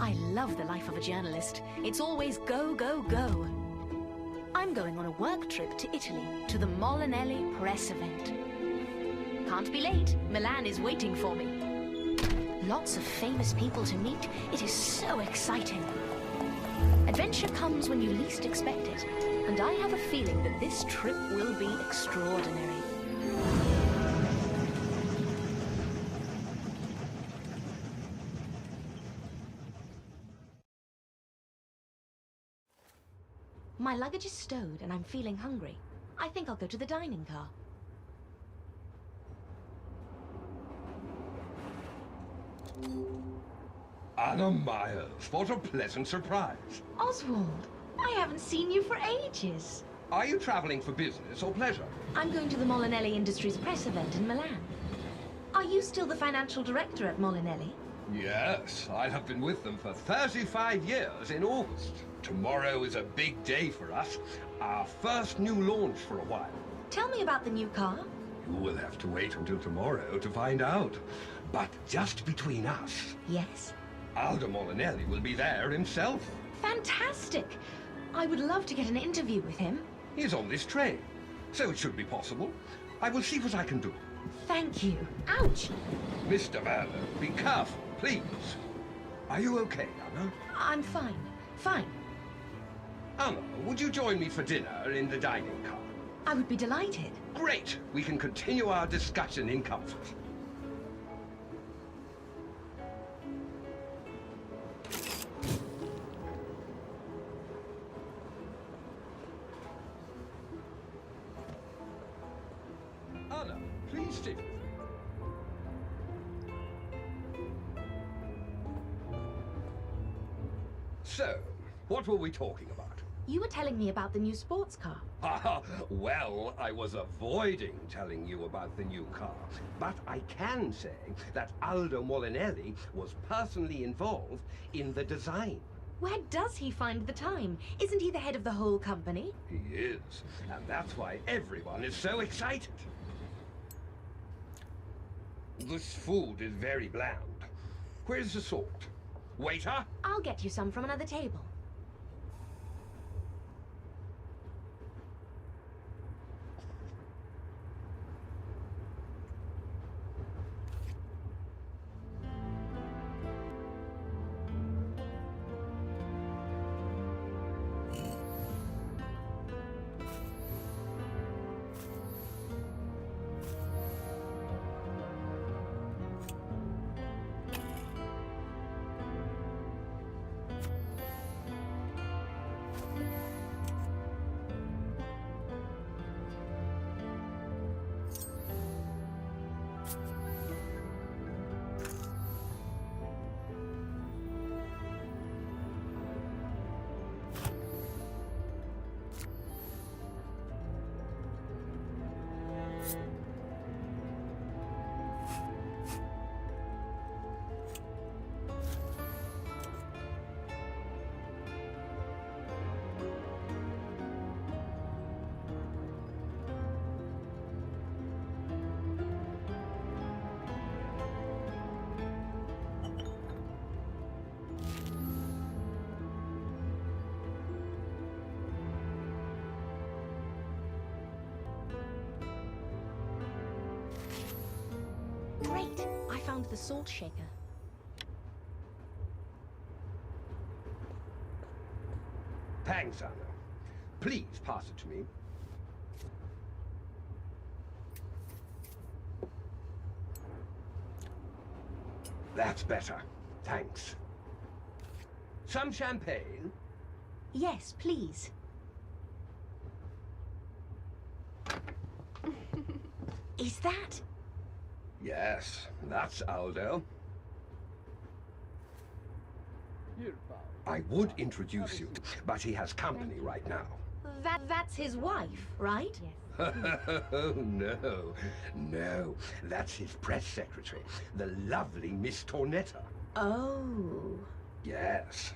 I love the life of a journalist. It's always go, go, go. I'm going on a work trip to Italy, to the Molinelli press event. Can't be late. Milan is waiting for me. Lots of famous people to meet. It is so exciting. Adventure comes when you least expect it, and I have a feeling that this trip will be extraordinary. My luggage is stowed and I'm feeling hungry. I think I'll go to the dining car. Anna Myers, what a pleasant surprise. Oswald, I haven't seen you for ages. Are you traveling for business or pleasure? I'm going to the Molinelli Industries press event in Milan. Are you still the financial director at Molinelli? Yes, I have been with them for 35 years in August. Tomorrow is a big day for us. Our first new launch for a while. Tell me about the new car. You will have to wait until tomorrow to find out. But just between us, Yes? Aldo Molinelli will be there himself. Fantastic! I would love to get an interview with him. He's on this train, so it should be possible. I will see what I can do. Thank you. Ouch! Mr. Werner, be careful, please. Are you okay, Anna? I'm fine. Fine. Anna, would you join me for dinner in the dining car? I would be delighted. Great! We can continue our discussion in comfort. Anna, please sit with me. So, what were we talking about? You were telling me about the new sports car. Well, I was avoiding telling you about the new car. But I can say that Aldo Molinelli was personally involved in the design. Where does he find the time? Isn't he the head of the whole company? He is, and that's why everyone is so excited. This food is very bland. Where's the salt? Waiter? I'll get you some from another table. Great! I found the salt shaker. Thanks, Anna. Please pass it to me. That's better. Thanks. Some champagne? Yes, please. Is that? Yes, that's Aldo. I would introduce you, but he has company right now. That's his wife, right? Oh, no, that's his press secretary, the lovely Miss Tornetta. Oh. Yes.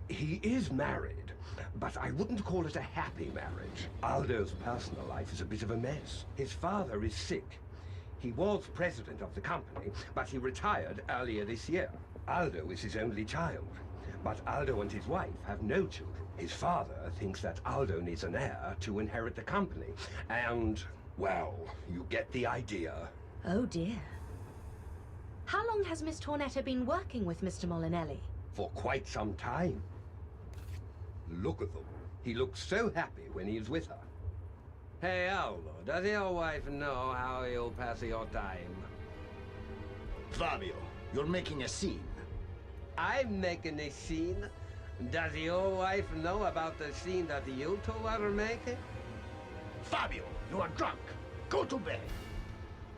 He is married, but I wouldn't call it a happy marriage. Aldo's personal life is a bit of a mess. His father is sick. He was president of the company, but he retired earlier this year. Aldo is his only child, but Aldo and his wife have no children. His father thinks that Aldo needs an heir to inherit the company, and, well, you get the idea. Oh dear. How long has Miss Tornetta been working with Mr. Molinelli? For quite some time. Look at them. He looks so happy when he's with her. Hey, Aldo, does your wife know how you pass your time? Fabio, you're making a scene. I'm making a scene. Does your wife know about the scene that you two are making? Fabio, you are drunk. Go to bed.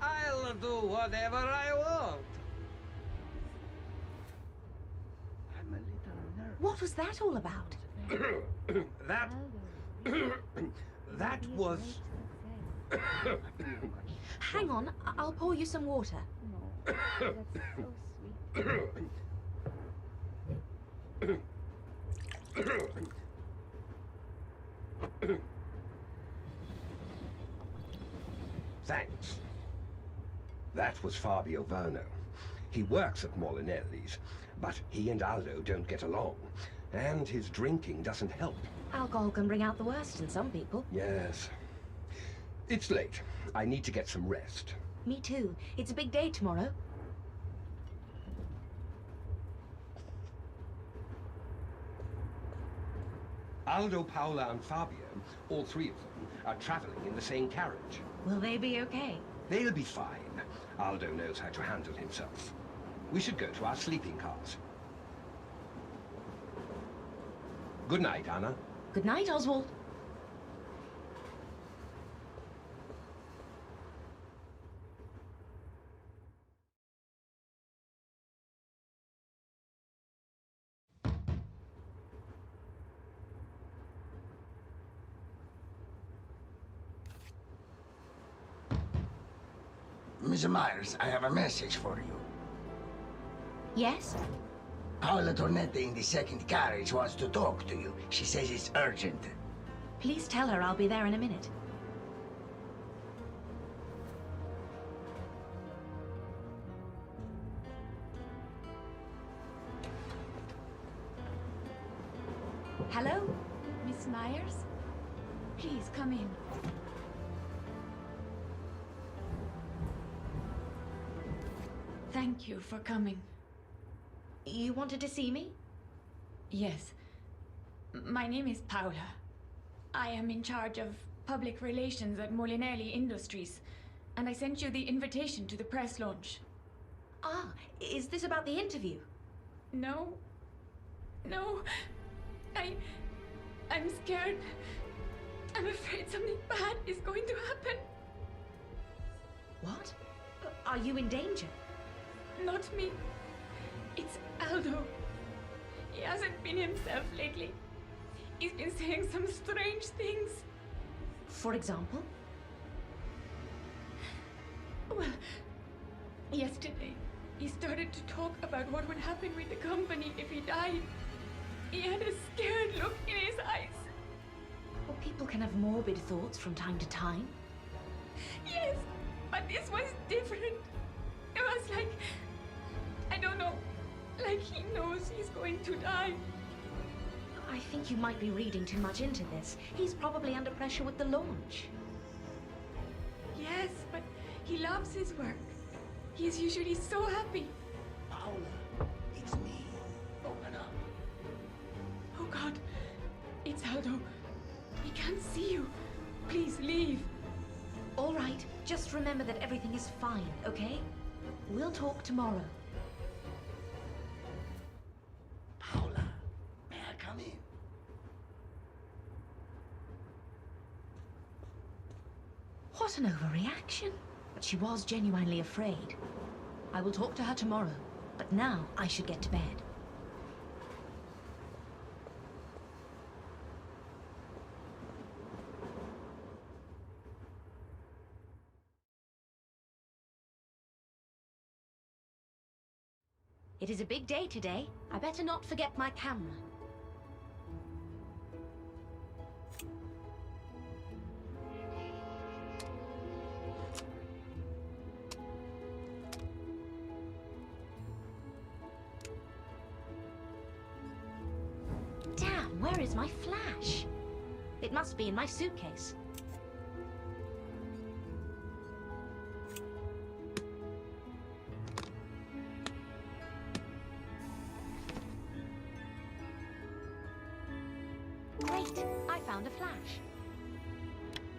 I'll do whatever I want. I'm a little nervous. What was that all about? That was... Hang on, I'll pour you some water. No, that's so sweet. Thanks. That was Fabio Verno. He works at Molinelli's, but he and Aldo don't get along, and his drinking doesn't help. Alcohol can bring out the worst in some people. Yes. It's late. I need to get some rest. Me too. It's a big day tomorrow. Aldo, Paola, and Fabio, all three of them, are traveling in the same carriage. Will they be okay? They'll be fine. Aldo knows how to handle himself. We should go to our sleeping cars. Good night, Anna. Good night, Oswald. Miss Myers, I have a message for you. Yes? Paola Tornetta in the second carriage wants to talk to you. She says it's urgent. Please tell her I'll be there in a minute. Hello? Miss Myers? Please, come in. Thank you for coming. You wanted to see me? Yes. My name is Paola. I am in charge of public relations at Molinelli Industries, and I sent you the invitation to the press launch. Ah, is this about the interview? No. No. I'm scared. I'm afraid something bad is going to happen. What? Are you in danger? Not me. It's Aldo. He hasn't been himself lately. He's been saying some strange things. For example? Well, yesterday, he started to talk about what would happen with the company if he died. He had a scared look in his eyes. Well, people can have morbid thoughts from time to time. Yes, but this was different. It was like, I don't know, like he knows he's going to die. I think you might be reading too much into this. He's probably under pressure with the launch. Yes, but he loves his work. He's usually so happy. Paola, it's me. Open up. Oh God, it's Aldo. He can't see you. Please leave. All right, just remember that everything is fine, okay? We'll talk tomorrow. Paola, may I come in? What an overreaction. But she was genuinely afraid. I will talk to her tomorrow, but now I should get to bed. It is a big day today. I better not forget my camera. Where is my flash? It must be in my suitcase. Great, I found a flash.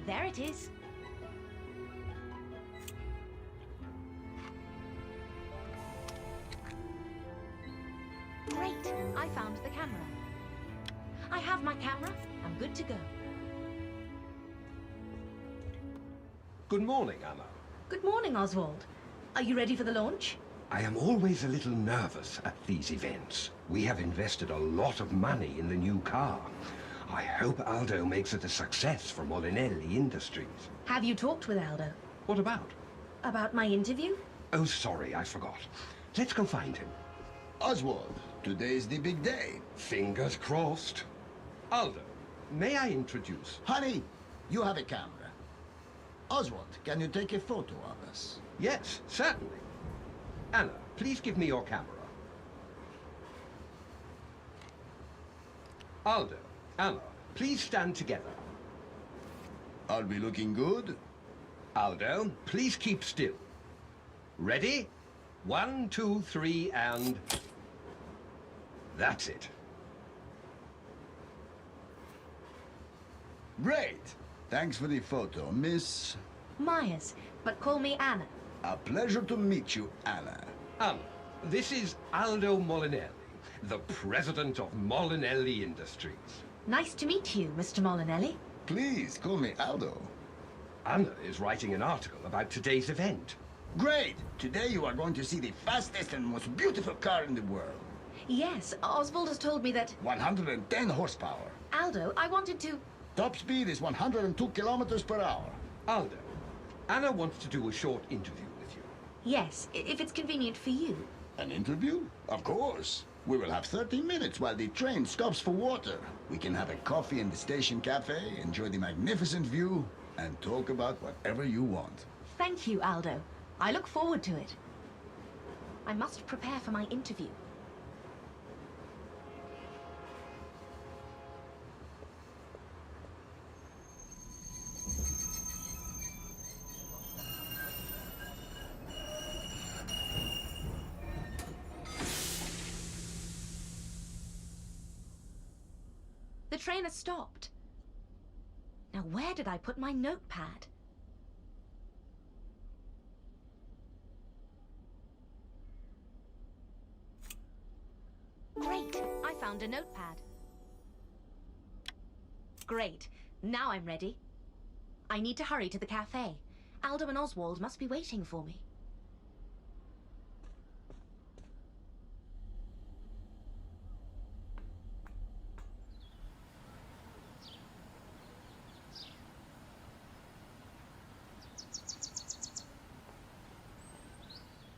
There it is. Great, I found the camera. I have my camera. I'm good to go. Good morning, Anna. Good morning, Oswald. Are you ready for the launch? I am always a little nervous at these events. We have invested a lot of money in the new car. I hope Aldo makes it a success for Molinelli Industries. Have you talked with Aldo? What about? About my interview? Oh, sorry, I forgot. Let's go find him. Oswald, today is the big day. Fingers crossed. Aldo, may I introduce? Honey, you have a camera. Oswald, can you take a photo of us? Yes, certainly. Anna, please give me your camera. Aldo, Anna, please stand together. Are we looking good? Aldo, please keep still. Ready? 1, 2, 3, and... That's it. Great. Thanks for the photo, Miss... Myers, but call me Anna. A pleasure to meet you, Anna. Anna, this is Aldo Molinelli, the president of Molinelli Industries. Nice to meet you, Mr. Molinelli. Please call me Aldo. Anna is writing an article about today's event. Great! Today you are going to see the fastest and most beautiful car in the world. Yes, Oswald has told me that... 110 horsepower. Aldo, I wanted to... Top speed is 102 kilometers per hour. Aldo, Anna wants to do a short interview with you. Yes, if it's convenient for you. An interview? Of course. We will have 30 minutes while the train stops for water. We can have a coffee in the station cafe, enjoy the magnificent view, and talk about whatever you want. Thank you, Aldo. I look forward to it. I must prepare for my interview. The train has stopped. Now where did I put my notepad? Great, I found a notepad. Great, now I'm ready. I need to hurry to the cafe. Aldo and Oswald must be waiting for me.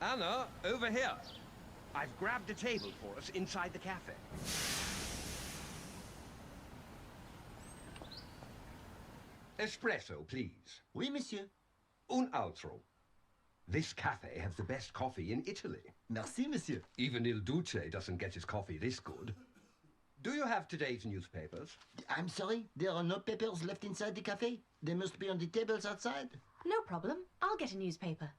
Anna, over here. I've grabbed a table for us inside the cafe. Espresso, please. Oui, monsieur. Un altro. This cafe has the best coffee in Italy. Merci, monsieur. Even Il Duce doesn't get his coffee this good. Do you have today's newspapers? I'm sorry, there are no papers left inside the cafe. They must be on the tables outside. No problem, I'll get a newspaper.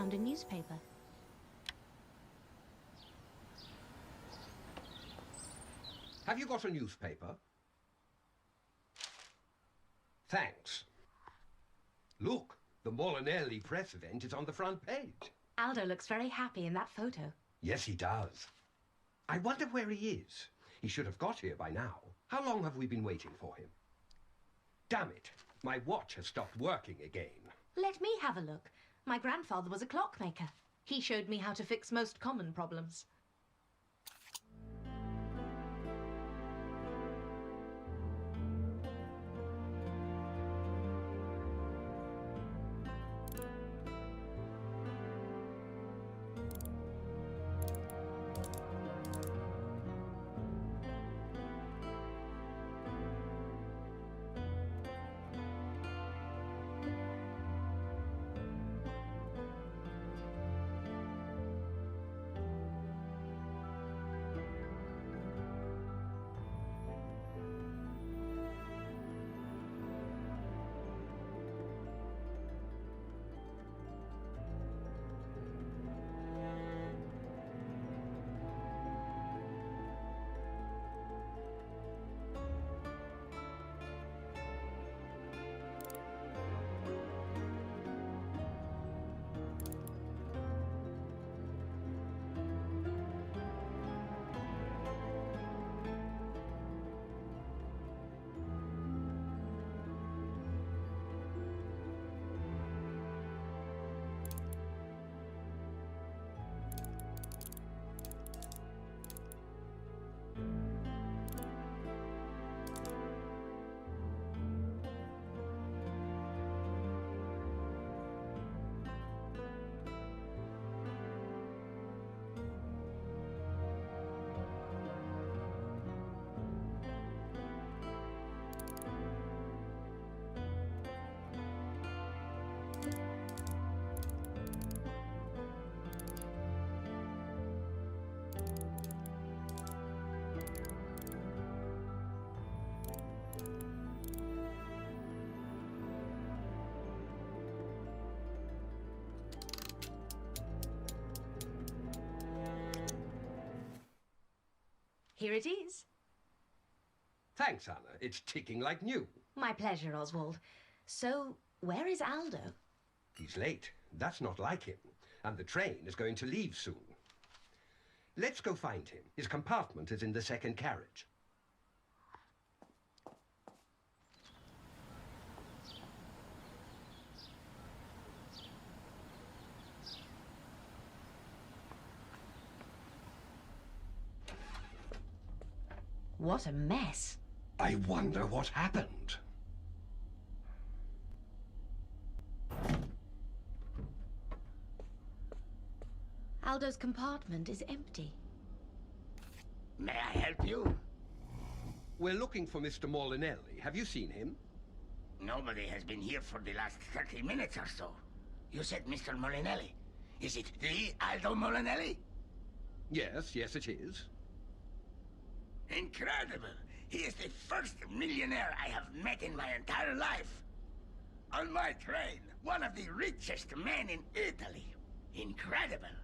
found a newspaper. Have you got a newspaper? Thanks. Look, the Molinelli press event is on the front page. Aldo looks very happy in that photo. Yes, he does. I wonder where he is. He should have got here by now. How long have we been waiting for him? Damn it, my watch has stopped working again. Let me have a look. My grandfather was a clockmaker. He showed me how to fix most common problems. Here it is. Thanks, Anna. It's ticking like new. My pleasure, Oswald. So, where is Aldo? He's late. That's not like him. And the train is going to leave soon. Let's go find him. His compartment is in the second carriage. What a mess. I wonder what happened. Aldo's compartment is empty. May I help you? We're looking for Mr. Molinelli. Have you seen him? Nobody has been here for the last 30 minutes or so. You said Mr. Molinelli. Is it the Aldo Molinelli? Yes, it is. Incredible! He is the first millionaire I have met in my entire life. On my train, one of the richest men in Italy. Incredible!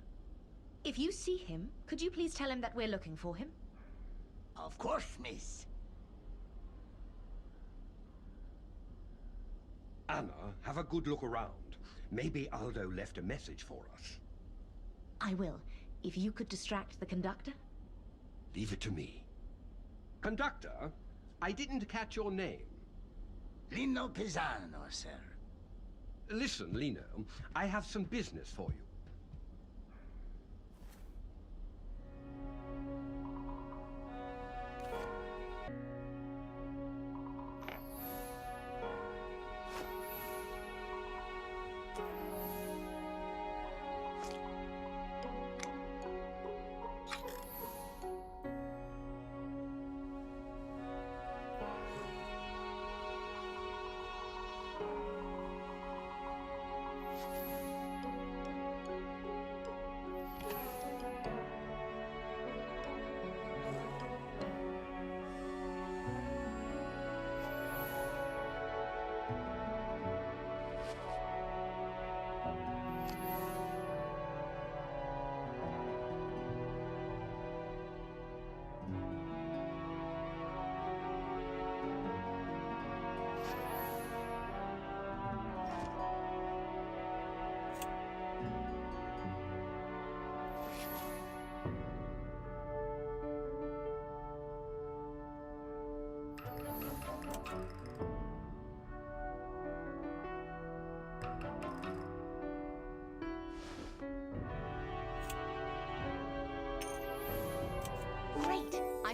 If you see him, could you please tell him that we're looking for him? Of course, miss. Anna, have a good look around. Maybe Aldo left a message for us. I will, if you could distract the conductor. Leave it to me. Conductor, I didn't catch your name. Lino Pisano, sir. Listen, Lino, I have some business for you.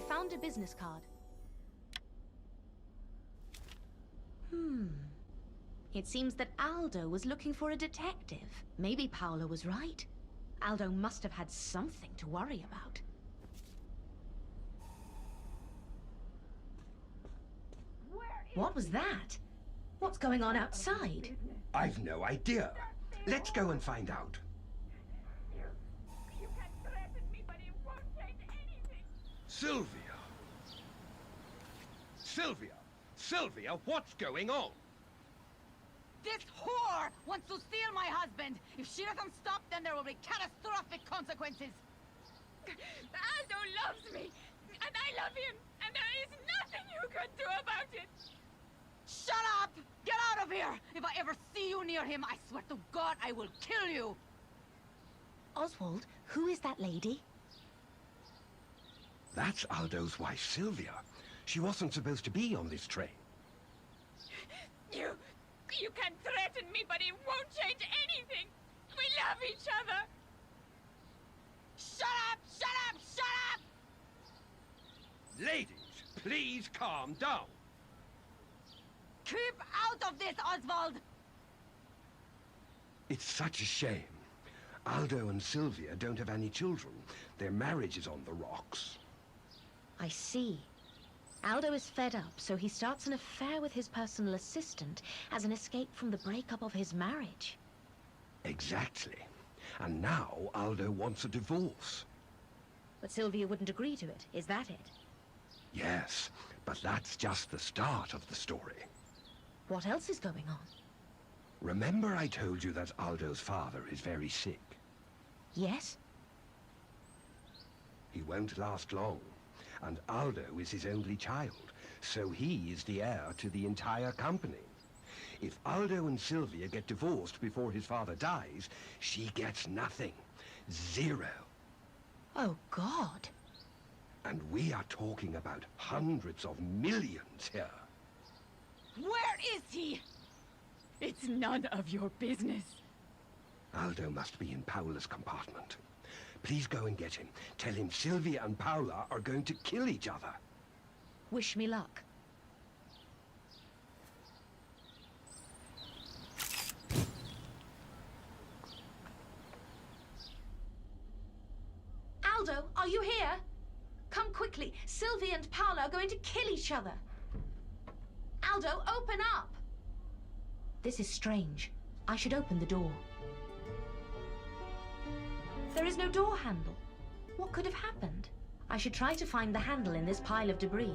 found a business card. It seems that Aldo was looking for a detective. Maybe Paula was right. Aldo must have had something to worry about. What was that? What's going on outside? I've no idea. Let's go and find out. You can threaten me, but it won't change anything. Sylvia! Sylvia! Sylvia, what's going on? This whore wants to steal my husband. If she doesn't stop, then there will be catastrophic consequences. Aldo loves me, and I love him, and there is nothing you can do about it. Shut up! Get out of here! If I ever see you near him, I swear to God I will kill you! Oswald, who is that lady? That's Aldo's wife, Sylvia. She wasn't supposed to be on this train. You can threaten me, but it won't change anything. We love each other. Shut up! Shut up! Shut up! Ladies, please calm down. Keep out of this, Oswald! It's such a shame. Aldo and Sylvia don't have any children. Their marriage is on the rocks. I see. Aldo is fed up, so he starts an affair with his personal assistant as an escape from the breakup of his marriage. Exactly. And now Aldo wants a divorce. But Sylvia wouldn't agree to it, is that it? Yes, but that's just the start of the story. What else is going on? Remember I told you that Aldo's father is very sick? Yes? He won't last long. And Aldo is his only child, so he is the heir to the entire company. If Aldo and Sylvia get divorced before his father dies, she gets nothing. Zero. Oh, God. And we are talking about hundreds of millions here. Where is he? It's none of your business. Aldo must be in Paula's compartment. Please go and get him. Tell him Sylvia and Paula are going to kill each other. Wish me luck. Aldo, are you here? Come quickly. Sylvia and Paula are going to kill each other. Aldo, open up! This is strange. I should open the door. There is no door handle. What could have happened? I should try to find the handle in this pile of debris.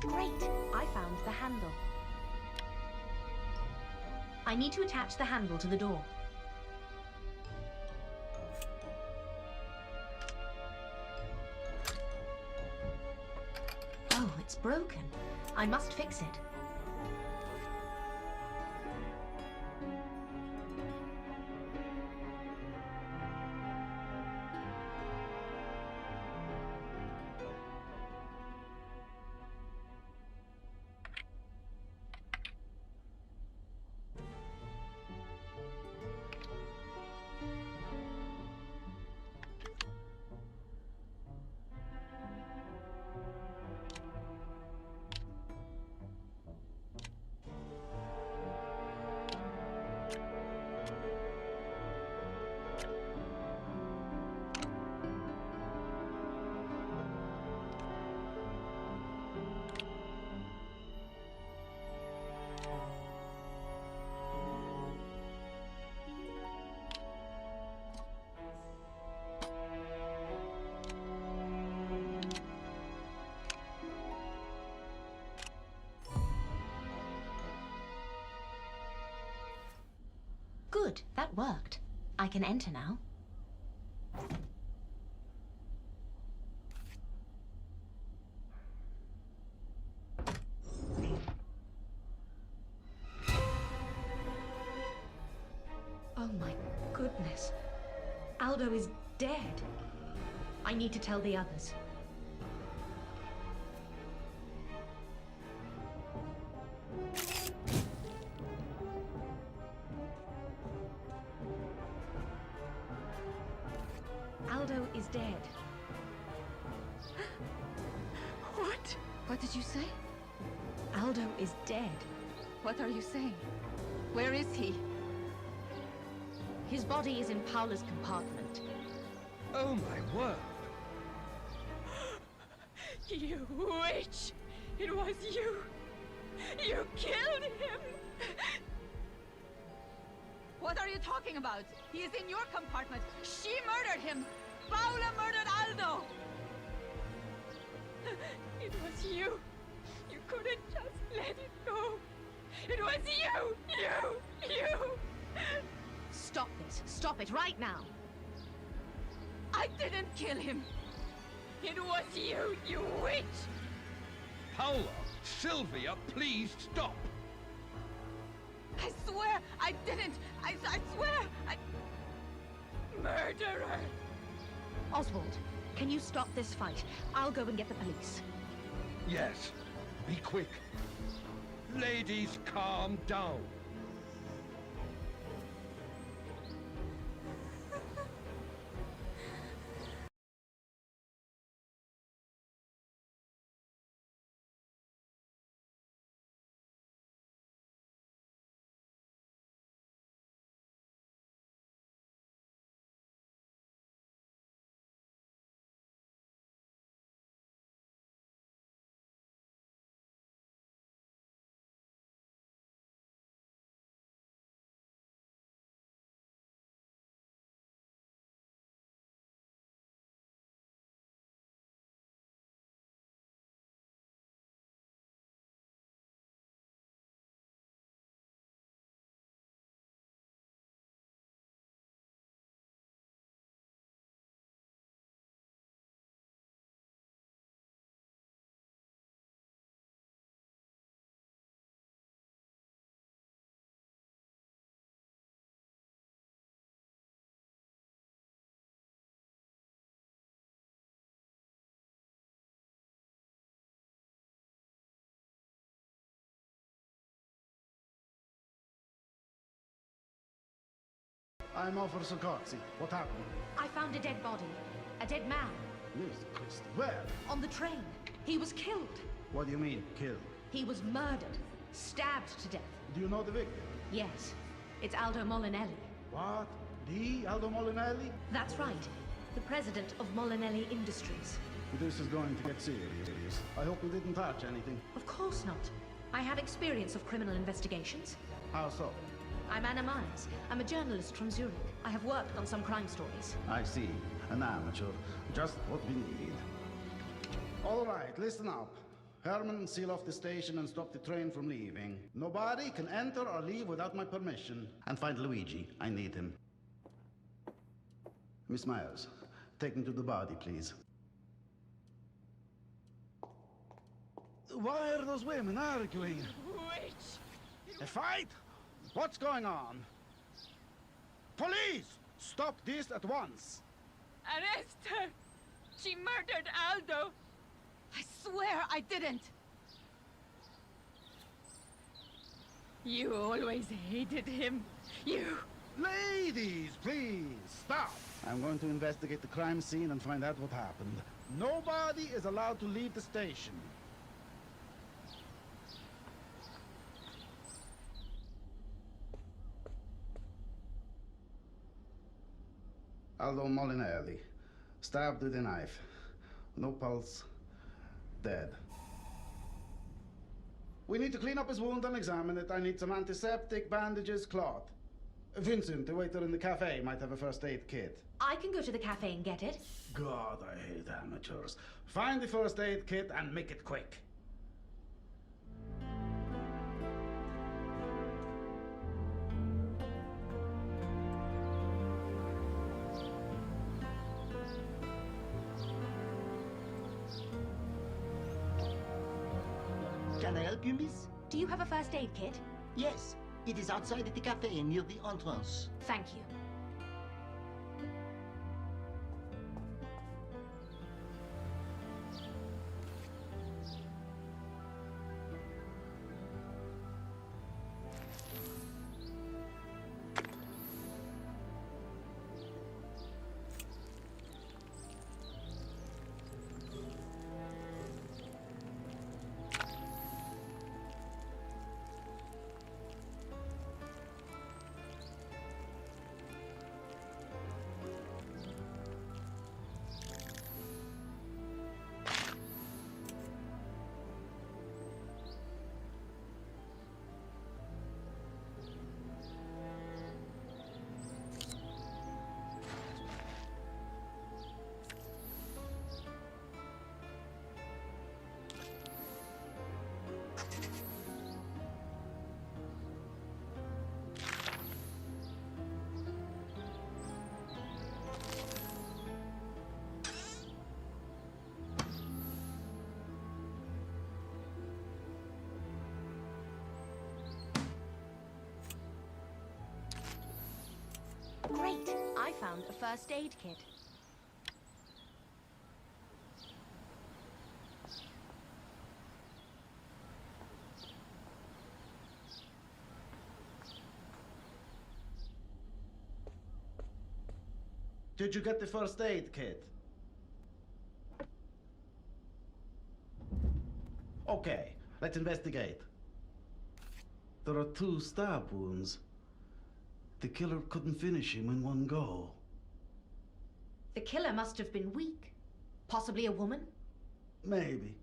Great! I found the handle. I need to attach the handle to the door. Oh, it's broken. I must fix it. Good, that worked. I can enter now. Oh my goodness. Aldo is dead. I need to tell the others. Aldo is dead. What? What did you say? Aldo is dead. What are you saying? Where is he? His body is in Paula's compartment. Oh my word! You witch! It was you! You killed him! What are you talking about? He is in your compartment. She murdered him. Paula murdered Aldo. It was you! You couldn't just let it go! It was you! You! Stop this. Stop it right now. I didn't kill him. It was you, you witch! Paula! Sylvia, please stop! I swear I didn't. I swear I... Murderer! Oswald, can you stop this fight? I'll go and get the police. Yes. Be quick. Ladies, calm down. I'm Officer Coxey. What happened? I found a dead body. A dead man. Miss Christie, where? On the train. He was killed. What do you mean, killed? He was murdered. Stabbed to death. Do you know the victim? Yes. It's Aldo Molinelli. What? The Aldo Molinelli? That's right. The president of Molinelli Industries. This is going to get serious. I hope you didn't touch anything. Of course not. I have experience of criminal investigations. How so? I'm Anna Myers. I'm a journalist from Zurich. I have worked on some crime stories. I see. An amateur. Just what we need. All right, listen up. Herman, seal off the station and stop the train from leaving. Nobody can enter or leave without my permission. And find Luigi. I need him. Miss Myers, take me to the body, please. Why are those women arguing? Witch! A fight? What's going on? Police! Stop this at once! Arrest her! She murdered Aldo! I swear I didn't! You always hated him. You... Ladies, please, stop! I'm going to investigate the crime scene and find out what happened. Nobody is allowed to leave the station. Aldo Molinelli, stabbed with a knife. No pulse, dead. We need to clean up his wound and examine it. I need some antiseptic, bandages, cloth. Vincent, the waiter in the cafe, might have a first aid kit. I can go to the cafe and get it. God, I hate amateurs. Find the first aid kit and make it quick. Can I help you, miss? Do you have a first aid kit? Yes, it is outside at the cafe near the entrance. Thank you. Great! I found a first aid kit. Did you get the first aid kit? Okay, let's investigate. There are 2 stab wounds. The killer couldn't finish him in one go. The killer must have been weak. Possibly a woman? Maybe.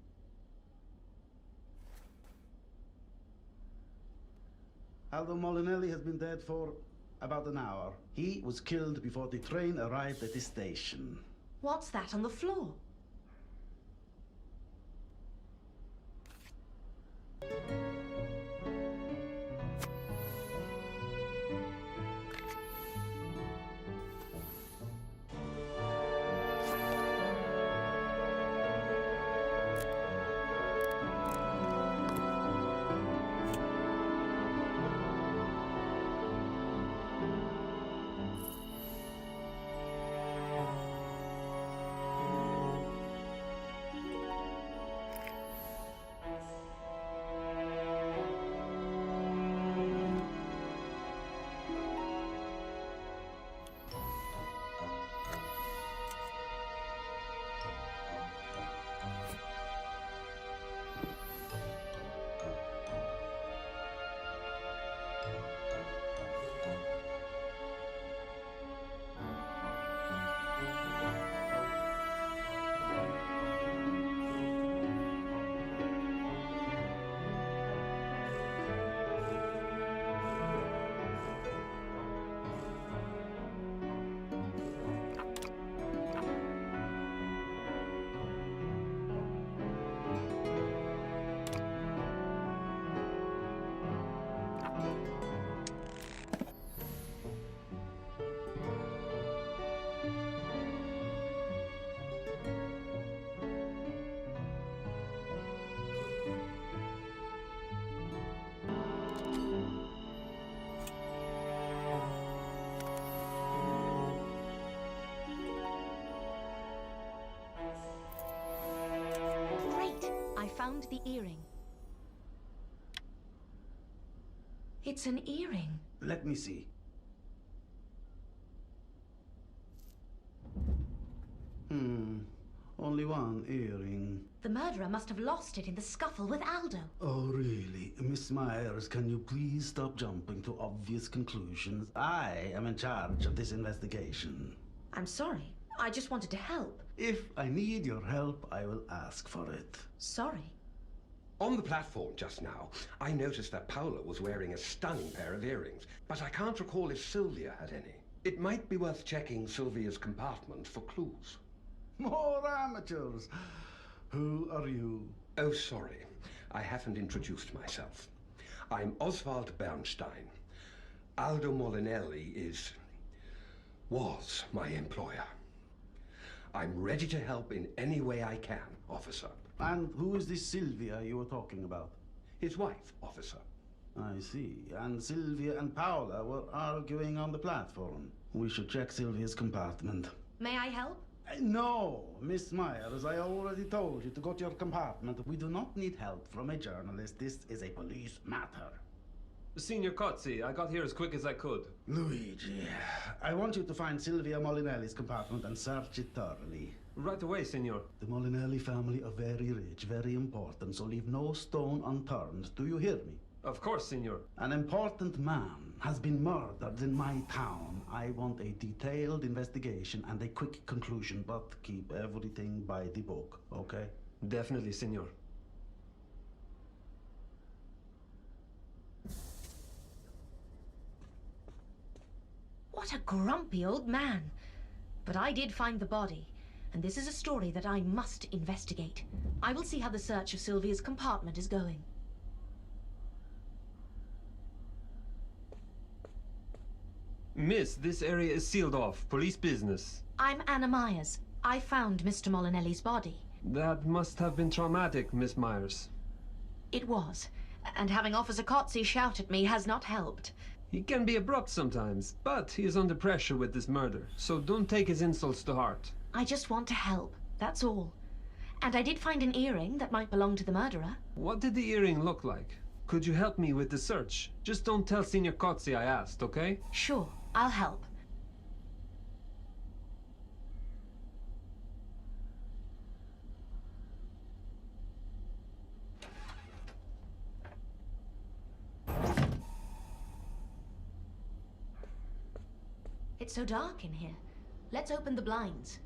Aldo Molinelli has been dead for about an hour. He was killed before the train arrived at the station. What's that on the floor? found the earring. It's an earring. Let me see. Only one earring. The murderer must have lost it in the scuffle with Aldo. Oh, really? Miss Myers, can you please stop jumping to obvious conclusions? I am in charge of this investigation. I'm sorry. I just wanted to help. If I need your help, I will ask for it. Sorry. On the platform just now, I noticed that Paula was wearing a stunning pair of earrings, but I can't recall if Sylvia had any. It might be worth checking Sylvia's compartment for clues. More amateurs. Who are you? Oh, sorry. I haven't introduced myself. I'm Oswald Bernstein. Aldo Molinelli was my employer. I'm ready to help in any way I can, officer. And who is this Sylvia you were talking about? His wife, officer. I see. And Sylvia and Paula were arguing on the platform. We should check Sylvia's compartment. May I help? No, Miss Myers, I already told you to go to your compartment. We do not need help from a journalist. This is a police matter. Senior Cozzi, I got here as quick as I could. Luigi, I want you to find Sylvia Molinelli's compartment and search it thoroughly. Right away, Signor. The Molinelli family are very rich, very important, so leave no stone unturned. Do you hear me? Of course, Signor. An important man has been murdered in my town. I want a detailed investigation and a quick conclusion, but keep everything by the book, okay? Definitely, Signor. What a grumpy old man. But I did find the body, and this is a story that I must investigate. I will see how the search of Sylvia's compartment is going. Miss, this area is sealed off. Police business. I'm Anna Myers. I found Mr. Molinelli's body. That must have been traumatic, Miss Myers. It was, and having Officer Cozzi shout at me has not helped. He can be abrupt sometimes, but he is under pressure with this murder, so don't take his insults to heart. I just want to help, that's all. And I did find an earring that might belong to the murderer. What did the earring look like? Could you help me with the search? Just don't tell Senior Cozzi I asked, okay? Sure, I'll help. It's so dark in here. Let's open the blinds.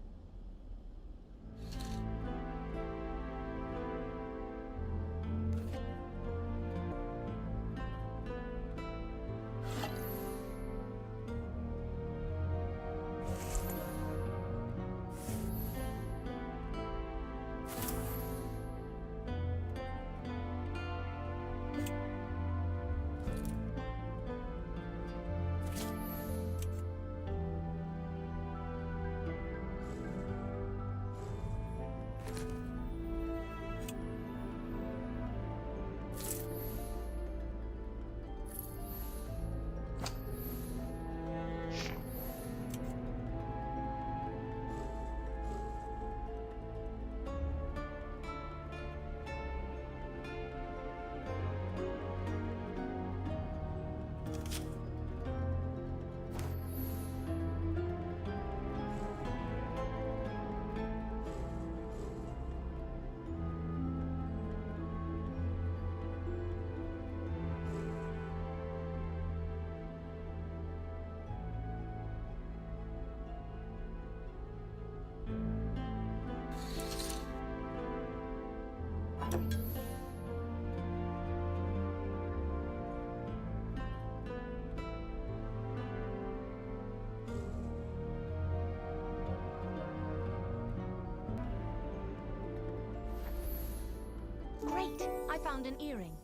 Great! I found an earring.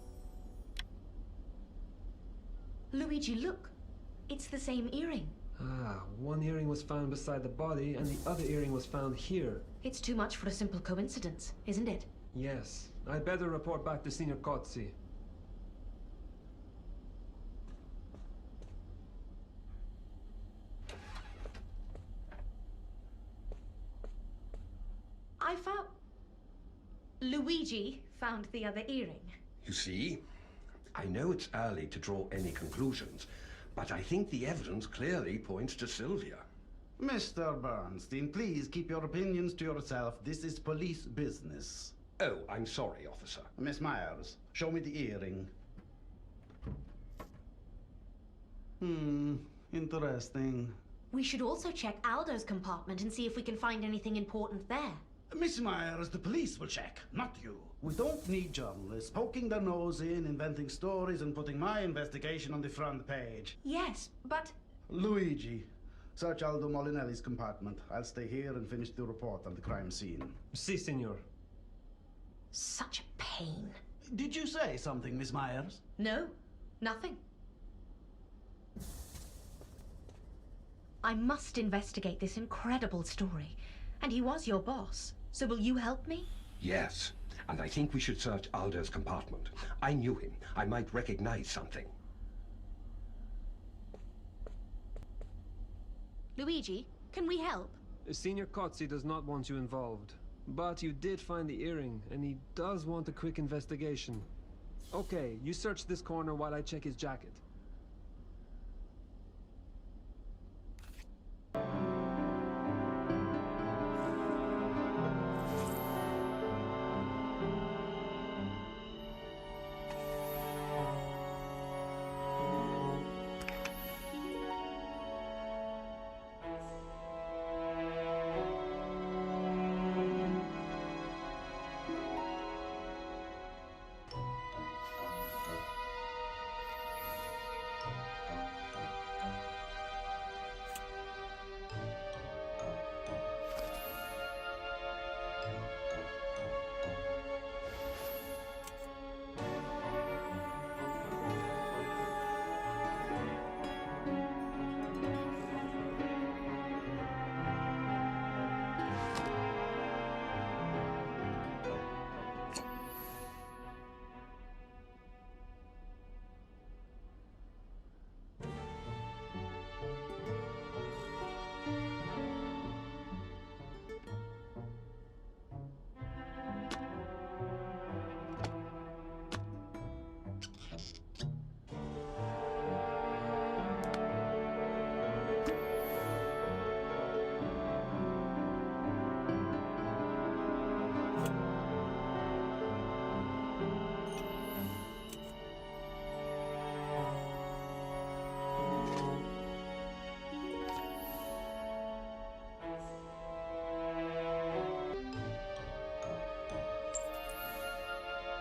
Luigi, look! It's the same earring. Ah, one earring was found beside the body and the other earring was found here. It's too much for a simple coincidence, isn't it? Yes, I'd better report back to Senior Cozzi. Luigi found the other earring. You see, I know it's early to draw any conclusions, but I think the evidence clearly points to Sylvia. Mr. Bernstein, please keep your opinions to yourself. This is police business. Oh, I'm sorry, officer. Miss Myers, show me the earring. Interesting. We should also check Aldo's compartment and see if we can find anything important there. Miss Myers, the police will check, not you. We don't need journalists poking their nose in, inventing stories, and putting my investigation on the front page. Yes, but... Luigi, search Aldo Molinelli's compartment. I'll stay here and finish the report on the crime scene. Si, senor. Such a pain. Did you say something, Miss Myers? No, nothing. I must investigate this incredible story. And he was your boss. So will you help me? Yes, and I think we should search Aldo's compartment. I knew him. I might recognize something. Luigi, can we help? Senior Cozzi does not want you involved. But you did find the earring, and he does want a quick investigation. Okay, you search this corner while I check his jacket.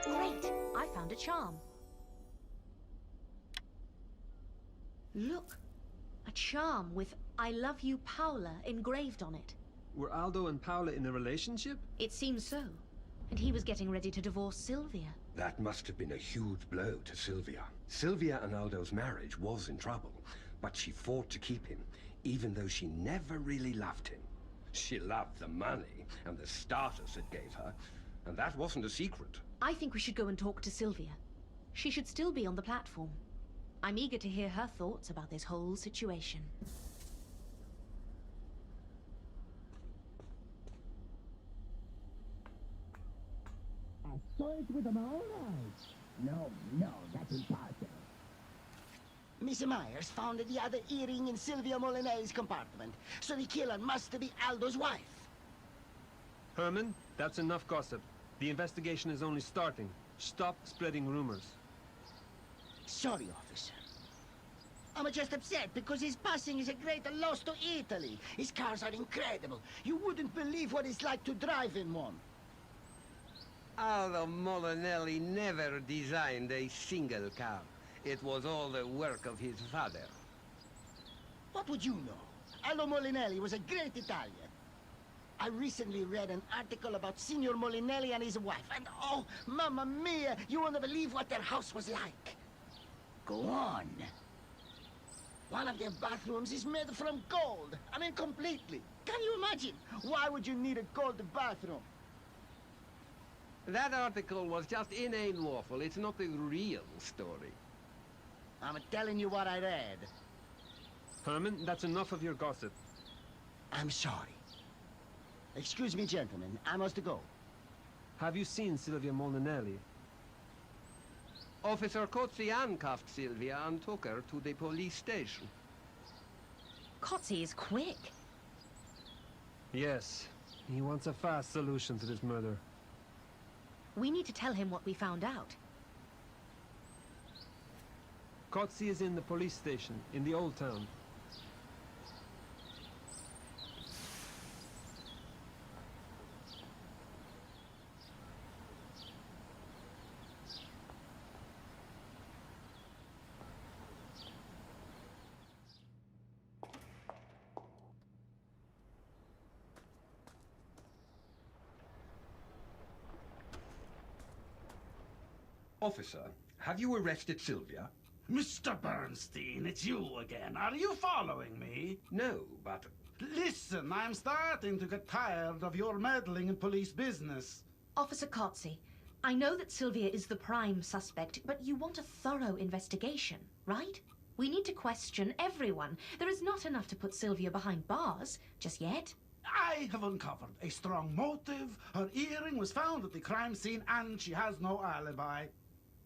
Great! I found a charm. Look! A charm with "I love you, Paula" engraved on it. Were Aldo and Paula in a relationship? It seems so. And he was getting ready to divorce Sylvia. That must have been a huge blow to Sylvia. Sylvia and Aldo's marriage was in trouble, but she fought to keep him, even though she never really loved him. She loved the money and the status it gave her, and that wasn't a secret. I think we should go and talk to Sylvia. She should still be on the platform. I'm eager to hear her thoughts about this whole situation. I saw it with my own eyes. No, that's impossible. Miss Myers found the other earring in Sylvia Molinelli's compartment, so the killer must be Aldo's wife. Herman, that's enough gossip. The investigation is only starting. Stop spreading rumors. Sorry, officer. I'm just upset because his passing is a great loss to Italy. His cars are incredible. You wouldn't believe what it's like to drive in one. Aldo Molinelli never designed a single car. It was all the work of his father. What would you know? Aldo Molinelli was a great Italian. I recently read an article about Signor Molinelli and his wife, and oh, mamma mia, you won't believe what their house was like. Go on. One of their bathrooms is made from gold. I mean, completely. Can you imagine? Why would you need a gold bathroom? That article was just inane waffle. It's not the real story. I'm telling you what I read. Herman, that's enough of your gossip. I'm sorry. Excuse me, gentlemen. I must go. Have you seen Silvia Molinelli? Officer Cozzi handcuffed Sylvia and took her to the police station. Cozzi is quick. Yes. He wants a fast solution to this murder. We need to tell him what we found out. Cozzi is in the police station, in the old town. Officer, have you arrested Sylvia? Mr. Bernstein, it's you again. Are you following me? No, but... Listen, I'm starting to get tired of your meddling in police business. Officer Cozzi, I know that Sylvia is the prime suspect, but you want a thorough investigation, right? We need to question everyone. There is not enough to put Sylvia behind bars, just yet. I have uncovered a strong motive. Her earring was found at the crime scene and she has no alibi.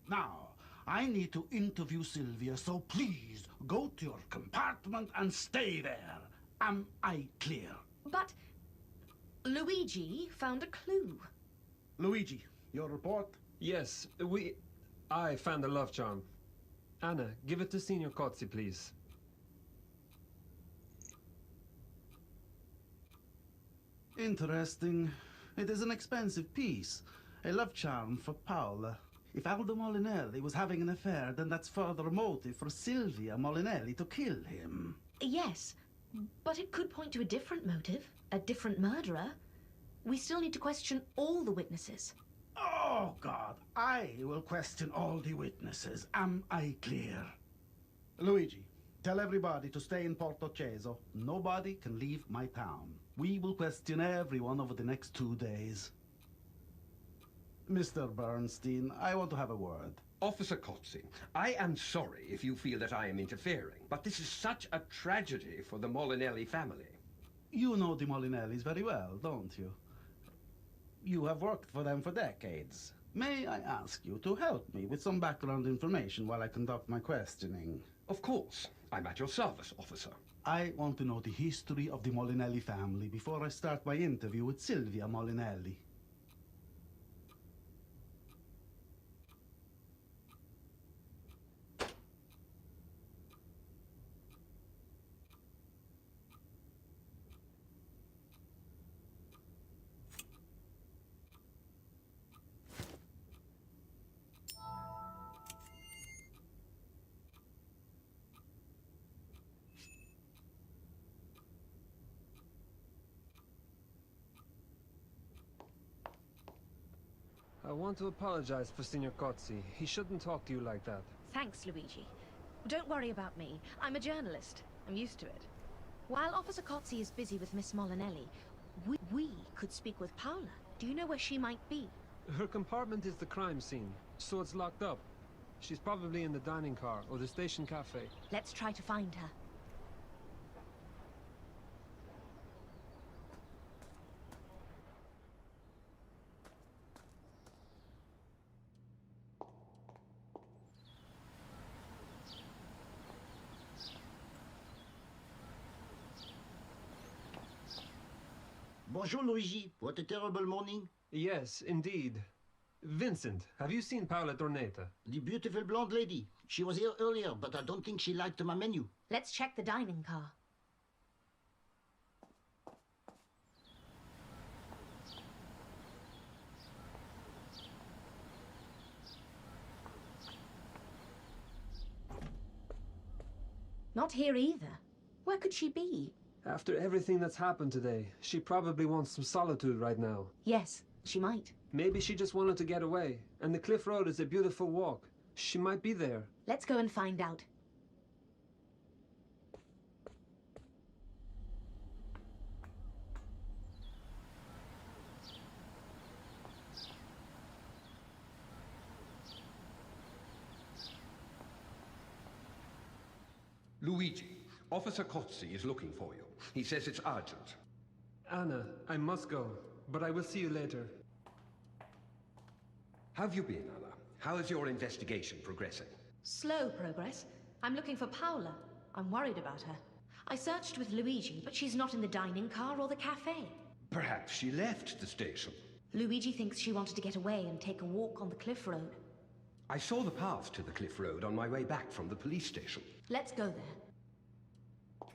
Now, I need to interview Sylvia, so please go to your compartment and stay there. Am I clear? But Luigi found a clue. Luigi, your report? Yes, I found a love charm. Anna, give it to Senior Cozzi, please. Interesting. It is an expensive piece. A love charm for Paula. If Aldo Molinelli was having an affair, then that's further motive for Silvia Molinelli to kill him. Yes, but it could point to a different motive, a different murderer. We still need to question all the witnesses. Oh, God. I will question all the witnesses. Am I clear? Luigi, tell everybody to stay in 2.sezon. Nobody can leave my town. We will question everyone over the next 2 days. Mr. Bernstein, I want to have a word. Officer Cozzi, I am sorry if you feel that I am interfering, but this is such a tragedy for the Molinelli family. You know the Molinellis very well, don't you? You have worked for them for decades. May I ask you to help me with some background information while I conduct my questioning? Of course. I'm at your service, officer. I want to know the history of the Molinelli family before I start my interview with Silvia Molinelli. I want to apologize for Signor Cozzi. He shouldn't talk to you like that. Thanks, Luigi. Don't worry about me. I'm a journalist. I'm used to it. While Officer Cozzi is busy with Miss Molinelli, we could speak with Paula. Do you know where she might be? Her compartment is the crime scene, so it's locked up. She's probably in the dining car or the station cafe. Let's try to find her. Bonjour, Luigi. What a terrible morning. Yes, indeed. Vincent, have you seen Paola Torneta? The beautiful blonde lady. She was here earlier, but I don't think she liked my menu. Let's check the dining car. Not here either. Where could she be? After everything that's happened today, she probably wants some solitude right now. Yes, she might. Maybe she just wanted to get away, and the cliff road is a beautiful walk. She might be there. Let's go and find out. Luigi, Officer Cozzi is looking for you. He says it's urgent. Anna, I must go, but I will see you later. How have you been, Anna? How is your investigation progressing? Slow progress. I'm looking for Paula. I'm worried about her. I searched with Luigi, but she's not in the dining car or the cafe. Perhaps she left the station. Luigi thinks she wanted to get away and take a walk on the cliff road. I saw the path to the cliff road on my way back from the police station. Let's go there.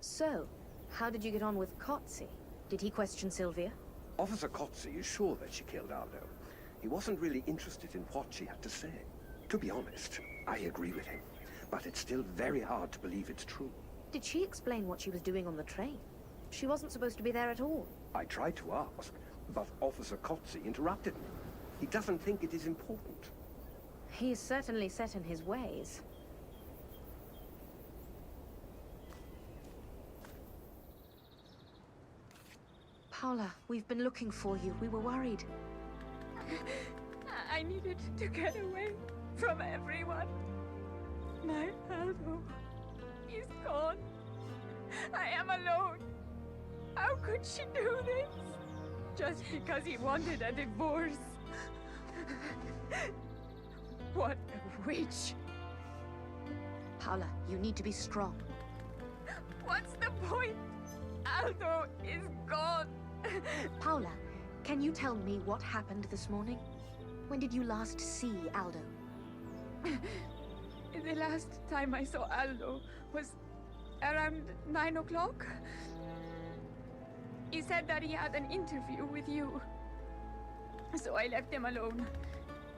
So, how did you get on with Kotzi? Did he question Sylvia? Officer Kotzi is sure that she killed Aldo. He wasn't really interested in what she had to say. To be honest, I agree with him. But it's still very hard to believe it's true. Did she explain what she was doing on the train? She wasn't supposed to be there at all. I tried to ask, but Officer Kotzi interrupted me. He doesn't think it is important. He is certainly set in his ways. Paula, we've been looking for you. We were worried. I needed to get away from everyone. My Aldo is gone. I am alone. How could she do this? Just because he wanted a divorce. What a witch. Paula, you need to be strong. What's the point? Aldo is gone. Paula, can you tell me what happened this morning? When did you last see Aldo? The last time I saw Aldo was around 9 o'clock. He said that he had an interview with you. So I left him alone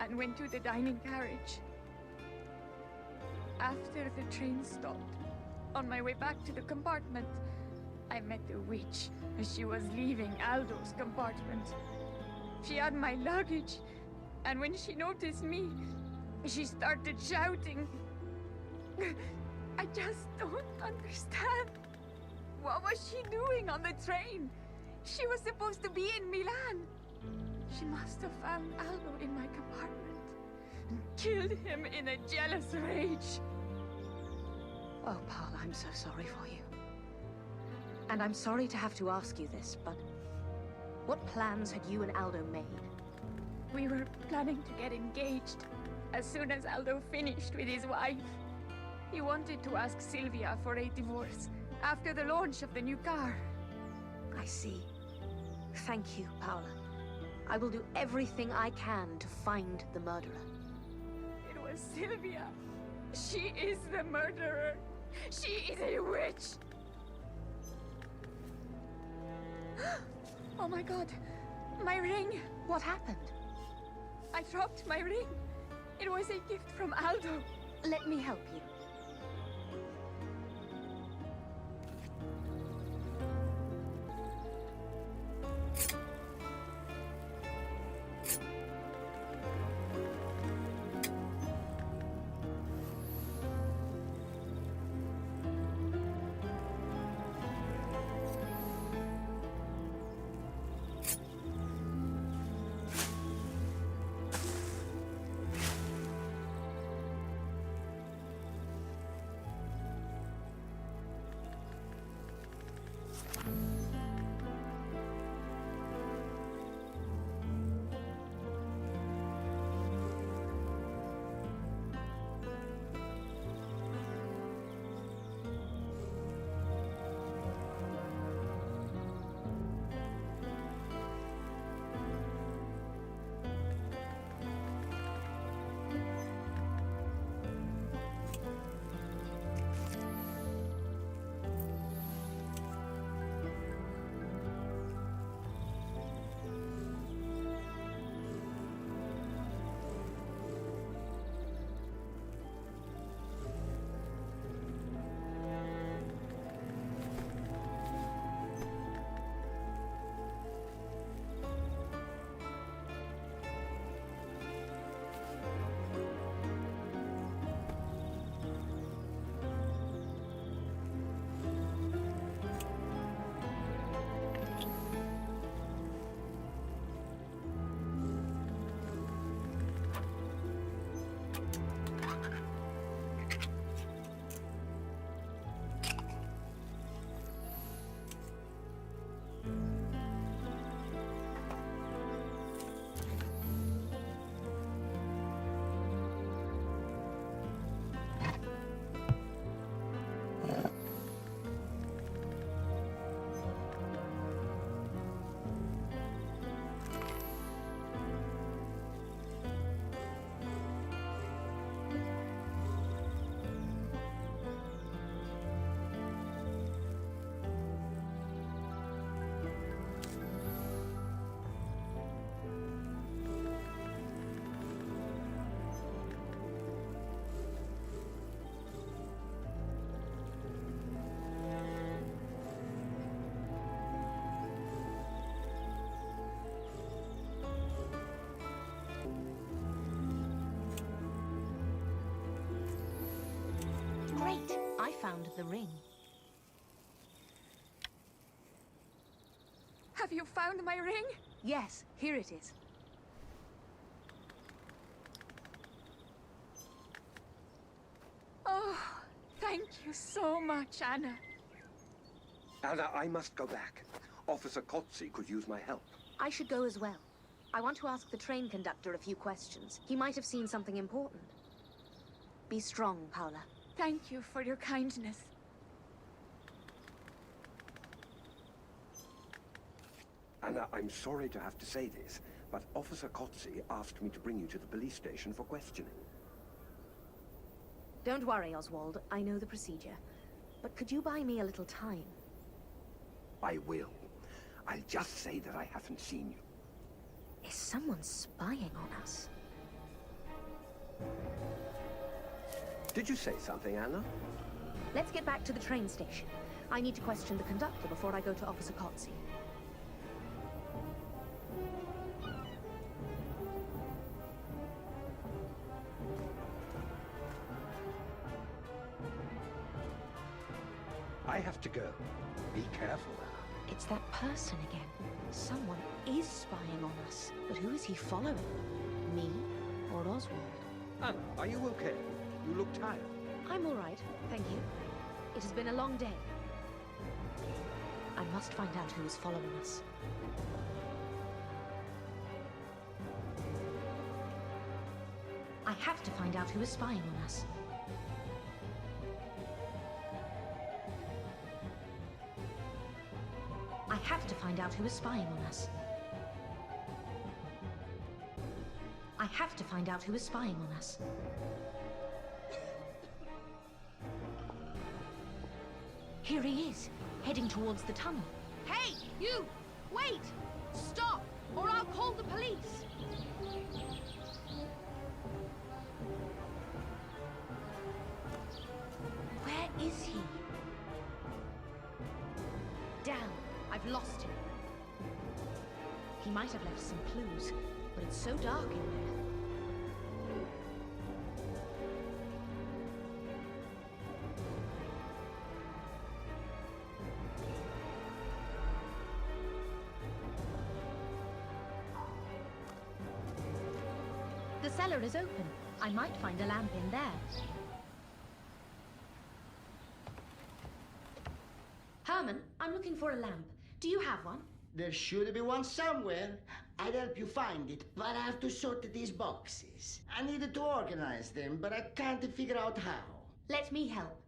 and went to the dining carriage. After the train stopped, on my way back to the compartment, I met the witch as she was leaving Aldo's compartment. She had my luggage, and when she noticed me, she started shouting. I just don't understand. What was she doing on the train? She was supposed to be in Milan. She must have found Aldo in my compartment and killed him in a jealous rage. Oh, Paula, I'm so sorry for you. And I'm sorry to have to ask you this, but what plans had you and Aldo made? We were planning to get engaged as soon as Aldo finished with his wife. He wanted to ask Sylvia for a divorce after the launch of the new car. I see. Thank you, Paula. I will do everything I can to find the murderer. It was Sylvia. She is the murderer. She is a witch. Oh my God, my ring. What happened? I dropped my ring. It was a gift from Aldo. Let me help you. Wait, I found the ring. Have you found my ring? Yes, here it is. Oh, thank you so much, Anna. Anna, I must go back. Officer Kotze could use my help. I should go as well. I want to ask the train conductor a few questions. He might have seen something important. Be strong, Paula. Thank you for your kindness. Anna, I'm sorry to have to say this, but Officer Kotze asked me to bring you to the police station for questioning. Don't worry, Oswald. I know the procedure. But could you buy me a little time? I will. I'll just say that I haven't seen you. Is someone spying on us? Did you say something, Anna? Let's get back to the train station. I need to question the conductor before I go to Officer Kotze. I have to go. Be careful, Anna. It's that person again. Someone is spying on us. But who is he following? Me or Oswald? Anna, are you okay? You look tired. I'm all right, thank you. It has been a long day. I must find out who is following us. I have to find out who is spying on us. I have to find out who is spying on us. I have to find out who is spying on us. Here he is, heading towards the tunnel. Hey, you! Wait! Stop, or I'll call the police! Where is he? Damn, I've lost him. He might have left some clues, but it's so dark in there. The cellar is open. I might find a lamp in there. Herman, I'm looking for a lamp. Do you have one? There should be one somewhere. I'd help you find it, but I have to sort these boxes. I needed to organize them, but I can't figure out how. Let me help.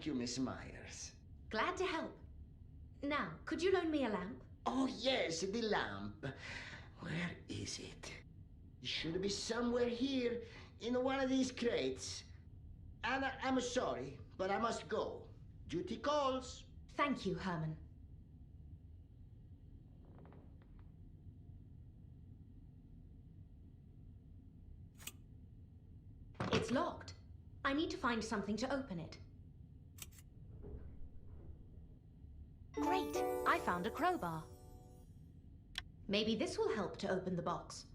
Thank you, Miss Myers. Glad to help. Now, could you loan me a lamp? Oh, yes, the lamp. Where is it? It should be somewhere here, in one of these crates. And I'm sorry, but I must go. Duty calls. Thank you, Herman. It's locked. I need to find something to open it. Great! I found a crowbar. Maybe this will help to open the box.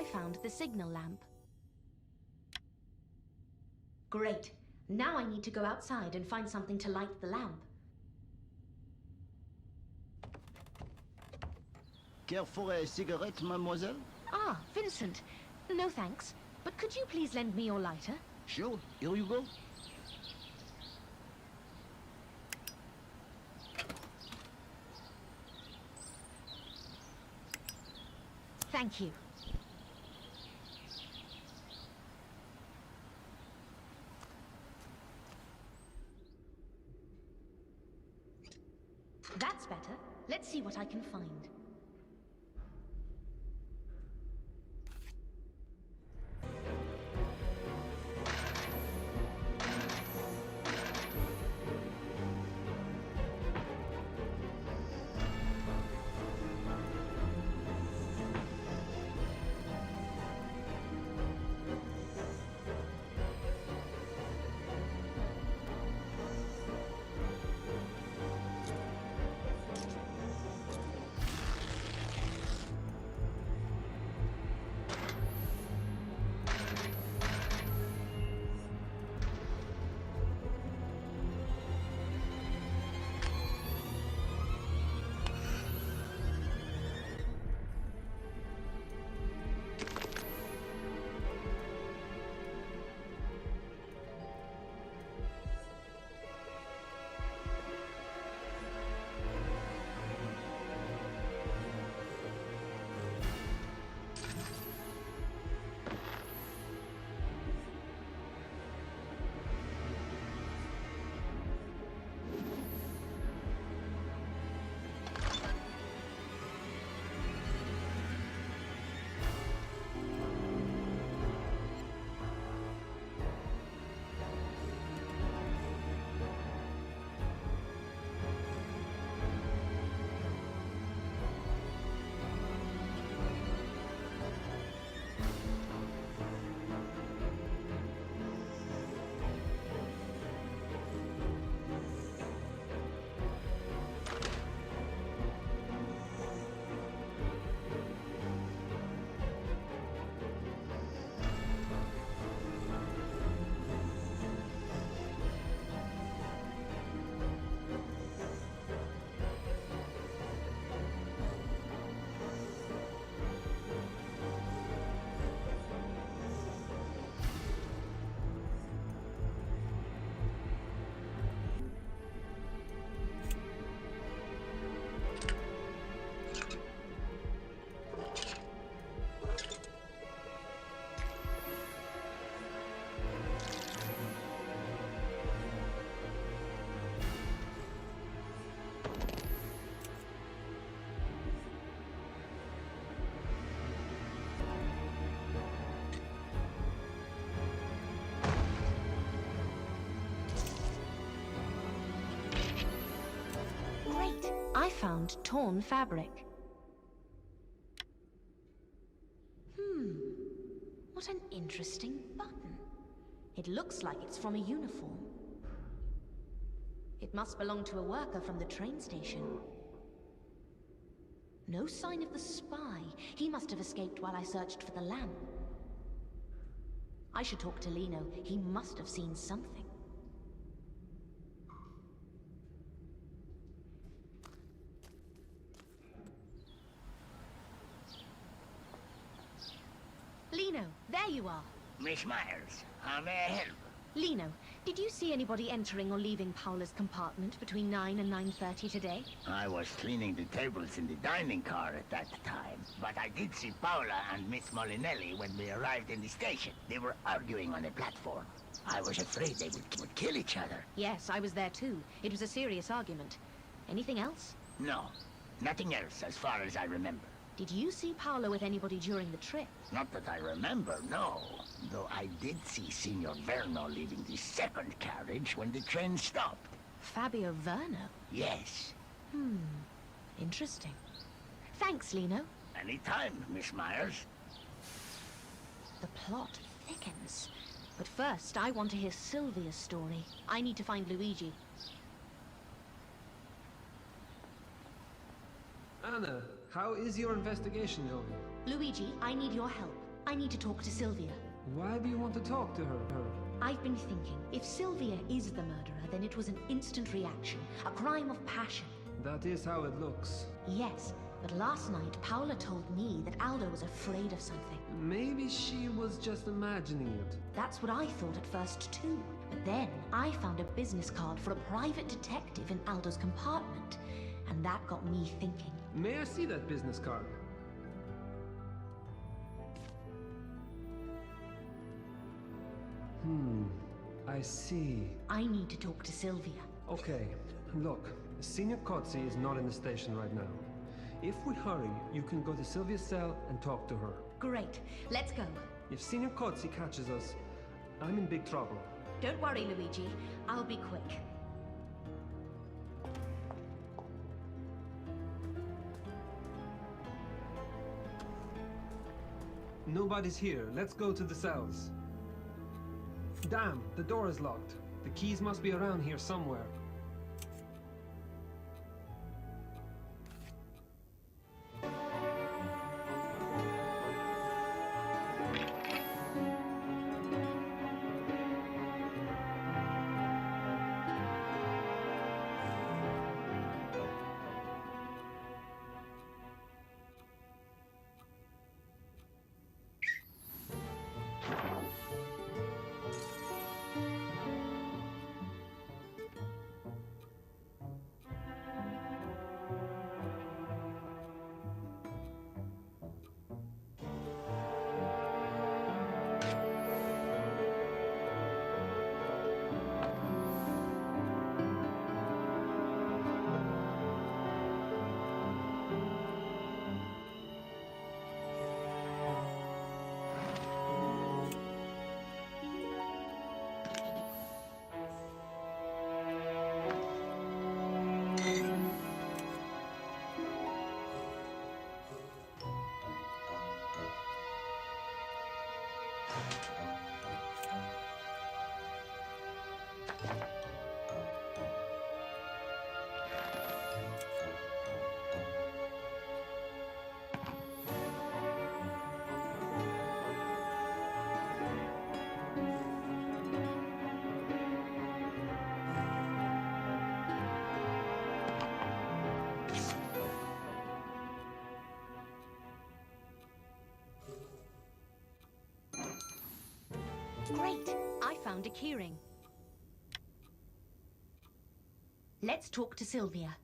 I found the signal lamp. Great. Now I need to go outside and find something to light the lamp. Care for a cigarette, mademoiselle? Ah, Vincent. No thanks. But could you please lend me your lighter? Sure. Here you go. Thank you. That's better. Let's see what I can find. I found torn fabric. What an interesting button. It looks like it's from a uniform. It must belong to a worker from the train station. No sign of the spy. He must have escaped while I searched for the lamp. I should talk to Lino. He must have seen something. Lino, there you are. Miss Myers, how may I help? Lino, did you see anybody entering or leaving Paola's compartment between 9 and 9:30 today? I was cleaning the tables in the dining car at that time, but I did see Paola and Miss Molinelli when we arrived in the station. They were arguing on the platform. I was afraid they would kill each other. Yes, I was there too. It was a serious argument. Anything else? No, nothing else as far as I remember. Did you see Paola with anybody during the trip? Not that I remember, no. Though I did see Signor Verno leaving the second carriage when the train stopped. Fabio Verno? Yes. Interesting. Thanks, Lino. Anytime, Miss Myers. The plot thickens. But first, I want to hear Sylvia's story. I need to find Luigi. Anna, how is your investigation going? Luigi, I need your help. I need to talk to Sylvia. Why do you want to talk to her? I've been thinking, if Sylvia is the murderer, then it was an instant reaction, a crime of passion. That is how it looks. Yes, but last night, Paola told me that Aldo was afraid of something. Maybe she was just imagining it. That's what I thought at first, too. But then, I found a business card for a private detective in Aldo's compartment. And that got me thinking. May I see that business card? I see. I need to talk to Sylvia. Okay, look, Signor Cozzi is not in the station right now. If we hurry, you can go to Sylvia's cell and talk to her. Great, let's go. If Signor Cozzi catches us, I'm in big trouble. Don't worry, Luigi. I'll be quick. Nobody's here. Let's go to the cells. Damn, the door is locked. The keys must be around here somewhere. Great! I found a keyring. Let's talk to Sylvia.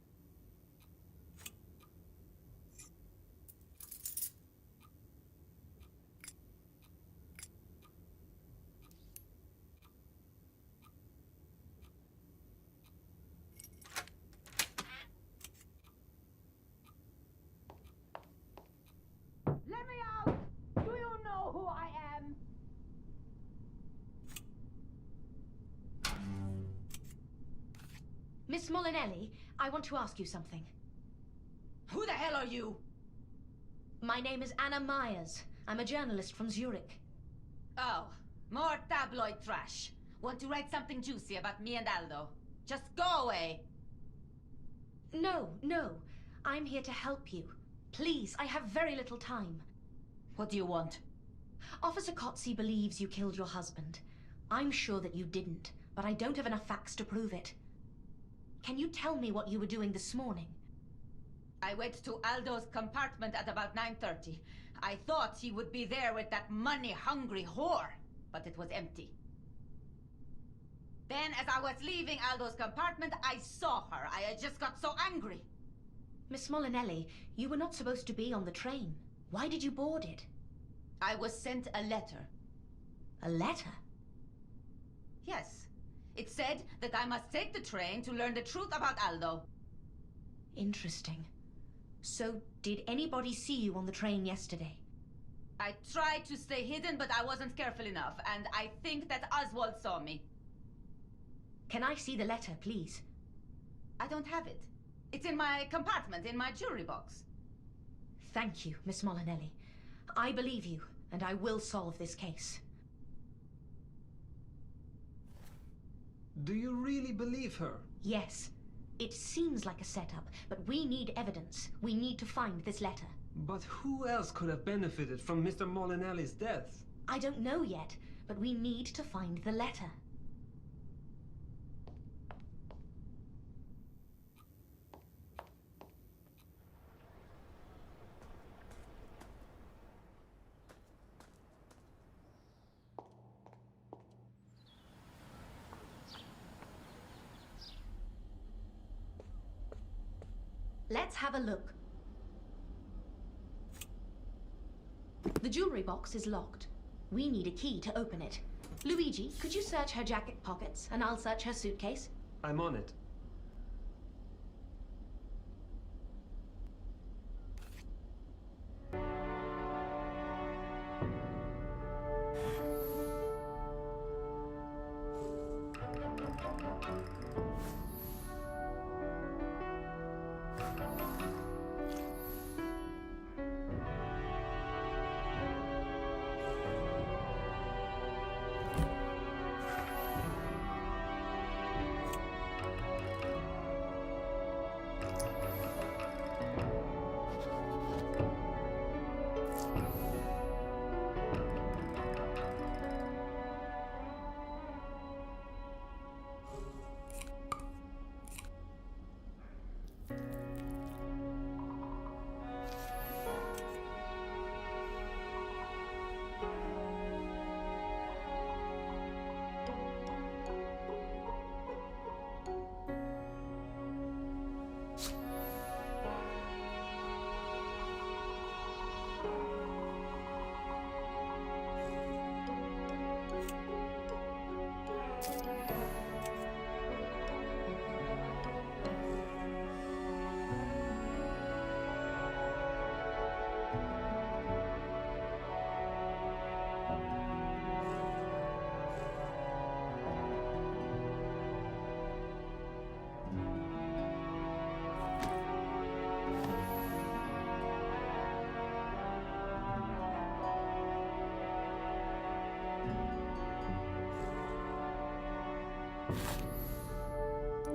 Let me out! Do you know who I am? Miss Molinelli, I want to ask you something. hell are you? My name is Anna Myers. I'm a journalist from Zurich. Oh, more tabloid trash. Want to write something juicy about me and Aldo? Just go away. No, no. I'm here to help you. Please, I have very little time. What do you want? Officer Kotze believes you killed your husband. I'm sure that you didn't, but I don't have enough facts to prove it. Can you tell me what you were doing this morning? I went to Aldo's compartment at about 9:30. I thought he would be there with that money-hungry whore, but it was empty. Then, as I was leaving Aldo's compartment, I saw her. I just got so angry. Miss Molinelli, you were not supposed to be on the train. Why did you board it? I was sent a letter. A letter? Yes. It said that I must take the train to learn the truth about Aldo. Interesting. So, did anybody see you on the train yesterday? I tried to stay hidden, but I wasn't careful enough, and I think that Oswald saw me. Can I see the letter, please? I don't have it. It's in my compartment, in my jewelry box. Thank you, Miss Molinelli. I believe you, and I will solve this case. Do you really believe her? Yes. It seems like a setup, but we need evidence. We need to find this letter. But who else could have benefited from Mr. Molinelli's death? I don't know yet, but we need to find the letter. Let's have a look. The jewelry box is locked. We need a key to open it. Luigi, could you search her jacket pockets, and I'll search her suitcase? I'm on it.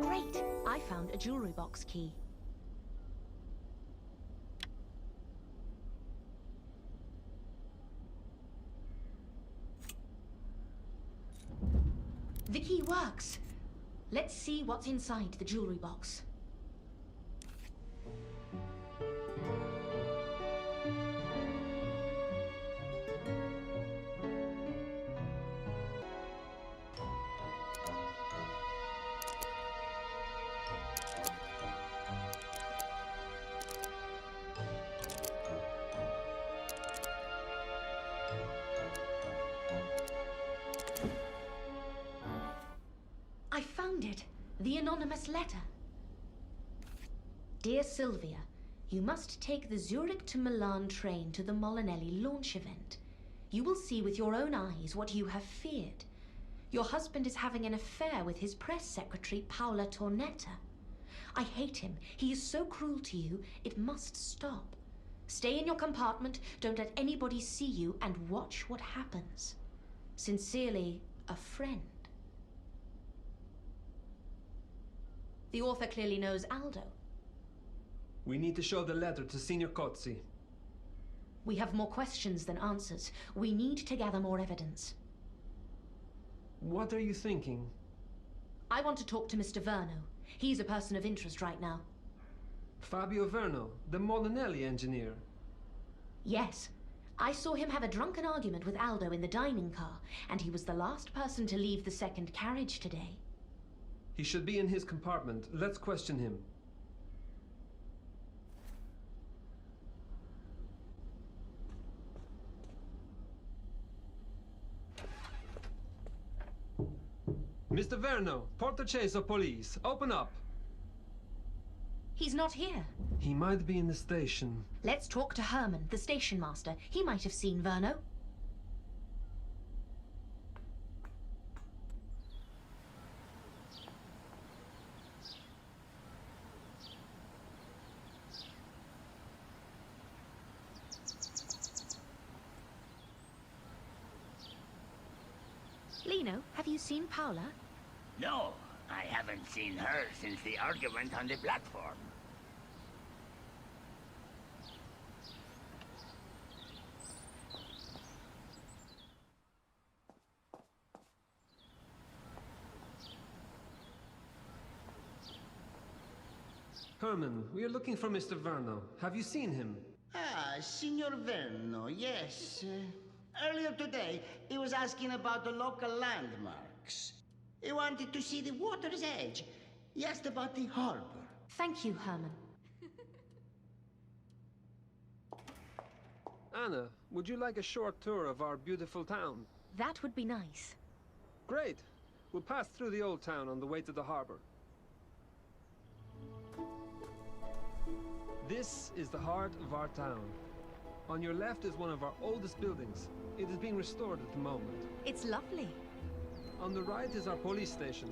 Great! I found a jewelry box key. The key works. Let's see what's inside the jewelry box. I found it. The anonymous letter. Dear Sylvia, you must take the Zurich to Milan train to the Molinelli launch event. You will see with your own eyes what you have feared. Your husband is having an affair with his press secretary, Paola Tornetta. I hate him. He is so cruel to you. It must stop. Stay in your compartment, don't let anybody see you, and watch what happens. Sincerely, a friend. The author clearly knows Aldo. We need to show the letter to Senior Cozzi. We have more questions than answers. We need to gather more evidence. What are you thinking? I want to talk to Mr. Verno. He's a person of interest right now. Fabio Verno, the Molinelli engineer. Yes. I saw him have a drunken argument with Aldo in the dining car, and he was the last person to leave the second carriage today. He should be in his compartment. Let's question him. Mr. Verno, Portoceso police, open up! He's not here. He might be in the station. Let's talk to Herman, the station master. He might have seen Verno. Lino, have you seen Paula? No, I haven't seen her since the argument on the platform. Herman, we are looking for Mr. Verno. Have you seen him? Ah, Signor Verno, yes. Earlier today, he was asking about the local landmarks. He wanted to see the water's edge. He asked about the harbor. Thank you, Herman. Anna, would you like a short tour of our beautiful town? That would be nice. Great. We'll pass through the old town on the way to the harbor. This is the heart of our town. On your left is one of our oldest buildings. It is being restored at the moment. It's lovely. On the right is our police station,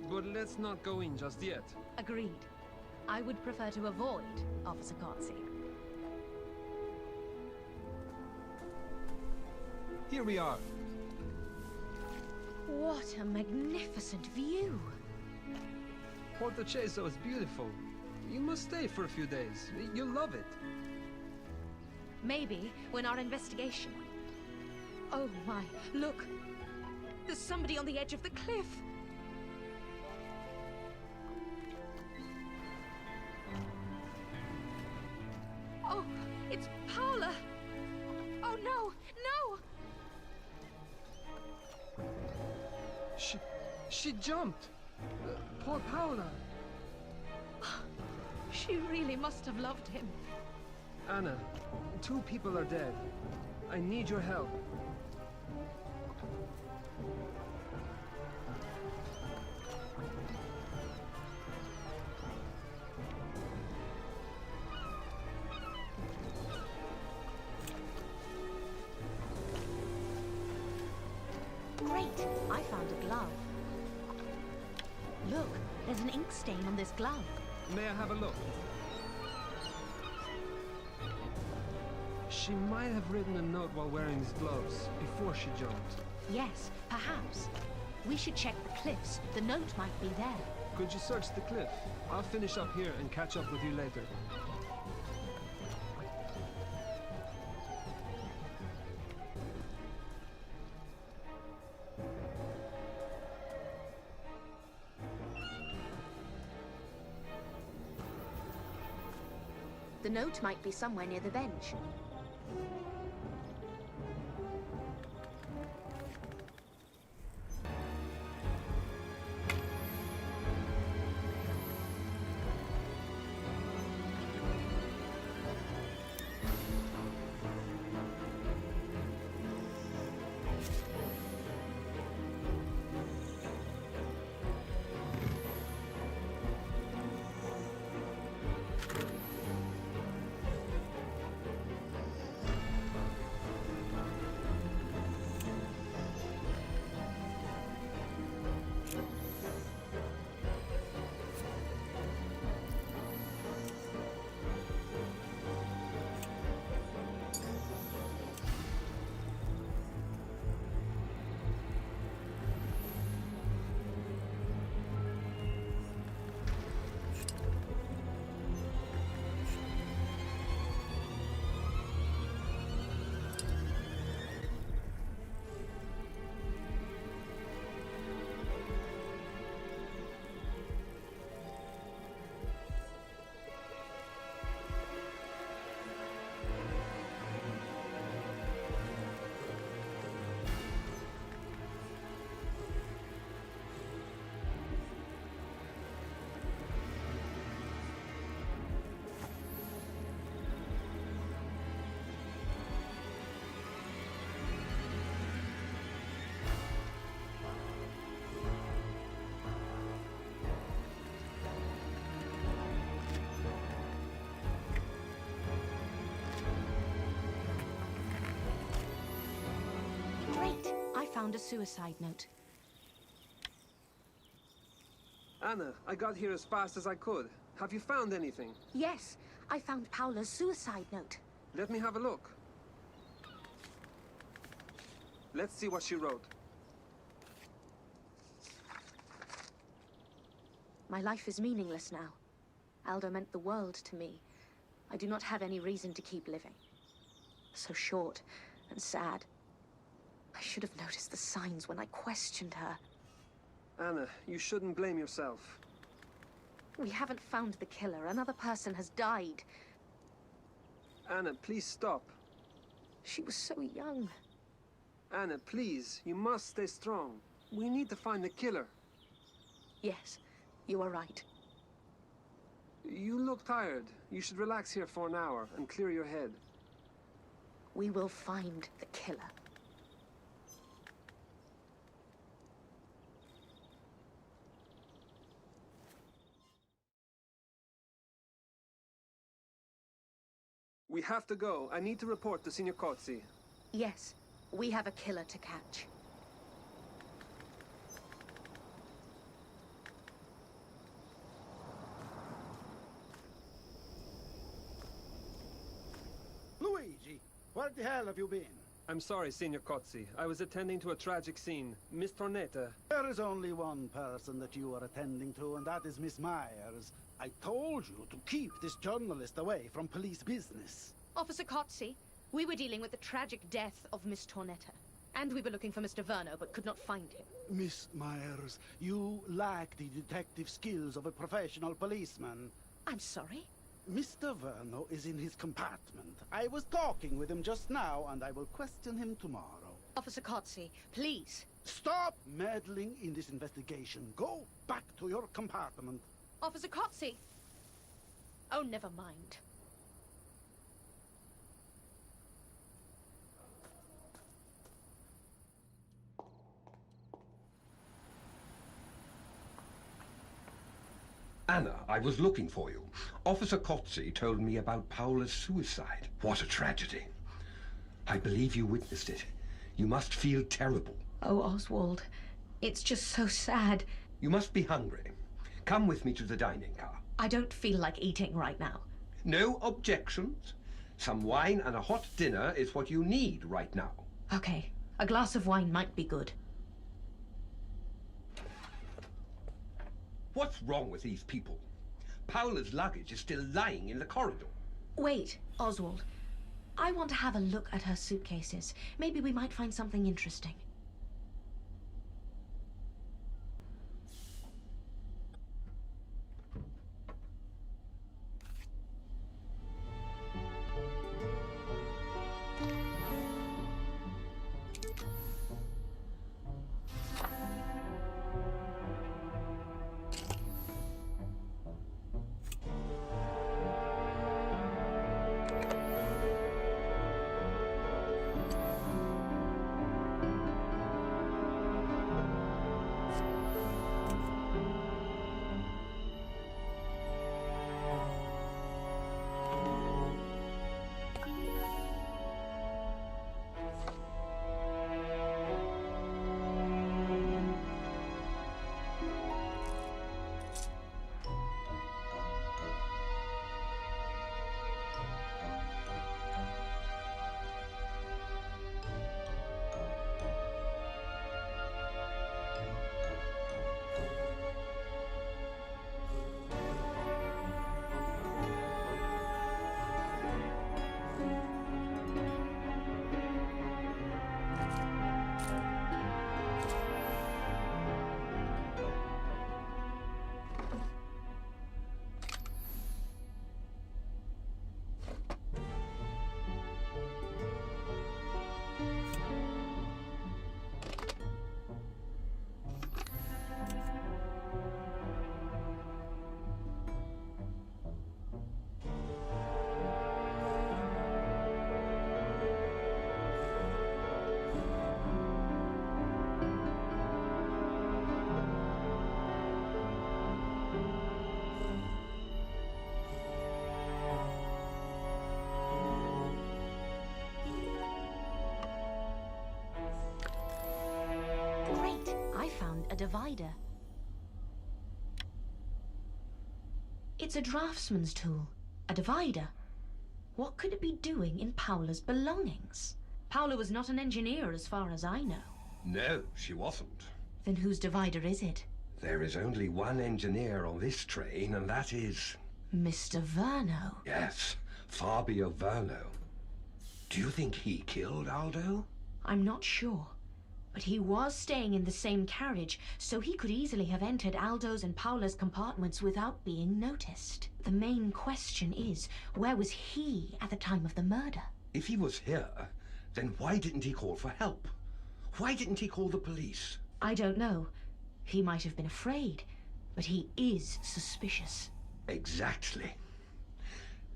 but let's not go in just yet. Agreed. I would prefer to avoid Officer Cozzi. Here we are. What a magnificent view! Portoceso is beautiful. You must stay for a few days. You'll love it. Maybe when our investigation... Oh my, look! There's somebody on the edge of the cliff! Oh, it's Paula! Oh no, no! She jumped! Poor Paula! She really must have loved him. Anna, 2 people are dead. I need your help. Great! I found a glove. Look, there's an ink stain on this glove. May I have a look? She might have written a note while wearing these gloves, before she jumped. Yes, perhaps. We should check the cliffs. The note might be there. Could you search the cliff? I'll finish up here and catch up with you later. The note might be somewhere near the bench. found a suicide note. Anna, I got here as fast as I could. Have you found anything? Yes, I found Paula's suicide note. Let me have a look. Let's see what she wrote. My life is meaningless now. Aldo meant the world to me. I do not have any reason to keep living. So short and sad. I should have noticed the signs when I questioned her. Anna, you shouldn't blame yourself. We haven't found the killer. Another person has died. Anna, please stop. She was so young. Anna, please, you must stay strong. We need to find the killer. Yes, you are right. You look tired. You should relax here for an hour and clear your head. We will find the killer. We have to go. I need to report to Signor Cozzi. Yes, we have a killer to catch. Luigi, where the hell have you been? I'm sorry, Signor Cozzi. I was attending to a tragic scene. Miss Tornetta. There is only one person that you are attending to, and that is Miss Myers. I told you to keep this journalist away from police business. Officer Cozzi, we were dealing with the tragic death of Miss Tornetta. And we were looking for Mr. Verno, but could not find him. Miss Myers, you lack the detective skills of a professional policeman. I'm sorry? Mr. Verno is in his compartment. I was talking with him just now, and I will question him tomorrow. Officer Cozzi, please. Stop meddling in this investigation. Go back to your compartment. Officer Cozzi! Oh, never mind. Anna, I was looking for you. Officer Cozzi told me about Paula's suicide. What a tragedy. I believe you witnessed it. You must feel terrible. Oh, Oswald, it's just so sad. You must be hungry. Come with me to the dining car. I don't feel like eating right now. No objections. Some wine and a hot dinner is what you need right now. Okay, a glass of wine might be good. What's wrong with these people? Paula's luggage is still lying in the corridor. Wait, Oswald. I want to have a look at her suitcases. Maybe we might find something interesting. divider. It's a draftsman's tool. A divider. What could it be doing in Paula's belongings? Paula was not an engineer as far as I know. No, she wasn't. Then whose divider is it? There is only one engineer on this train, and that is... Mr. Verno. Yes, Fabio Verno. Do you think he killed Aldo? I'm not sure. But he was staying in the same carriage, so he could easily have entered Aldo's and Paula's compartments without being noticed. The main question is, where was he at the time of the murder? If he was here, then why didn't he call for help? Why didn't he call the police? I don't know. He might have been afraid, but he is suspicious. Exactly.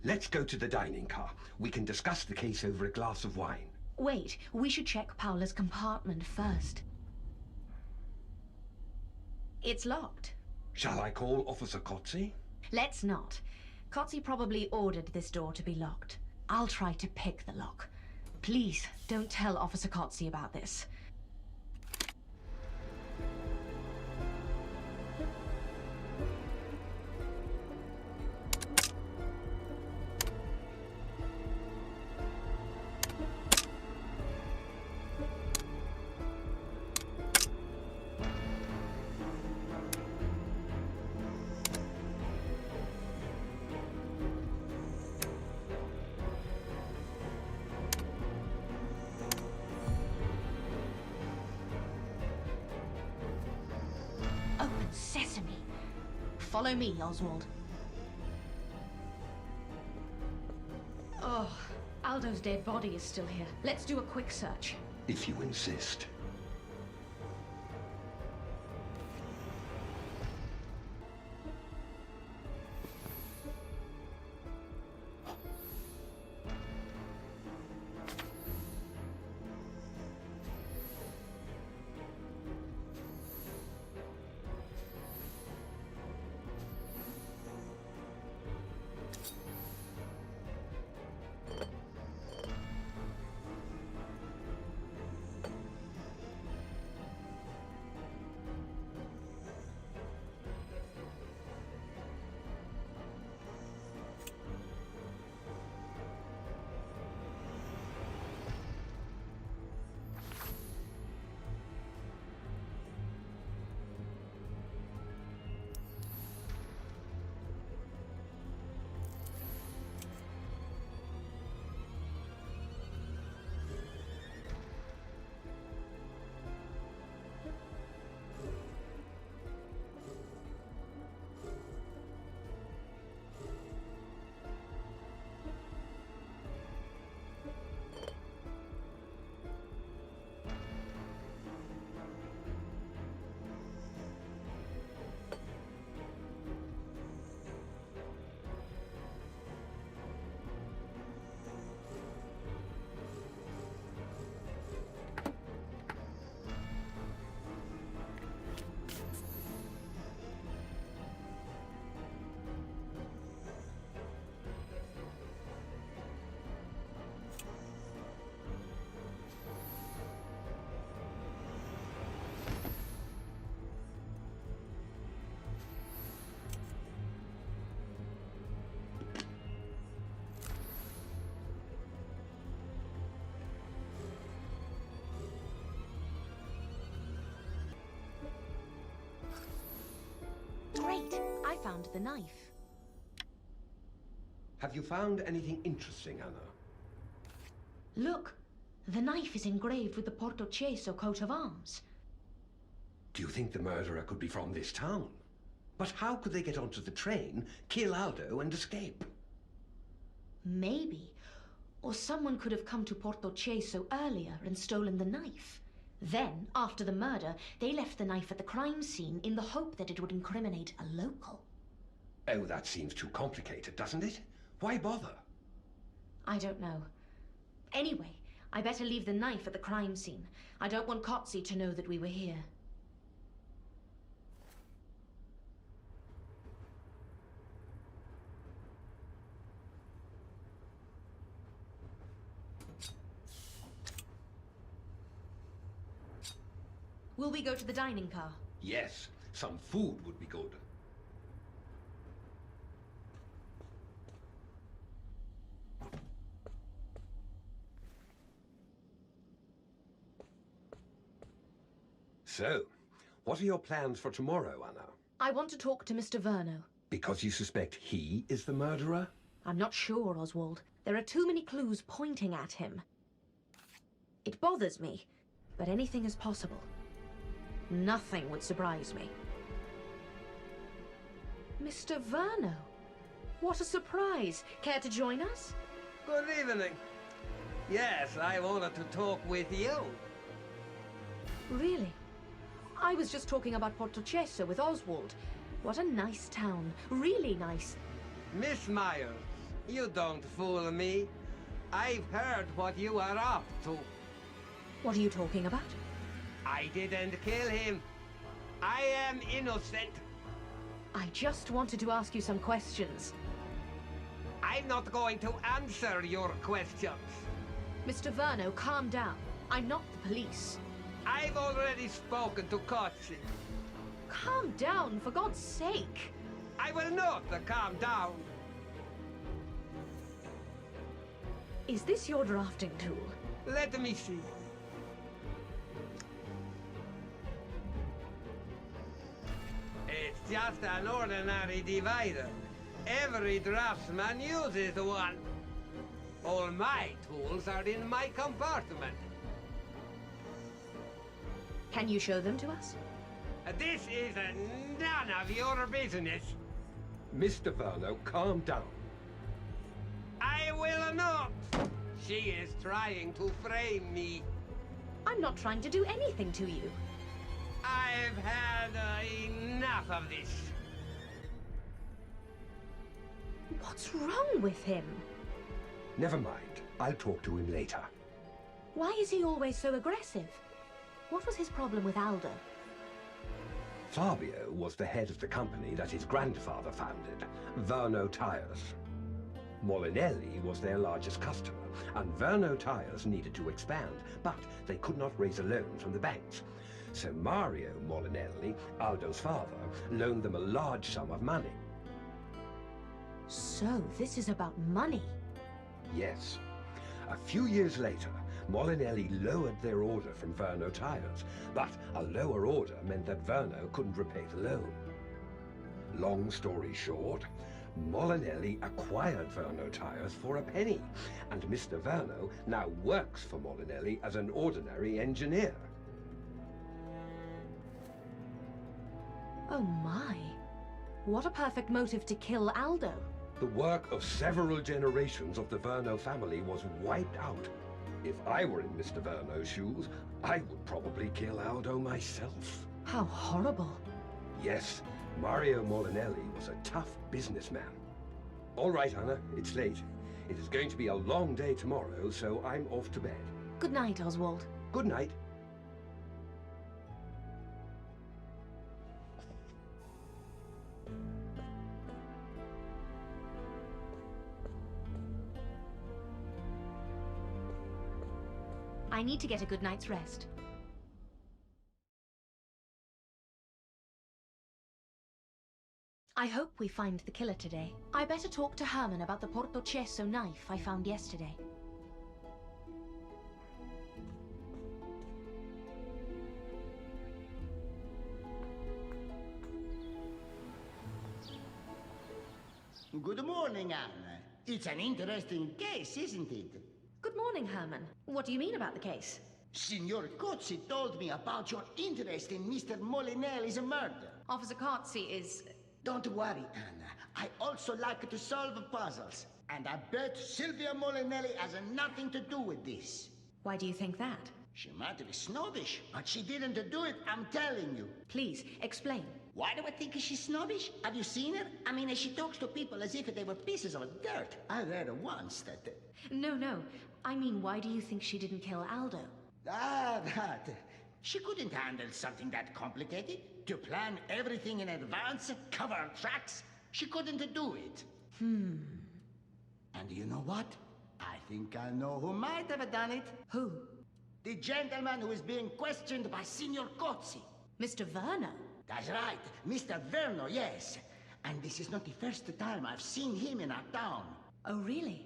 Let's go to the dining car. We can discuss the case over a glass of wine. Wait, we should check Paula's compartment first. It's locked. Shall I call Officer Cozzi? Let's not. Cozzi probably ordered this door to be locked. I'll try to pick the lock. Please, don't tell Officer Cozzi about this. Open sesame. Follow me, Oswald. Oh, Aldo's dead body is still here. Let's do a quick search. If you insist. Great! I found the knife. Have you found anything interesting, Anna? Look! The knife is engraved with the Portoceso coat of arms. Do you think the murderer could be from this town? But how could they get onto the train, kill Aldo, and escape? Maybe. Or someone could have come to Portoceso earlier and stolen the knife. Then, after the murder, they left the knife at the crime scene in the hope that it would incriminate a local. Oh, that seems too complicated, doesn't it? Why bother? I don't know. Anyway, I better leave the knife at the crime scene. I don't want Cozzi to know that we were here. Will we go to the dining car? Yes, some food would be good. So, what are your plans for tomorrow, Anna? I want to talk to Mr. Verno. Because you suspect he is the murderer? I'm not sure, Oswald. There are too many clues pointing at him. It bothers me, but anything is possible. Nothing would surprise me. Mr. Verno? What a surprise! Care to join us? Good evening. Yes, I wanted to talk with you. Really? I was just talking about 1.bölüm with Oswald. What a nice town. Really nice. Miss Myers, you don't fool me. I've heard what you are up to. What are you talking about? I didn't kill him. I am innocent. I just wanted to ask you some questions. I'm not going to answer your questions. Mr. Verno, calm down. I'm not the police. I've already spoken to Kotzi. Calm down, for God's sake. I will not calm down. Is this your drafting tool? Let me see. It's just an ordinary divider. Every draftsman uses one. All my tools are in my compartment. Can you show them to us? This is none of your business. Mr. Verno, calm down. I will not. She is trying to frame me. I'm not trying to do anything to you. I've had enough of this. What's wrong with him? Never mind. I'll talk to him later. Why is he always so aggressive? What was his problem with Aldo? Fabio was the head of the company that his grandfather founded, Verno Tires. Molinelli was their largest customer, and Verno Tires needed to expand, but they could not raise a loan from the banks. So Mario Molinelli, Aldo's father, loaned them a large sum of money. So, this is about money. Yes. A few years later, Molinelli lowered their order from Verno Tires, but a lower order meant that Verno couldn't repay the loan. Long story short, Molinelli acquired Verno Tires for a penny, and Mr. Verno now works for Molinelli as an ordinary engineer. Oh my. What a perfect motive to kill Aldo. The work of several generations of the Verno family was wiped out. If I were in Mr. Verno's shoes, I would probably kill Aldo myself. How horrible. Yes, Mario Molinelli was a tough businessman. All right, Anna, it's late. It is going to be a long day tomorrow, so I'm off to bed. Good night, Oswald. Good night. I need to get a good night's rest. I hope we find the killer today. I better talk to Herman about the 1.bölüm knife I found yesterday. Good morning, Anna. It's an interesting case, isn't it? Good morning, Herman. What do you mean about the case? Signor Cozzi told me about your interest in Mr. Molinelli's murder. Officer Cozzi is... Don't worry, Anna. I also like to solve puzzles. And I bet Silvia Molinelli has nothing to do with this. Why do you think that? She might be snobbish, but she didn't do it, I'm telling you. Please, explain. Why do I think she's snobbish? Have you seen her? I mean, she talks to people as if they were pieces of dirt. I read once that... No. I mean, why do you think she didn't kill Aldo? That. She couldn't handle something that complicated. To plan everything in advance, cover tracks. She couldn't do it. And you know what? I think I know who might have done it. Who? The gentleman who is being questioned by Signor Cozzi. Mr. Verno? That's right, Mr. Verno, yes. And this is not the first time I've seen him in our town. Oh, really?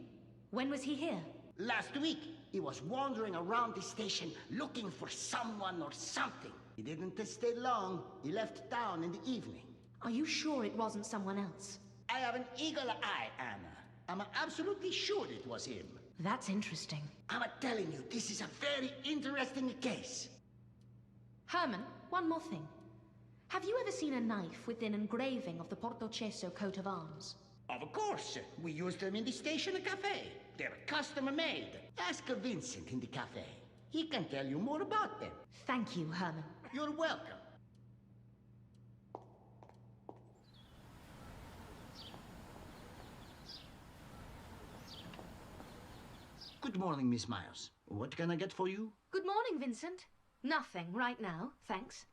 When was he here? Last week, he was wandering around the station looking for someone or something. He didn't stay long. He left town in the evening. Are you sure it wasn't someone else? I have an eagle eye, Anna. I'm absolutely sure it was him. That's interesting. I'm telling you, this is a very interesting case. Herman, one more thing. Have you ever seen a knife with an engraving of the Portocesso coat of arms? Of course. We use them in the station cafe. They're custom-made. Ask Vincent in the cafe. He can tell you more about them. Thank you, Herman. You're welcome. Good morning, Miss Miles. What can I get for you? Good morning, Vincent. Nothing right now, thanks.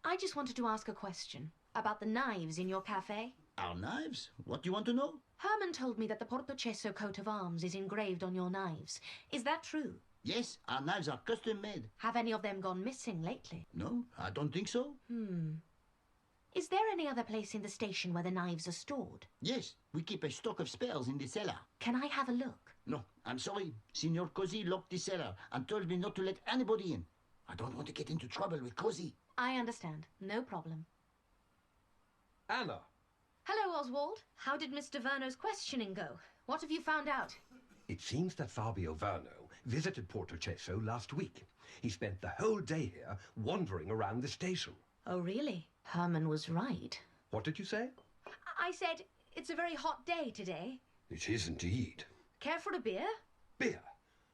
I just wanted to ask a question about the knives in your cafe. Our knives? What do you want to know? Herman told me that the Portocesso coat of arms is engraved on your knives. Is that true? Yes, our knives are custom-made. Have any of them gone missing lately? No, I don't think so. Is there any other place in the station where the knives are stored? Yes, we keep a stock of spares in the cellar. Can I have a look? No, I'm sorry. Signor Cosi locked the cellar and told me not to let anybody in. I don't want to get into trouble with Cosi. I understand. No problem. Anna! Hello, Oswald. How did Mr. Verno's questioning go? What have you found out? It seems that Fabio Verno visited Portocesso last week. He spent the whole day here wandering around the station. Oh, really? Herman was right. What did you say? I said, it's a very hot day today. It is indeed. Care for a beer? Beer.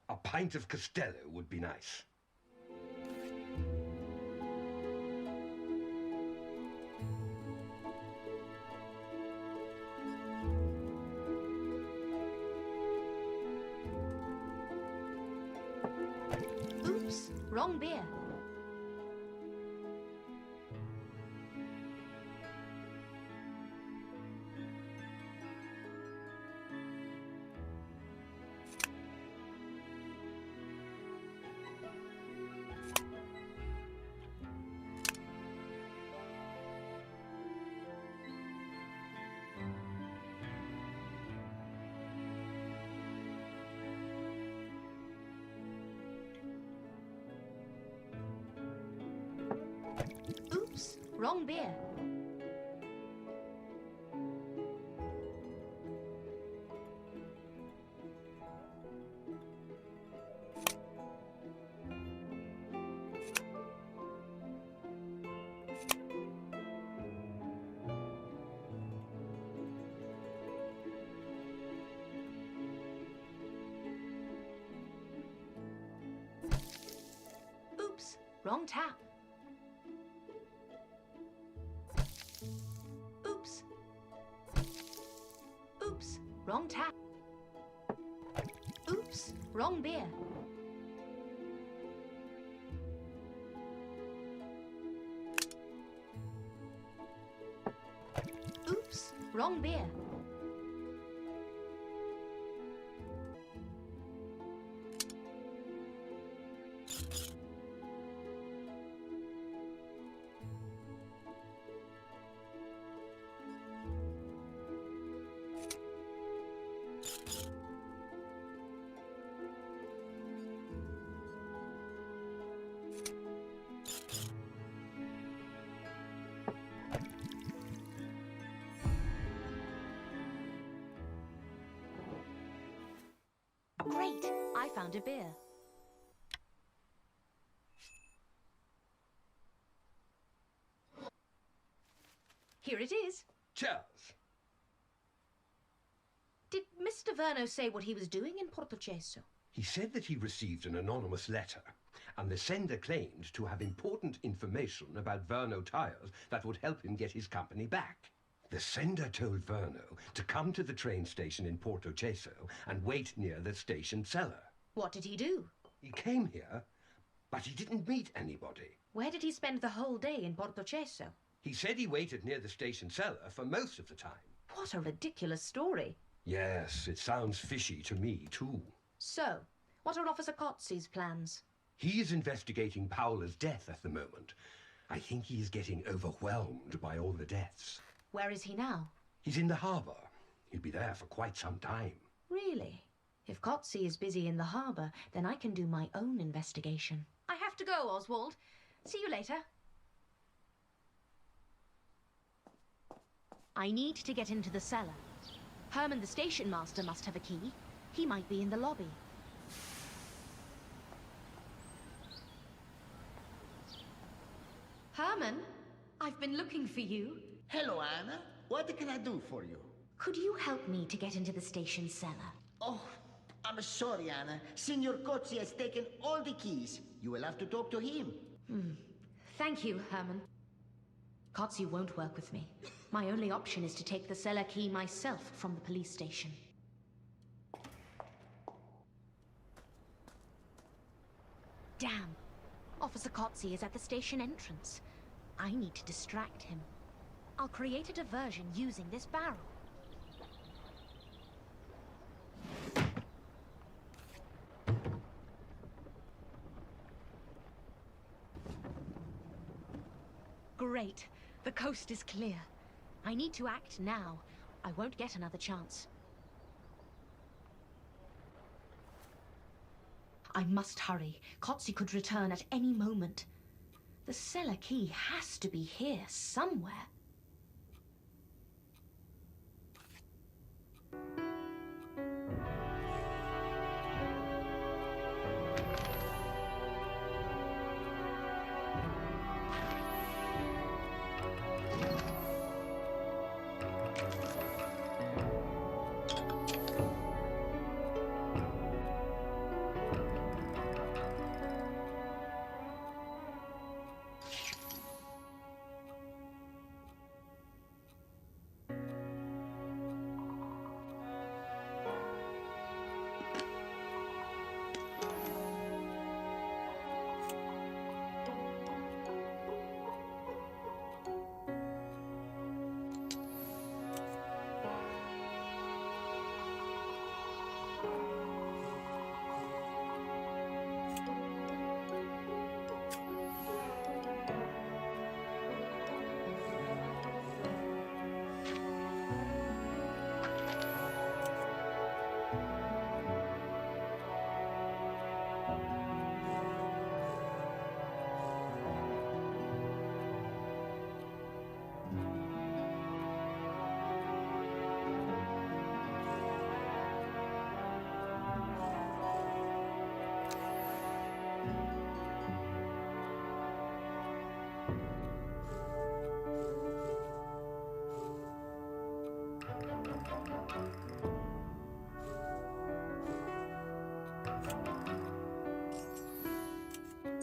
A pint of Costello would be nice. Oops, wrong beer. Oops, wrong beer. Oops, wrong tap. Oops. Oops, wrong tap. Oops, wrong beer. Oops, wrong beer. Great, I found a beer. Here it is. Cheers! Did Mr. Verno say what he was doing in Portocesso? He said that he received an anonymous letter, and the sender claimed to have important information about Verno tires that would help him get his company back. The sender told Verno to come to the train station in Portocesso and wait near the station cellar. What did he do? He came here, but he didn't meet anybody. Where did he spend the whole day in Portocesso? He said he waited near the station cellar for most of the time. What a ridiculous story. Yes, it sounds fishy to me, too. So, what are Officer Cozzi's plans? He is investigating Paola's death at the moment, I think he's getting overwhelmed by all the deaths. Where is he now? He's in the harbor. He'll be there for quite some time. Really? If Kotzi is busy in the harbor, then I can do my own investigation. I have to go, Oswald. See you later. I need to get into the cellar. Herman, the station master, must have a key. He might be in the lobby. Herman, I've been looking for you. Hello, Anna. What can I do for you? Could you help me to get into the station cellar? Oh, I'm sorry, Anna. Signor Cozzi has taken all the keys. You will have to talk to him. Thank you, Herman. Kotzi won't work with me. My only option is to take the cellar key myself from the police station. Damn! Officer Kotzi is at the station entrance. I need to distract him. I'll create a diversion using this barrel. Great. The coast is clear. I need to act now. I won't get another chance. I must hurry. Kotzi could return at any moment. The cellar key has to be here somewhere.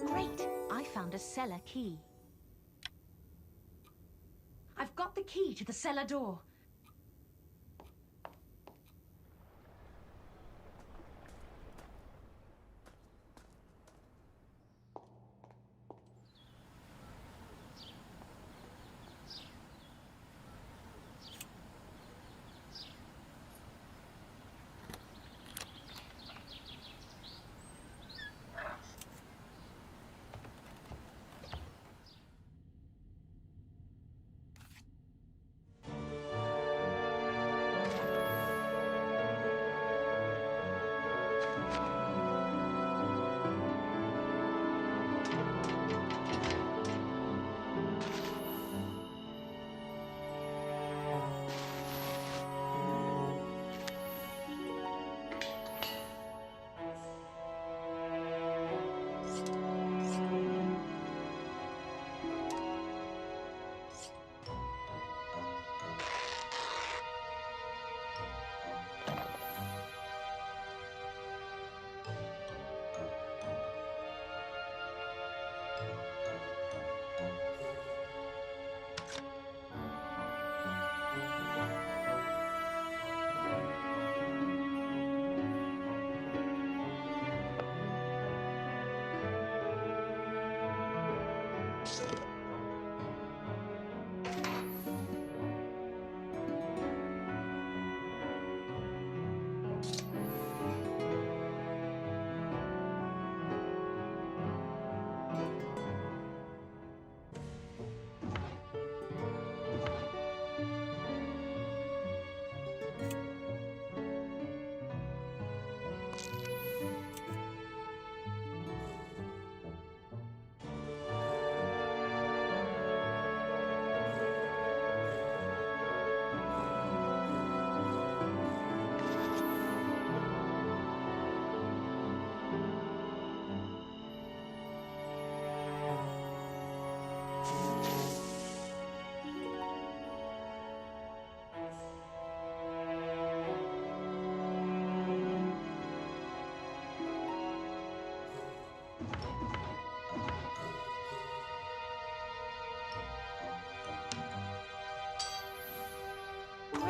Great! I found a cellar key. I've got the key to the cellar door.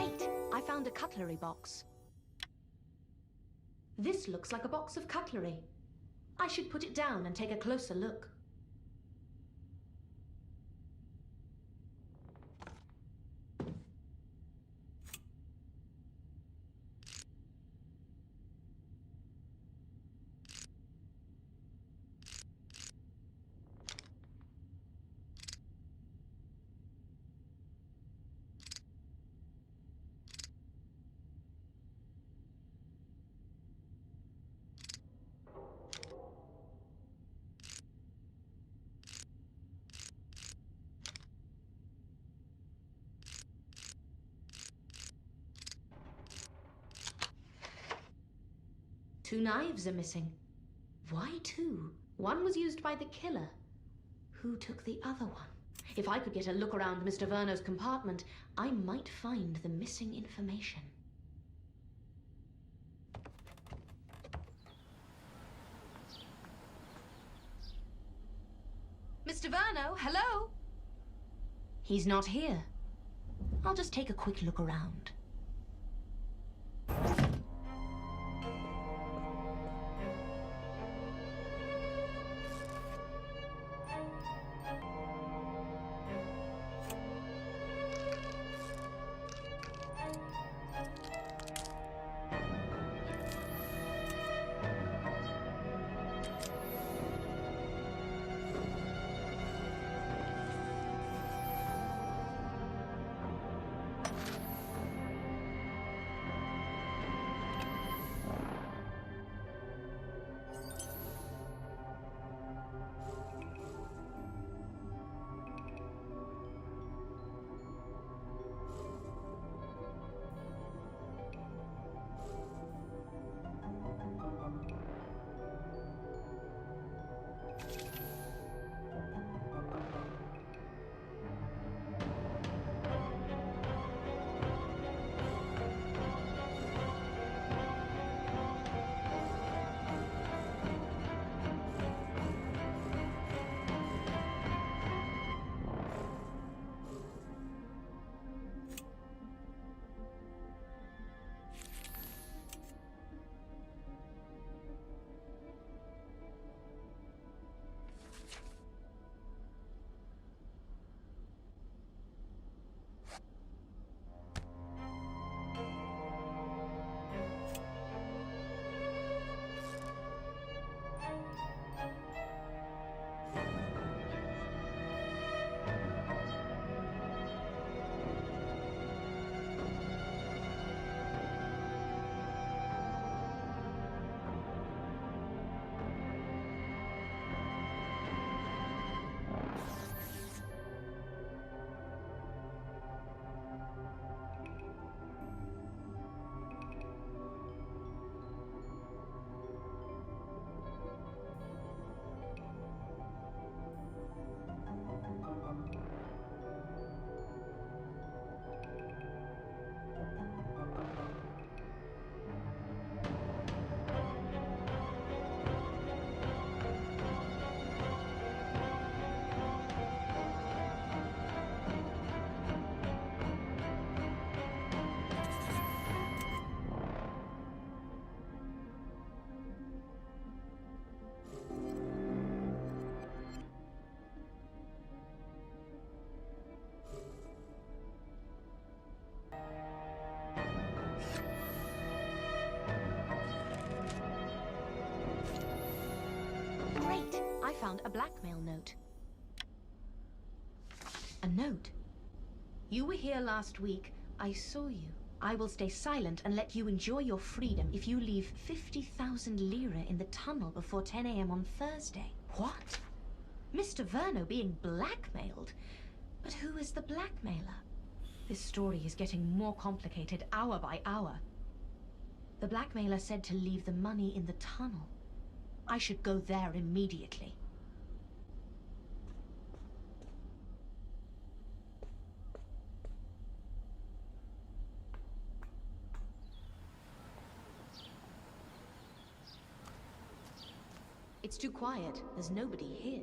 Great! I found a cutlery box. This looks like a box of cutlery. I should put it down and take a closer look. Two knives are missing. Why two? One was used by the killer. Who took the other one? If I could get a look around Mr. Verno's compartment, I might find the missing information. Mr. Verno, hello? He's not here. I'll just take a quick look around. Great! I found a blackmail note. A note? You were here last week. I saw you. I will stay silent and let you enjoy your freedom if you leave 50,000 lira in the tunnel before 10 a.m. on Thursday. What? Mr. Verno being blackmailed? But who is the blackmailer? This story is getting more complicated hour by hour. The blackmailer said to leave the money in the tunnel. I should go there immediately. It's too quiet. There's nobody here.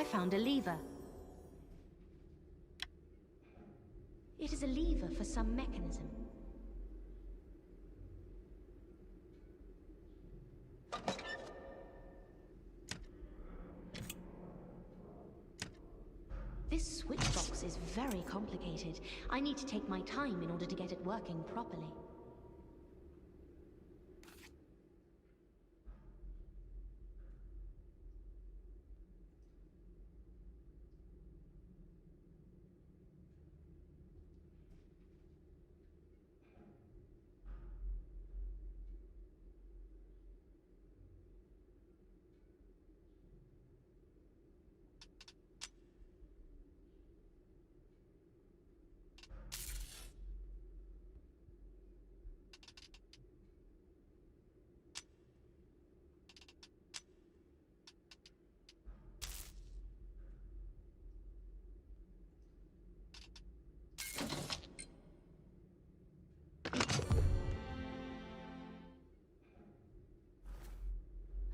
I found a lever. It is a lever for some mechanism. This switch box is very complicated. I need to take my time in order to get it working properly.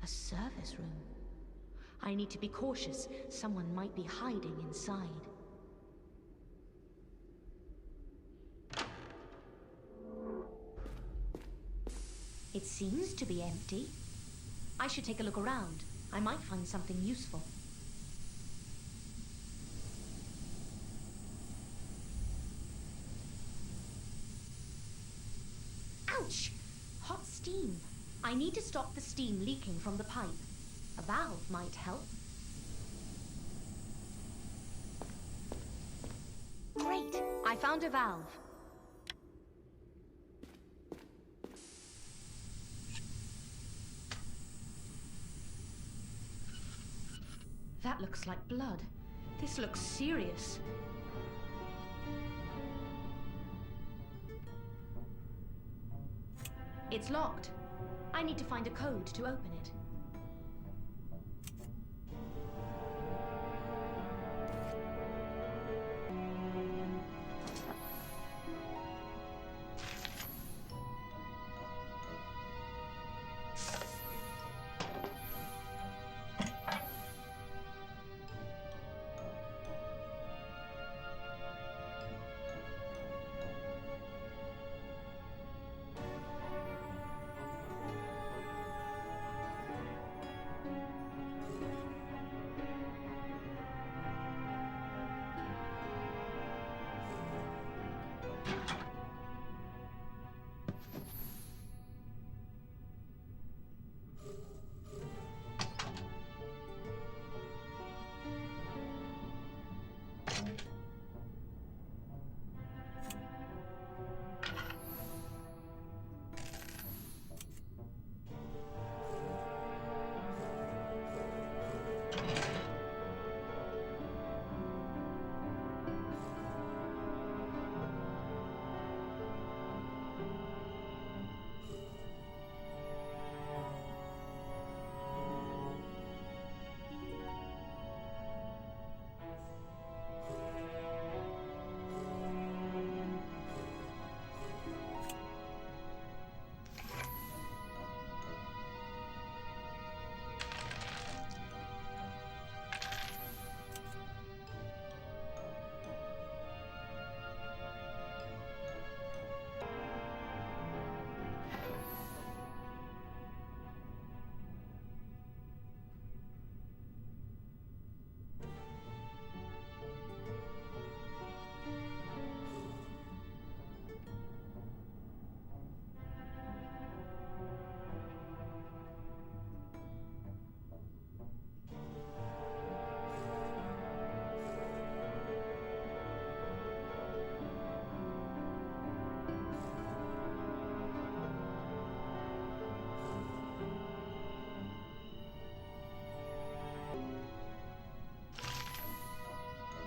A service room. I need to be cautious. Someone might be hiding inside. It seems to be empty. I should take a look around. I might find something useful. Ouch! Hot steam. I need to stop the steam leaking from the pipe. A valve might help. Great! I found a valve. That looks like blood. This looks serious. It's locked. I need to find a code to open it.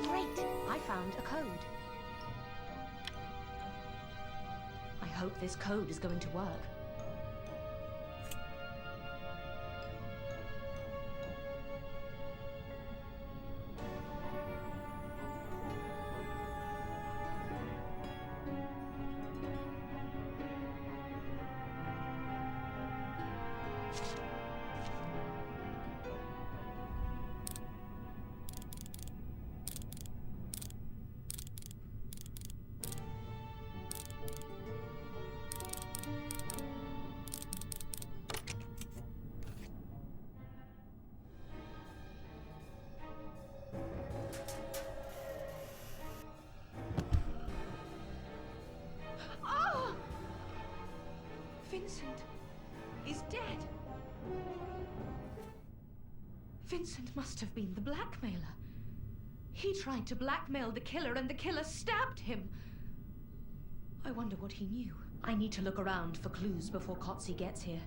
Great! I found a code. I hope this code is going to work. Vincent is dead. Vincent must have been the blackmailer. He tried to blackmail the killer and the killer stabbed him. I wonder what he knew. I need to look around for clues before Kotzi gets here.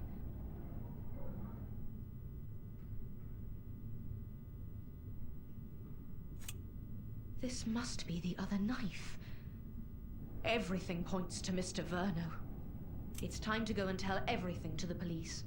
This must be the other knife. Everything points to Mr. Verno. It's time to go and tell everything to the police.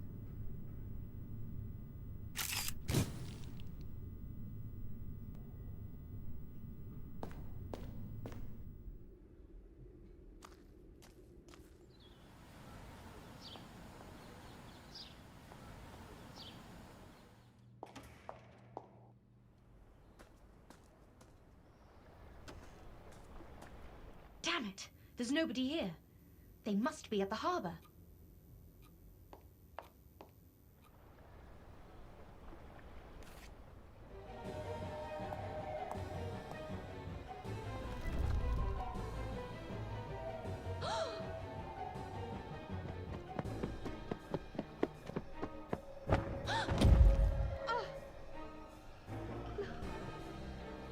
Damn it! There's nobody here. They must be at the harbor.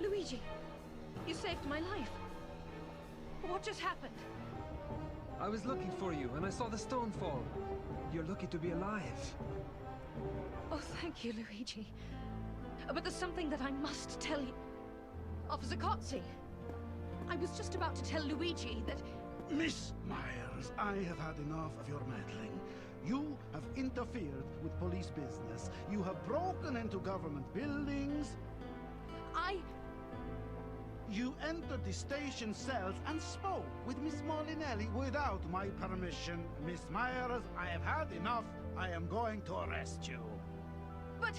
Luigi, you saved my life. What just happened? I was looking for you, and I saw the stone fall. You're lucky to be alive. Oh, thank you, Luigi. But there's something that I must tell you. Officer Kotzi, I was just about to tell Luigi that... Miss Myers, I have had enough of your meddling. You have interfered with police business. You have broken into government buildings. You entered the station cells and spoke with Miss Molinelli without my permission. Miss Myers, I have had enough. I am going to arrest you. But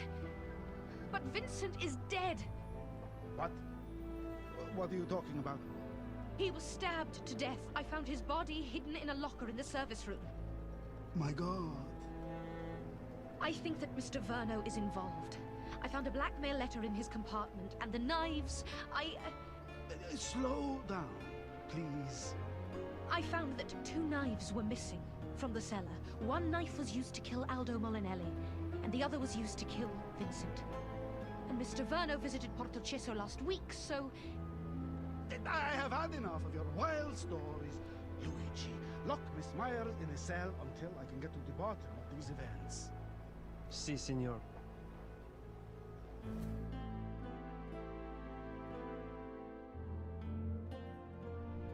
Vincent is dead. What? What are you talking about? He was stabbed to death. I found his body hidden in a locker in the service room. My God. I think that Mr. Verno is involved. I found a blackmail letter in his compartment, and the knives, Slow down, please. I found that 2 knives were missing from the cellar. One knife was used to kill Aldo Molinelli, and the other was used to kill Vincent. And Mr. Verno visited Portocesso last week, so... I have had enough of your wild stories. Luigi, lock Miss Myers in a cell until I can get to the bottom of these events. Si, signor.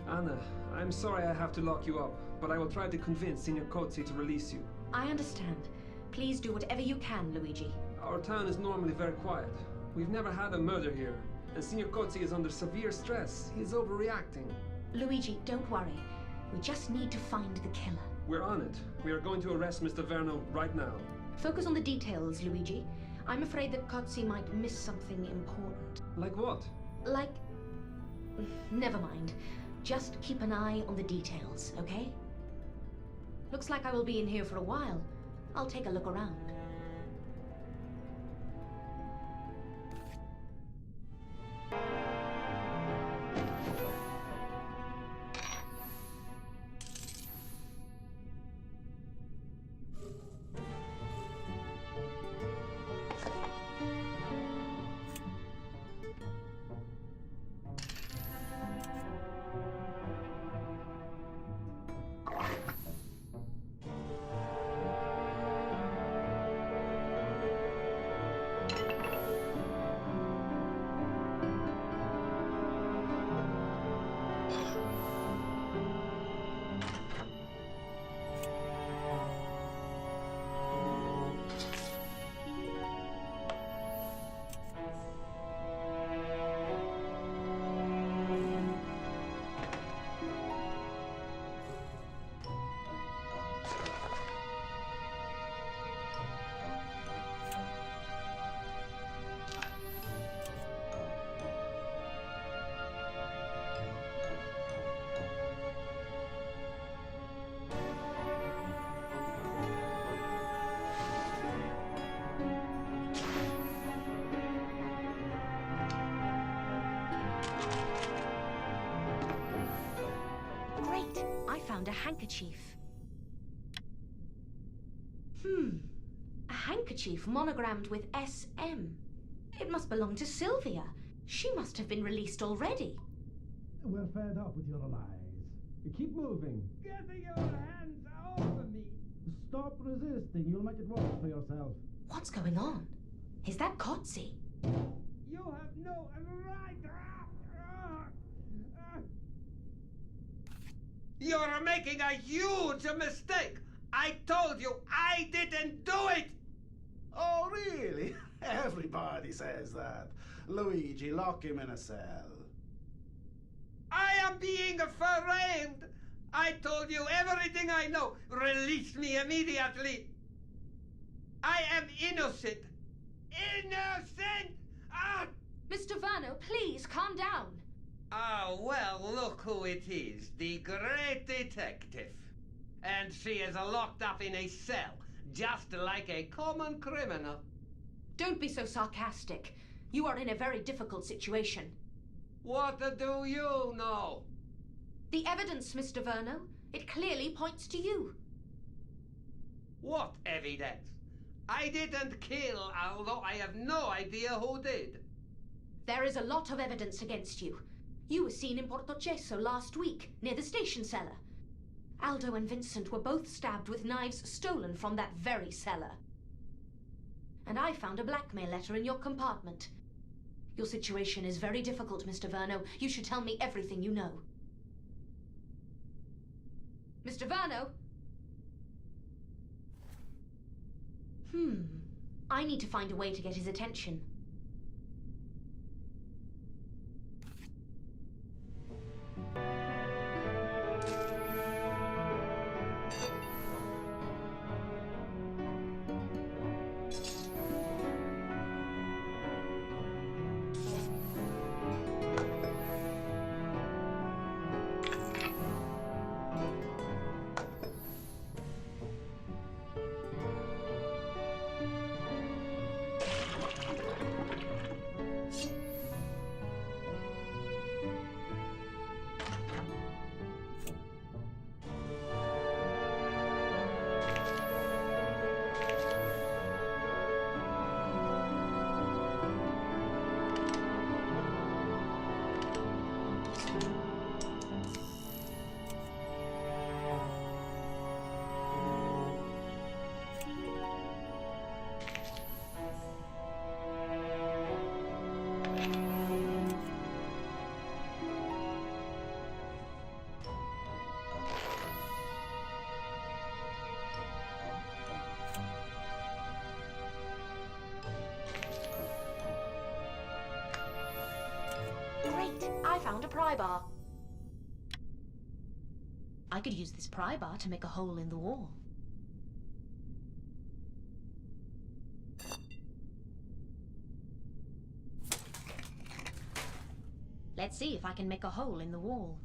Anna, I'm sorry I have to lock you up, but I will try to convince Signor Kotzi to release you. I understand. Please do whatever you can, Luigi. Our town is normally very quiet. We've never had a murder here, and Signor Kotzi is under severe stress. He's overreacting. Luigi, don't worry. We just need to find the killer. We're on it. We are going to arrest Mr. Verno right now. Focus on the details, Luigi. I'm afraid that Kotzi might miss something important. Like what? Like... Never mind. Just keep an eye on the details, okay? Looks like I will be in here for a while. I'll take a look around. Great! I found a handkerchief. A handkerchief monogrammed with SM. It must belong to Sylvia. She must have been released already. We're fed up with your lies. Keep moving. Get your hands off of me! Stop resisting. You'll make it worse for yourself. What's going on? Is that Kotzi? You have no right! You're making a huge mistake! I told you I didn't do it! Oh, really? Everybody says that. Luigi, lock him in a cell. I am being framed! I told you everything I know. Release me immediately. I am innocent. Innocent! Ah! Mr. Verno, please calm down. Ah, well, look who it is. The great detective. And she is locked up in a cell, just like a common criminal. Don't be so sarcastic. You are in a very difficult situation. What do you know? The evidence, Mr. Verno, it clearly points to you. What evidence? I didn't kill, although I have no idea who did. There is a lot of evidence against you. You were seen in Portocesso last week, near the station cellar. Aldo and Vincent were both stabbed with knives stolen from that very cellar. And I found a blackmail letter in your compartment. Your situation is very difficult, Mr. Verno. You should tell me everything you know. Mr. Verno? I need to find a way to get his attention. Great! I found a pry bar. I could use this pry bar to make a hole in the wall. Let's see if I can make a hole in the wall.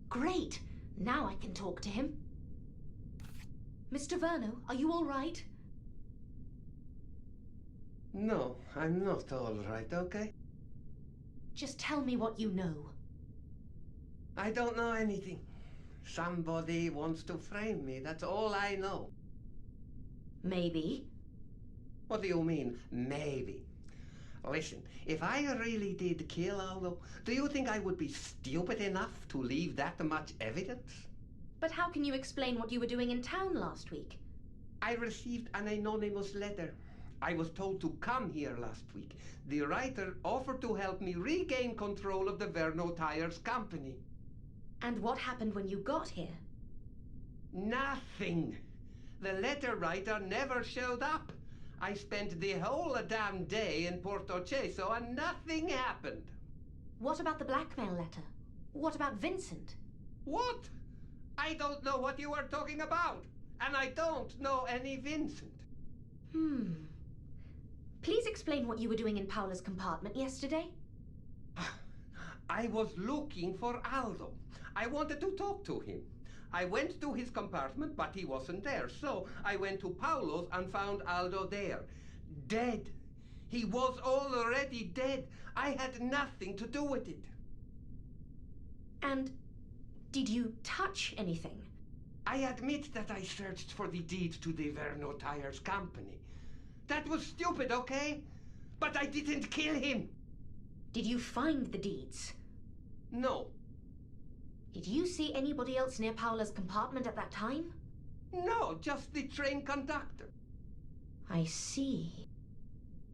Great! Now I can talk to him. Mr. Verno, are you all right? No, I'm not all right, okay? Just tell me what you know. I don't know anything. Somebody wants to frame me, that's all I know. Maybe. What do you mean, maybe? Listen, if I really did kill Aldo, do you think I would be stupid enough to leave that much evidence? But how can you explain what you were doing in town last week? I received an anonymous letter. I was told to come here last week. The writer offered to help me regain control of the Verno Tires company. And what happened when you got here? Nothing. The letter writer never showed up. I spent the whole damn day in 2.sezon and nothing happened. What about the blackmail letter? What about Vincent? What? I don't know what you are talking about. And I don't know any Vincent. Please explain what you were doing in Paula's compartment yesterday. I was looking for Aldo. I wanted to talk to him. I went to his compartment, but he wasn't there. So I went to Paulo's and found Aldo there. Dead. He was already dead. I had nothing to do with it. And did you touch anything? I admit that I searched for the deed to the Verno Tires company. That was stupid, okay? But I didn't kill him. Did you find the deeds? No. Did you see anybody else near Paula's compartment at that time? No, just the train conductor. I see.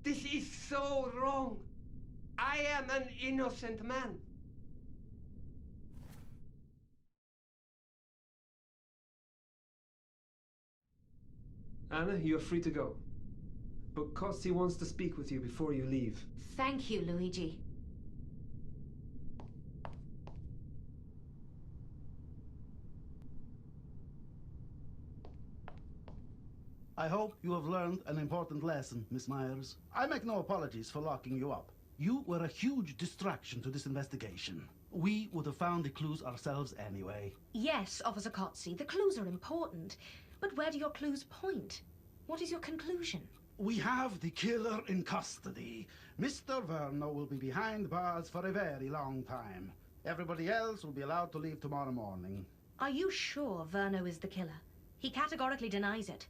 This is so wrong. I am an innocent man. Anna, you're free to go. But Cozzi wants to speak with you before you leave. Thank you, Luigi. I hope you have learned an important lesson, Miss Myers. I make no apologies for locking you up. You were a huge distraction to this investigation. We would have found the clues ourselves anyway. Yes, Officer Cozzi, the clues are important. But where do your clues point? What is your conclusion? We have the killer in custody. Mr. Verno will be behind bars for a very long time. Everybody else will be allowed to leave tomorrow morning. Are you sure Verno is the killer? He categorically denies it.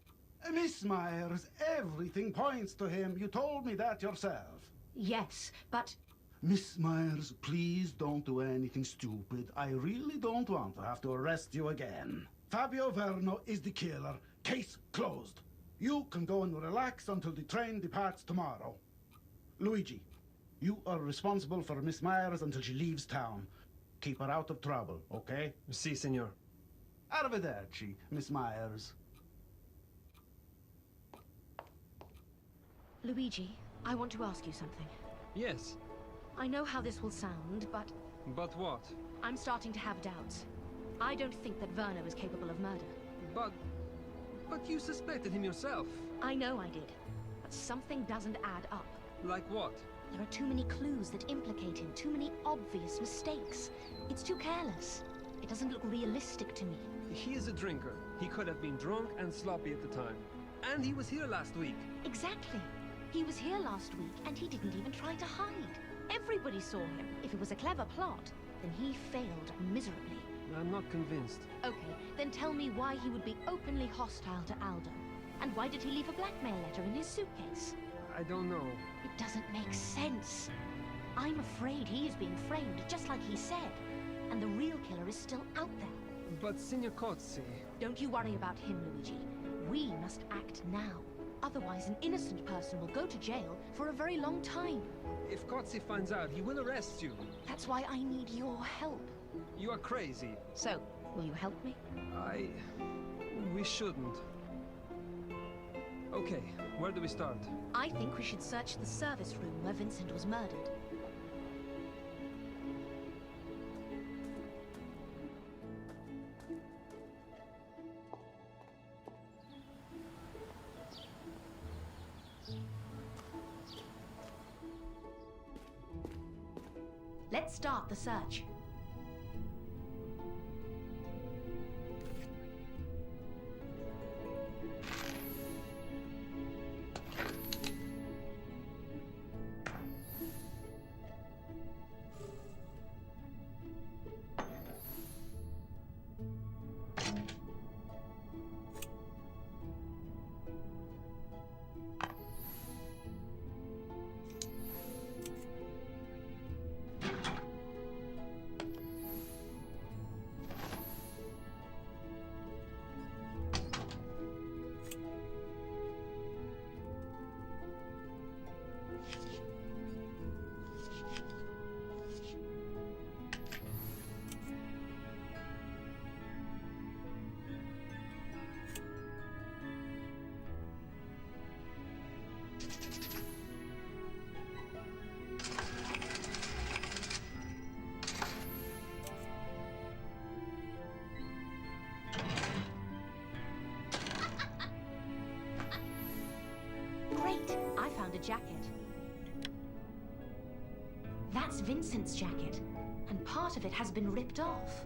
Miss Myers, everything points to him. You told me that yourself. Yes, but... Miss Myers, please don't do anything stupid. I really don't want to have to arrest you again. Fabio Verno is the killer. Case closed. You can go and relax until the train departs tomorrow. Luigi, you are responsible for Miss Myers until she leaves town. Keep her out of trouble, okay? Si, senor. Arrivederci, Miss Myers. Luigi, I want to ask you something. Yes. I know how this will sound, but... But what? I'm starting to have doubts. I don't think that Verno is capable of murder. But you suspected him yourself. I know I did. But something doesn't add up. Like what? There are too many clues that implicate him, too many obvious mistakes. It's too careless. It doesn't look realistic to me. He is a drinker. He could have been drunk and sloppy at the time. And he was here last week. Exactly. He was here last week, and he didn't even try to hide. Everybody saw him. If it was a clever plot, then he failed miserably. I'm not convinced. Okay, then tell me why he would be openly hostile to Aldo. And why did he leave a blackmail letter in his suitcase? I don't know. It doesn't make sense. I'm afraid he is being framed, just like he said. And the real killer is still out there. But Signor Cozzi... Don't you worry about him, Luigi. We must act now. Otherwise, an innocent person will go to jail for a very long time. If Cozzi finds out, he will arrest you. That's why I need your help. You are crazy. So, will you help me? We shouldn't. Okay, where do we start? I think we should search the service room where Vincent was murdered. Let's start the search. jacket. That's Vincent's jacket, and part of it has been ripped off.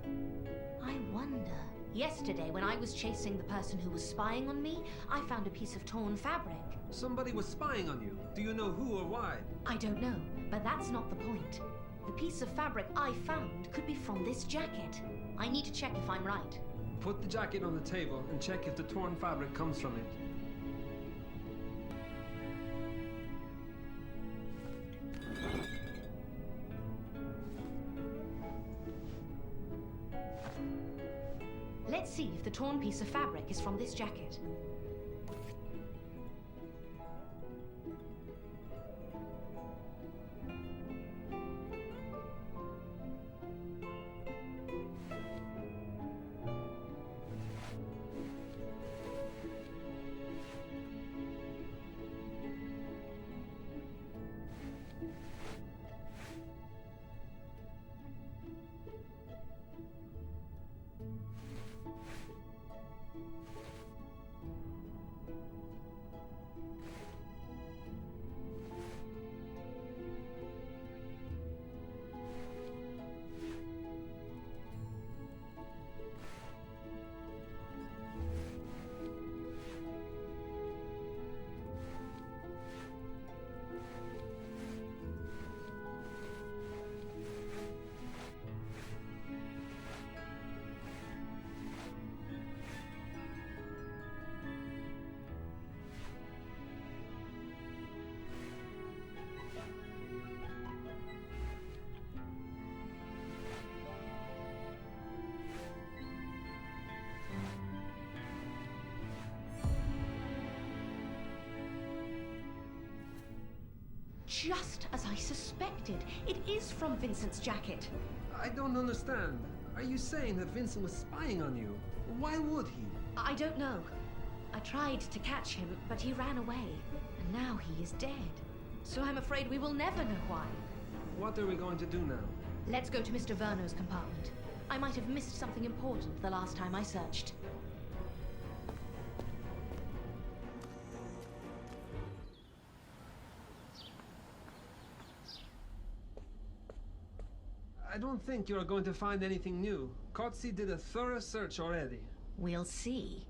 I wonder... Yesterday, when I was chasing the person who was spying on me, I found a piece of torn fabric. Somebody was spying on you. Do you know who or why? I don't know, but that's not the point. The piece of fabric I found could be from this jacket. I need to check if I'm right. Put the jacket on the table and check if the torn fabric comes from it. Let's see if the torn piece of fabric is from this jacket. Just as I suspected. It is from Vincent's jacket. I don't understand. Are you saying that Vincent was spying on you? Why would he? I don't know. I tried to catch him, but he ran away. And now he is dead. So I'm afraid we will never know why. What are we going to do now? Let's go to Mr. Verno's compartment. I might have missed something important the last time I searched. I don't think you're going to find anything new. Kotzi did a thorough search already. We'll see.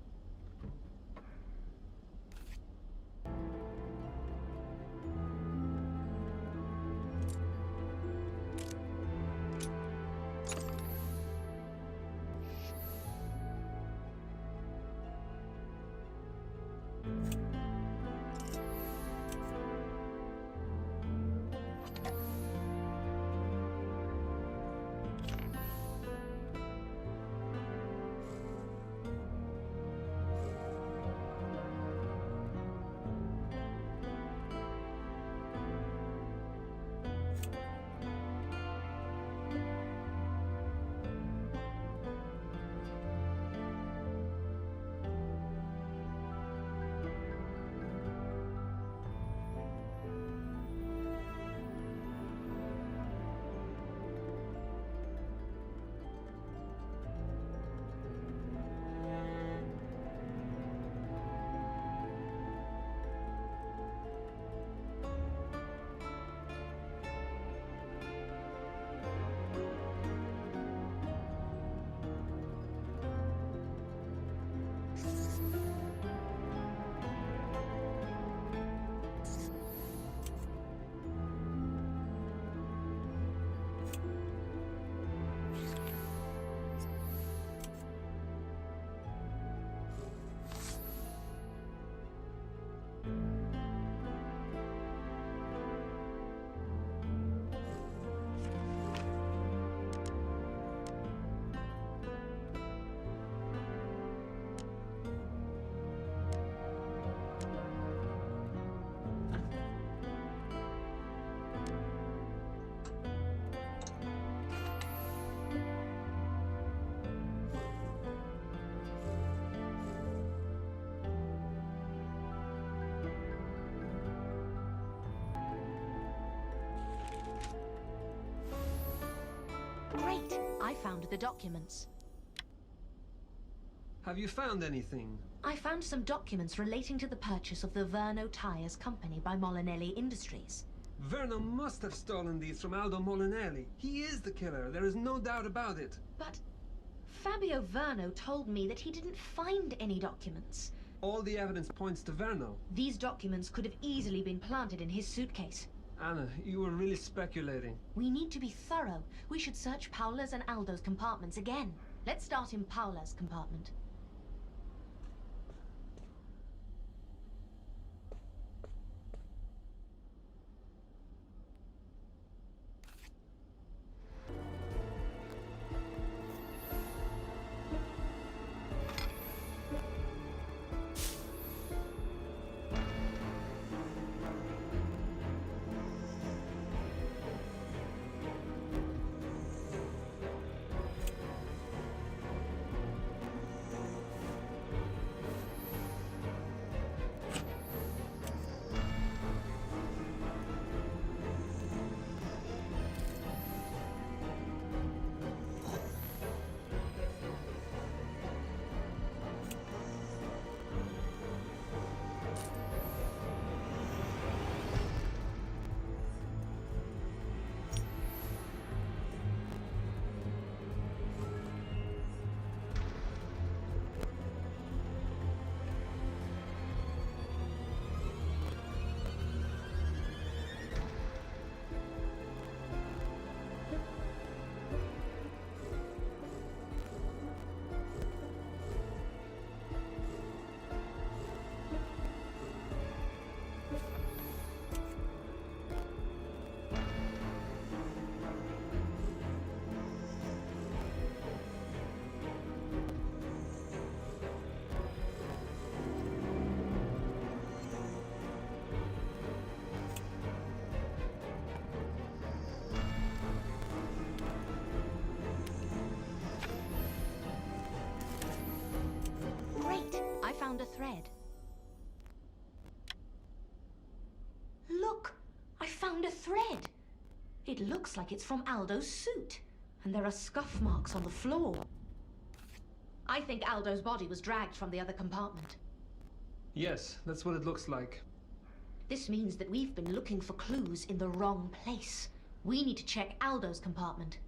Great! I found the documents. Have you found anything? I found some documents relating to the purchase of the Verno Tires company by Molinelli Industries. Verno must have stolen these from Aldo Molinelli. He is the killer, there is no doubt about it. But Fabio Verno told me that he didn't find any documents. All the evidence points to Verno. These documents could have easily been planted in his suitcase. Anna, you were really speculating. We need to be thorough. We should search Paola's and Aldo's compartments again. Let's start in Paola's compartment. I found a thread. Look! I found a thread! It looks like it's from Aldo's suit, and there are scuff marks on the floor. I think Aldo's body was dragged from the other compartment. Yes, that's what it looks like. This means that we've been looking for clues in the wrong place. We need to check Aldo's compartment.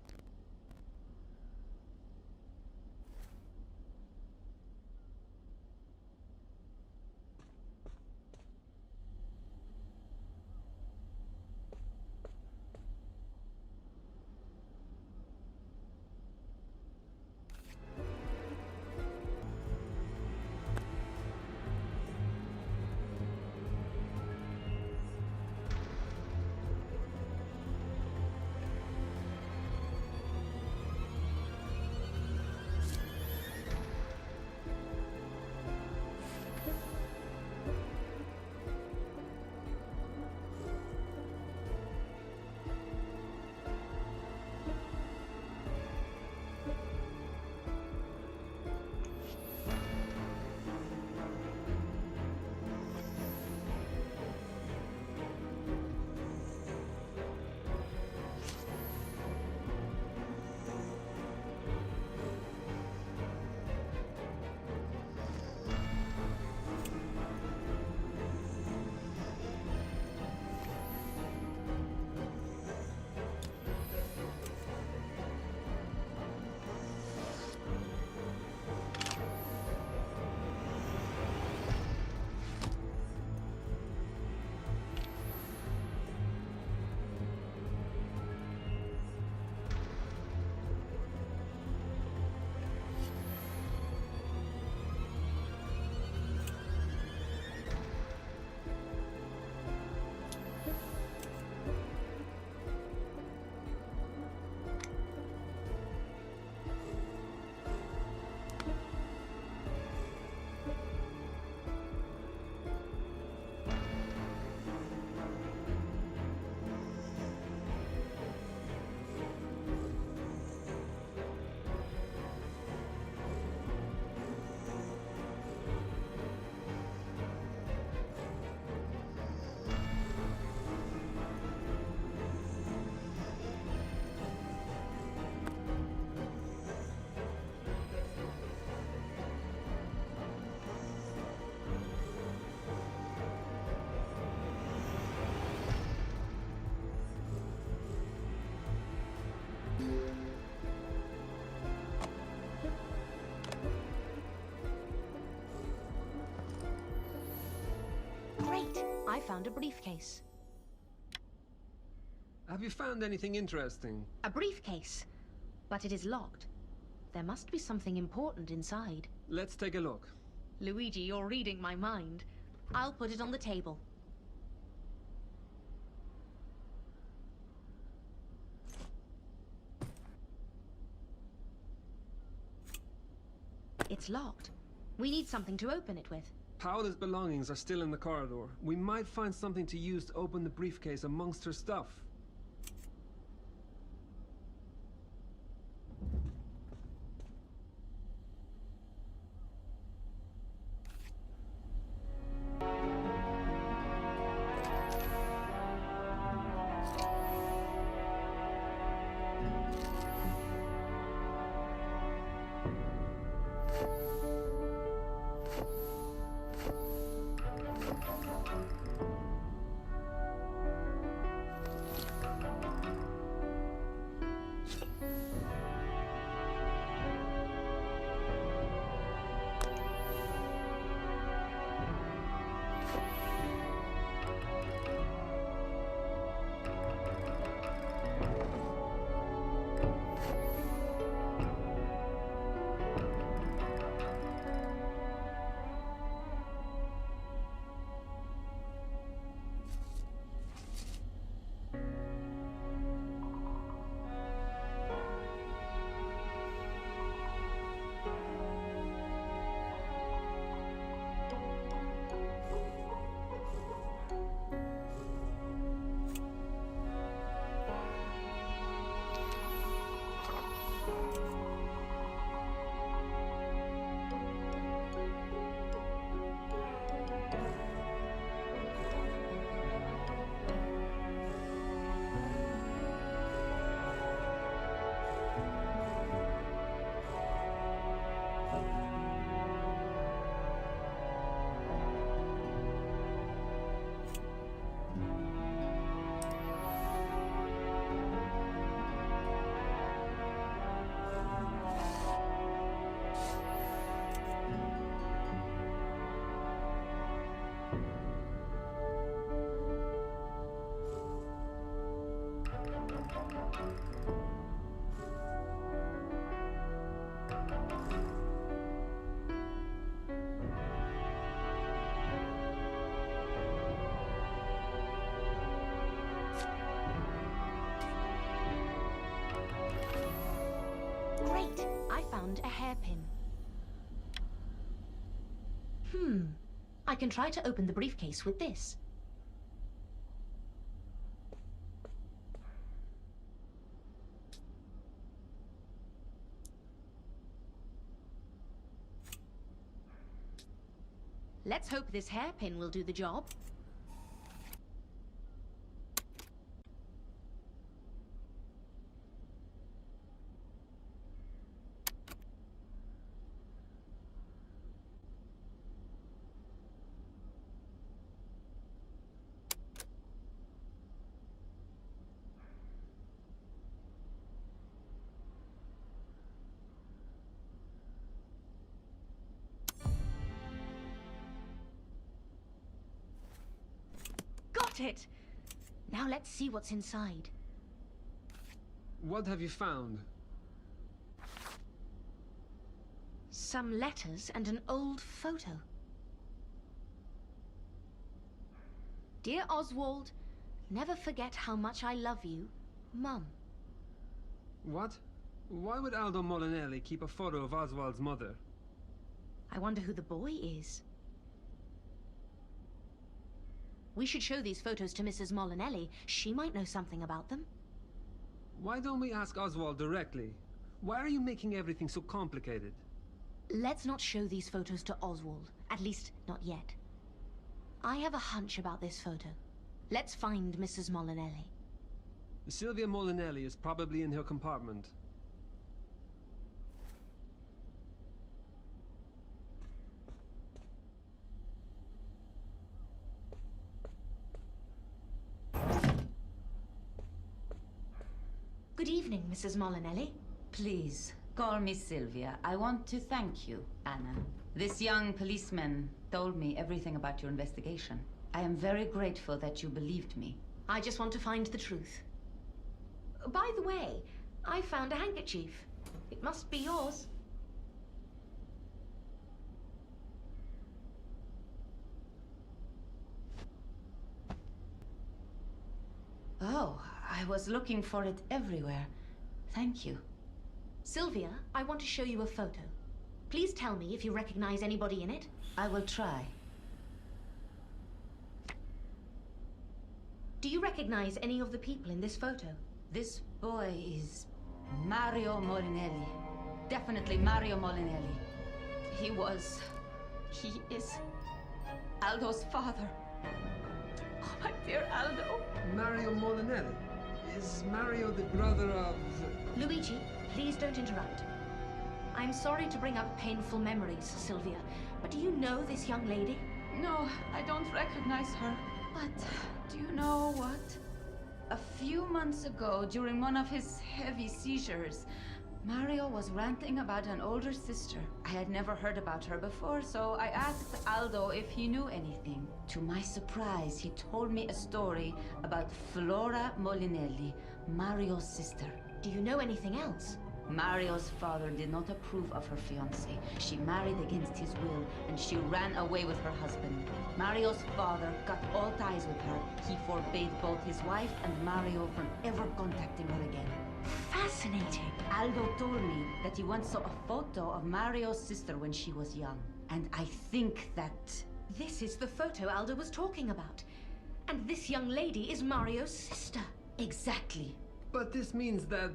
I found a briefcase. Have you found anything interesting? A briefcase, but it is locked. There must be something important inside. Let's take a look. Luigi, you're reading my mind. I'll put it on the table. It's locked. We need something to open it with. Paola's belongings are still in the corridor. We might find something to use to open the briefcase amongst her stuff. Great! I found a hairpin. I can try to open the briefcase with this. Let's hope this hairpin will do the job. Got it! Now let's see what's inside. What have you found? Some letters and an old photo. Dear Oswald, never forget how much I love you, Mum. What? Why would Aldo Molinelli keep a photo of Oswald's mother? I wonder who the boy is. We should show these photos to Mrs. Molinelli. She might know something about them. Why don't we ask Oswald directly? Why are you making everything so complicated? Let's not show these photos to Oswald. At least, not yet. I have a hunch about this photo. Let's find Mrs. Molinelli. Sylvia Molinelli is probably in her compartment. Good evening, Mrs. Molinelli. Please, call me Sylvia. I want to thank you, Anna. This young policeman told me everything about your investigation. I am very grateful that you believed me. I just want to find the truth. By the way, I found a handkerchief. It must be yours. Oh, I was looking for it everywhere. Thank you. Sylvia, I want to show you a photo. Please tell me if you recognize anybody in it. I will try. Do you recognize any of the people in this photo? This boy is Mario Molinelli. Definitely Mario Molinelli. He is Aldo's father. Oh, my dear Aldo. Mario Molinelli? Is Mario the brother of... Luigi, please don't interrupt. I'm sorry to bring up painful memories, Sylvia, but do you know this young lady? No, I don't recognize her. But do you know what? A few months ago, during one of his heavy seizures, Mario was ranting about an older sister. I had never heard about her before, so I asked Aldo if he knew anything. To my surprise, he told me a story about Flora Molinelli, Mario's sister. Do you know anything else? Mario's father did not approve of her fiancé. She married against his will, and she ran away with her husband. Mario's father cut all ties with her. He forbade both his wife and Mario from ever contacting her again. Fascinating. Aldo told me that he once saw a photo of Mario's sister when she was young. And I think that... This is the photo Aldo was talking about. And this young lady is Mario's sister. Exactly. But this means that...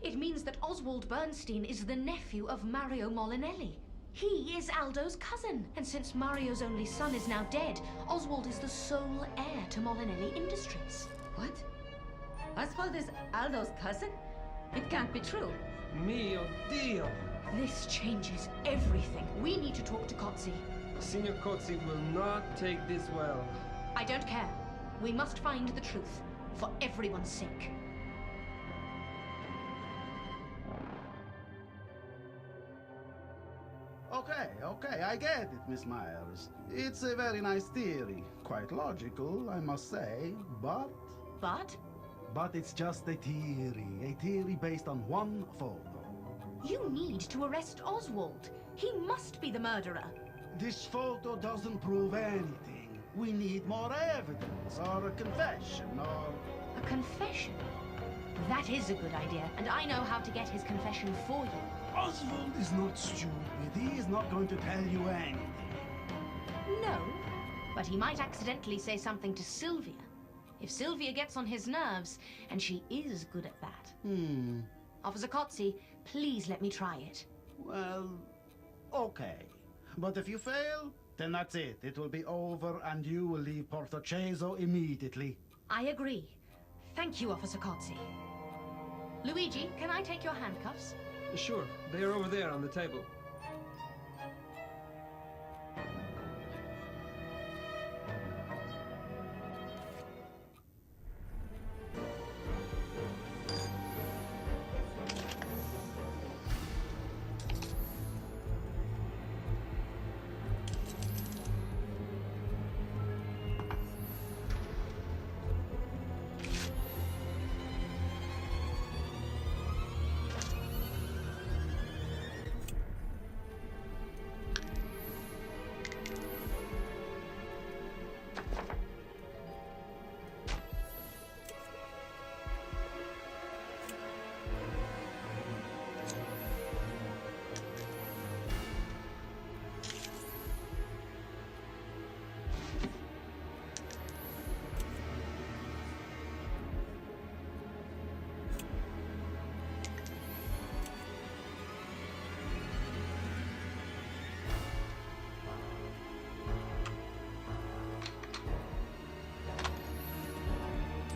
It means that Oswald Bernstein is the nephew of Mario Molinelli. He is Aldo's cousin. And since Mario's only son is now dead, Oswald is the sole heir to Molinelli Industries. What? Oswald is Aldo's cousin? It can't be true. Mio Dio! This changes everything. We need to talk to Cozzi. Signor Cozzi will not take this well. I don't care. We must find the truth, for everyone's sake. Okay, I get it, Miss Myers. It's a very nice theory. Quite logical, I must say, but... But? But it's just a theory based on one photo. You need to arrest Oswald. He must be the murderer. This photo doesn't prove anything. We need more evidence, or a confession, or... A confession? That is a good idea, and I know how to get his confession for you. Oswald is not stupid. He is not going to tell you anything. No, but he might accidentally say something to Sylvia. If Sylvia gets on his nerves, and she is good at that. Officer Cozzi, please let me try it. Well, okay. But if you fail, then that's it. It will be over, and you will leave 2.sezon immediately. I agree. Thank you, Officer Cozzi. Luigi, can I take your handcuffs? Sure, they are over there on the table.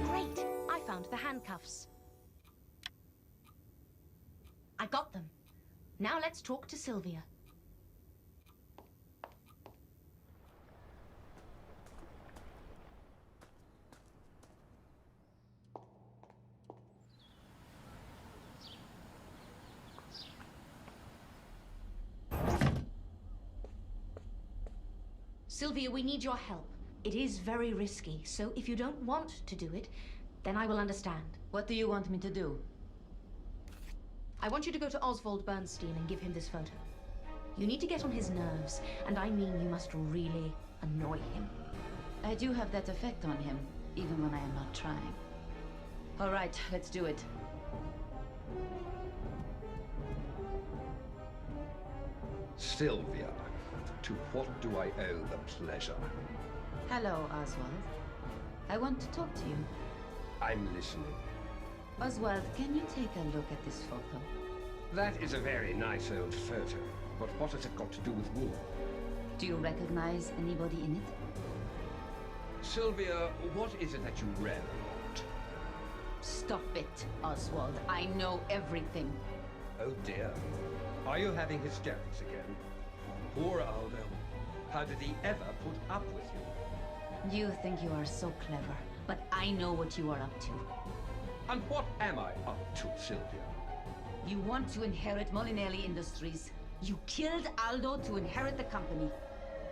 Great! I found the handcuffs. I got them. Now let's talk to Sylvia. Sylvia, we need your help. It is very risky, so if you don't want to do it, then I will understand. What do you want me to do? I want you to go to Oswald Bernstein and give him this photo. You need to get on his nerves, and I mean you must really annoy him. I do have that effect on him, even when I am not trying. All right, let's do it. Sylvia, to what do I owe the pleasure? Hello, Oswald. I want to talk to you. I'm listening. Oswald, can you take a look at this photo? That is a very nice old photo, but what has it got to do with me? Do you recognize anybody in it? Sylvia, what is it that you really want? Stop it, Oswald. I know everything. Oh dear. Are you having hysterics again? Poor Aldo. How did he ever put up with you? You think you are so clever, but I know what you are up to. And what am I up to, Sylvia? You want to inherit Molinelli Industries. You killed Aldo to inherit the company.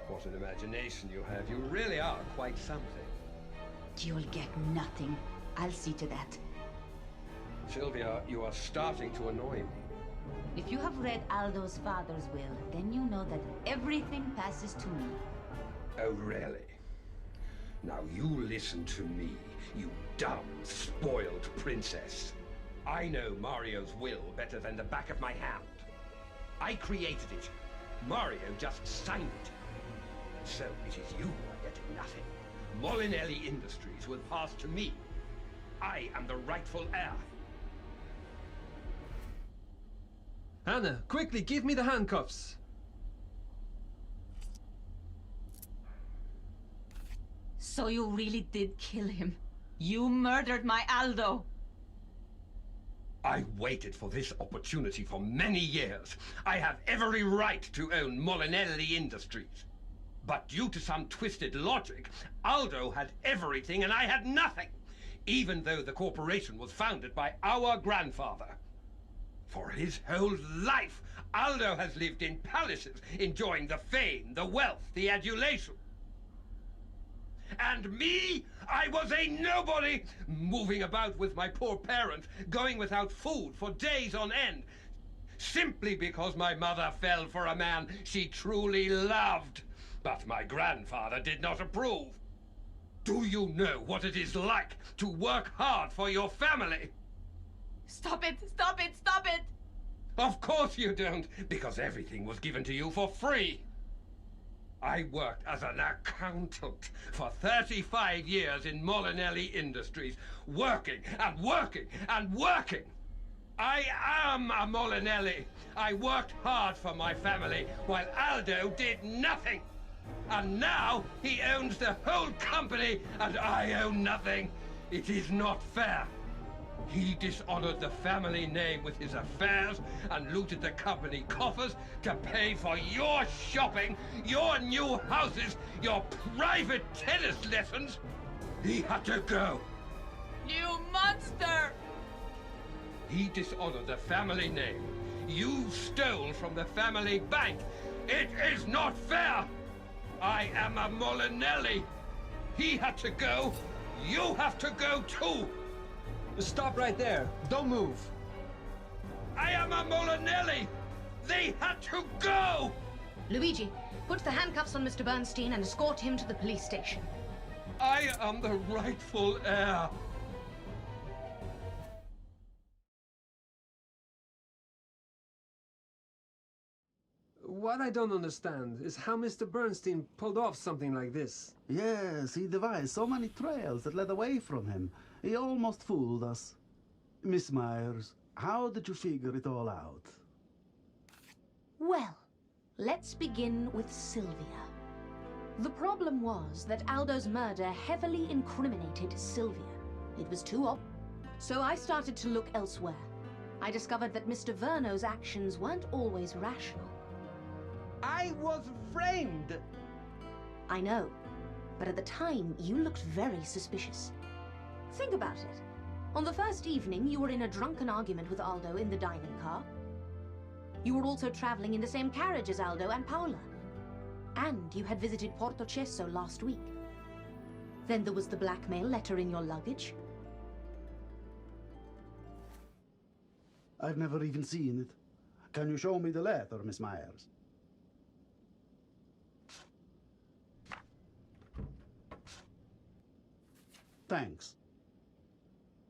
What an imagination you have. You really are quite something. You'll get nothing. I'll see to that. Sylvia, you are starting to annoy me. If you have read Aldo's father's will, then you know that everything passes to me. Oh, really? Now you listen to me, you dumb, spoiled princess. I know Mario's will better than the back of my hand. I created it. Mario just signed it. So it is you who are getting nothing. Molinelli Industries will pass to me. I am the rightful heir. Anna, quickly, give me the handcuffs. So you really did kill him. You murdered my Aldo. I waited for this opportunity for many years. I have every right to own Molinelli Industries. But due to some twisted logic, Aldo had everything and I had nothing, even though the corporation was founded by our grandfather. For his whole life, Aldo has lived in palaces, enjoying the fame, the wealth, the adulation. And me? I was a nobody, moving about with my poor parents, going without food for days on end, simply because my mother fell for a man she truly loved. But my grandfather did not approve. Do you know what it is like to work hard for your family? Stop it! Stop it! Stop it! Of course you don't, because everything was given to you for free. I worked as an accountant for 35 years in Molinelli Industries, working and working and working. I am a Molinelli. I worked hard for my family while Aldo did nothing. And now he owns the whole company and I own nothing. It is not fair. He dishonored the family name with his affairs and looted the company coffers to pay for your shopping, your new houses, your private tennis lessons. He had to go. You monster! He dishonored the family name. You stole from the family bank. It is not fair. I am a Molinelli. He had to go. You have to go too. Stop right there. Don't move. I am a Molinelli. They had to go. Luigi, put the handcuffs on Mr. Bernstein and escort him to the police station. I am the rightful heir. What I don't understand is how Mr. Bernstein pulled off something like this. Yes, he devised so many trails that led away from him. He almost fooled us. Miss Myers, how did you figure it all out? Well, let's begin with Sylvia. The problem was that Aldo's murder heavily incriminated Sylvia. It was too obvious. So I started to look elsewhere. I discovered that Mr. Verno's actions weren't always rational. I was framed! I know, but at the time you looked very suspicious. Think about it. On the first evening, you were in a drunken argument with Aldo in the dining car. You were also traveling in the same carriage as Aldo and Paola. And you had visited 2.sezon last week. Then there was the blackmail letter in your luggage. I've never even seen it. Can you show me the letter, Miss Myers? Thanks.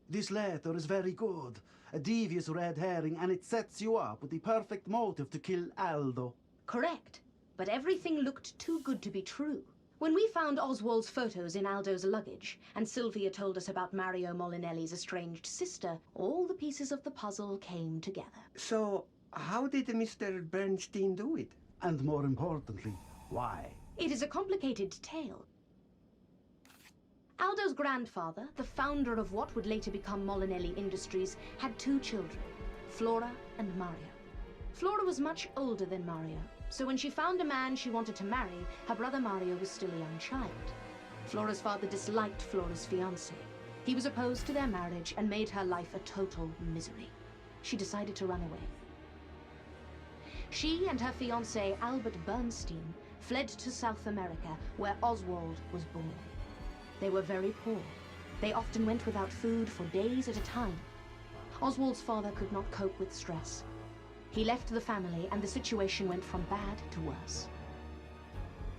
This letter is very good. A devious red herring, and it sets you up with the perfect motive to kill Aldo. Correct. But everything looked too good to be true. When we found Oswald's photos in Aldo's luggage, and Sylvia told us about Mario Molinelli's estranged sister, all the pieces of the puzzle came together. So, how did Mr. Bernstein do it? And more importantly, why? It is a complicated tale. Aldo's grandfather, the founder of what would later become Molinelli Industries, had 2 children, Flora and Mario. Flora was much older than Mario, so when she found a man she wanted to marry, her brother Mario was still a young child. Flora's father disliked Flora's fiancé. He was opposed to their marriage and made her life a total misery. She decided to run away. She and her fiancé, Albert Bernstein, fled to South America, where Oswald was born. They were very poor. They often went without food for days at a time. Oswald's father could not cope with stress. He left the family, and the situation went from bad to worse.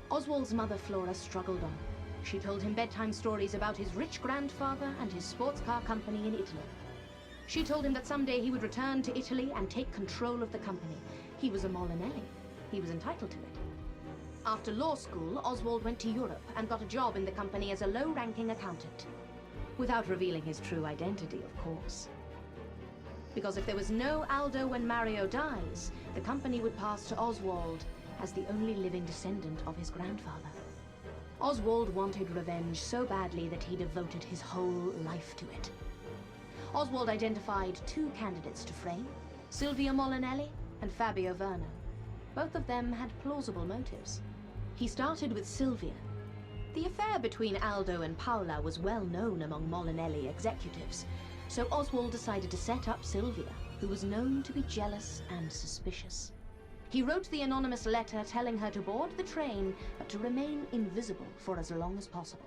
Oswald's mother, Flora, struggled on. She told him bedtime stories about his rich grandfather and his sports car company in Italy. She told him that someday he would return to Italy and take control of the company. He was a Molinelli. He was entitled to it. After law school, Oswald went to Europe and got a job in the company as a low-ranking accountant. Without revealing his true identity, of course. Because if there was no Aldo when Mario dies, the company would pass to Oswald as the only living descendant of his grandfather. Oswald wanted revenge so badly that he devoted his whole life to it. Oswald identified 2 candidates to frame, Silvia Molinelli and Fabio Verno. Both of them had plausible motives. He started with Silvia. The affair between Aldo and Paola was well known among Molinelli executives, so Oswald decided to set up Silvia, who was known to be jealous and suspicious. He wrote the anonymous letter telling her to board the train, but to remain invisible for as long as possible.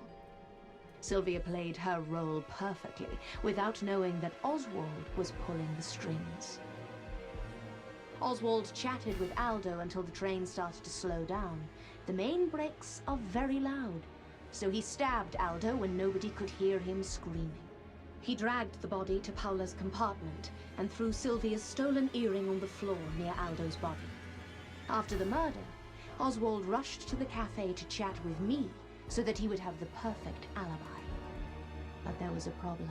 Sylvia played her role perfectly, without knowing that Oswald was pulling the strings. Oswald chatted with Aldo until the train started to slow down. The main brakes are very loud, so he stabbed Aldo when nobody could hear him screaming. He dragged the body to Paola's compartment and threw Sylvia's stolen earring on the floor near Aldo's body. After the murder, Oswald rushed to the cafe to chat with me so that he would have the perfect alibi. But there was a problem.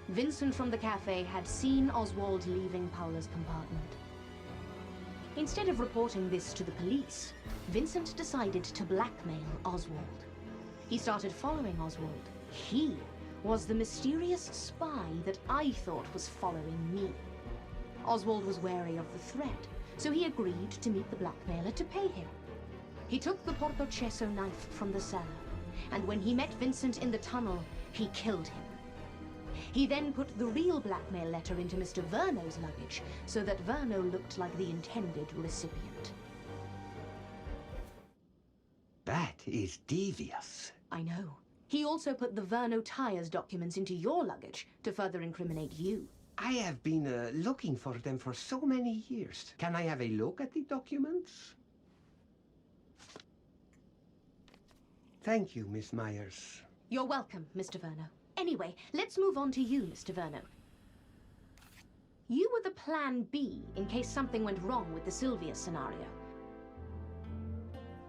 Vincent from the cafe had seen Oswald leaving Paola's compartment. Instead of reporting this to the police, Vincent decided to blackmail Oswald. He started following Oswald. He was the mysterious spy that I thought was following me. Oswald was wary of the threat, so he agreed to meet the blackmailer to pay him. He took the Portocesso knife from the cellar, and when he met Vincent in the tunnel, he killed him. He then put the real blackmail letter into Mr. Verno's luggage, so that Verno looked like the intended recipient. That is devious. I know. He also put the Verno tires documents into your luggage to further incriminate you. I have been looking for them for so many years. Can I have a look at the documents? Thank you, Miss Myers. You're welcome, Mr. Verno. Anyway, let's move on to you, Mr. Verno. You were the plan B in case something went wrong with the Sylvia scenario.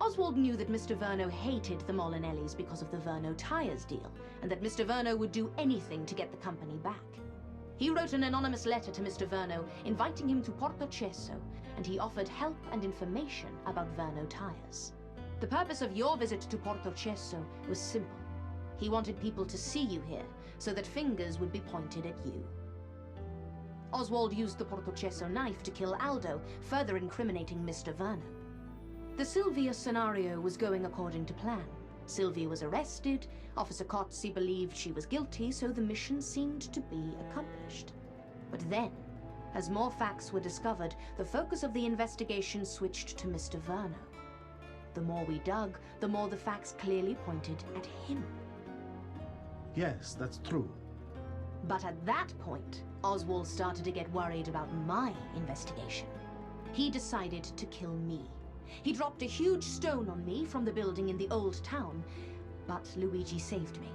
Oswald knew that Mr. Verno hated the Molinellis because of the Verno tires deal, and that Mr. Verno would do anything to get the company back. He wrote an anonymous letter to Mr. Verno inviting him to Portocesso, and he offered help and information about Verno tires. The purpose of your visit to Portocesso was simple. He wanted people to see you here, so that fingers would be pointed at you. Oswald used the Portocesso knife to kill Aldo, further incriminating Mr. Verno. The Sylvia scenario was going according to plan. Sylvia was arrested, Officer Cozzi believed she was guilty, so the mission seemed to be accomplished. But then, as more facts were discovered, the focus of the investigation switched to Mr. Verno. The more we dug, the more the facts clearly pointed at him. Yes, that's true. But at that point, Oswald started to get worried about my investigation. He decided to kill me. He dropped a huge stone on me from the building in the old town, but Luigi saved me.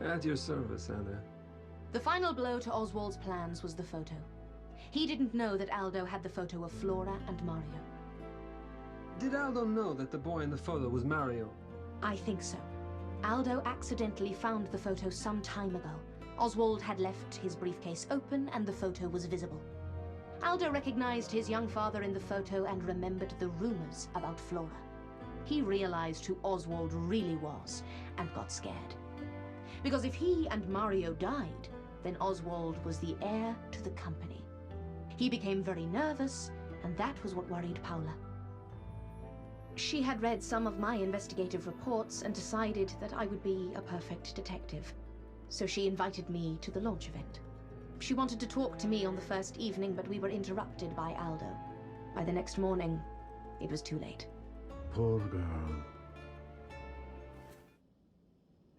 At your service, Anna. The final blow to Oswald's plans was the photo. He didn't know that Aldo had the photo of Flora and Mario. Did Aldo know that the boy in the photo was Mario? I think so. Aldo accidentally found the photo some time ago. Oswald had left his briefcase open and the photo was visible. Aldo recognized his young father in the photo and remembered the rumors about Flora. He realized who Oswald really was and got scared. Because if he and Mario died, then Oswald was the heir to the company. He became very nervous, and that was what worried Paula. She had read some of my investigative reports and decided that I would be a perfect detective. So she invited me to the launch event. She wanted to talk to me on the first evening, but we were interrupted by Aldo. By the next morning, it was too late. Poor girl.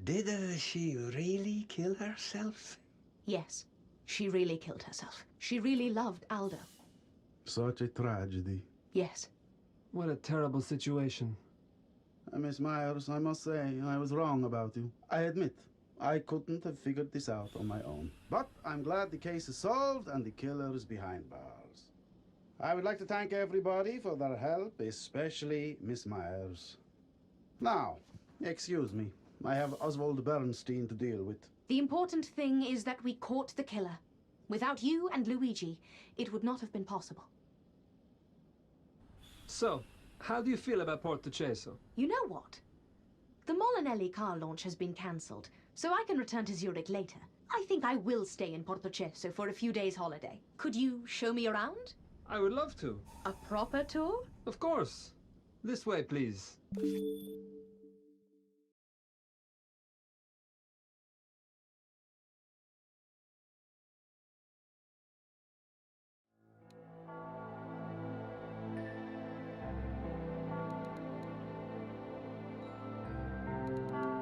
Did she really kill herself? Yes, she really killed herself. She really loved Aldo. Such a tragedy. Yes. What a terrible situation. Miss Myers, I must say, I was wrong about you. I admit, I couldn't have figured this out on my own. But I'm glad the case is solved and the killer is behind bars. I would like to thank everybody for their help, especially Miss Myers. Now, excuse me. I have Oswald Bernstein to deal with. The important thing is that we caught the killer. Without you and Luigi, it would not have been possible. So, how do you feel about 2.sezon? You know what? The Molinelli car launch has been cancelled, so I can return to Zurich later. I think I will stay in 2.sezon for a few days' holiday. Could you show me around? I would love to. A proper tour? Of course. This way, please.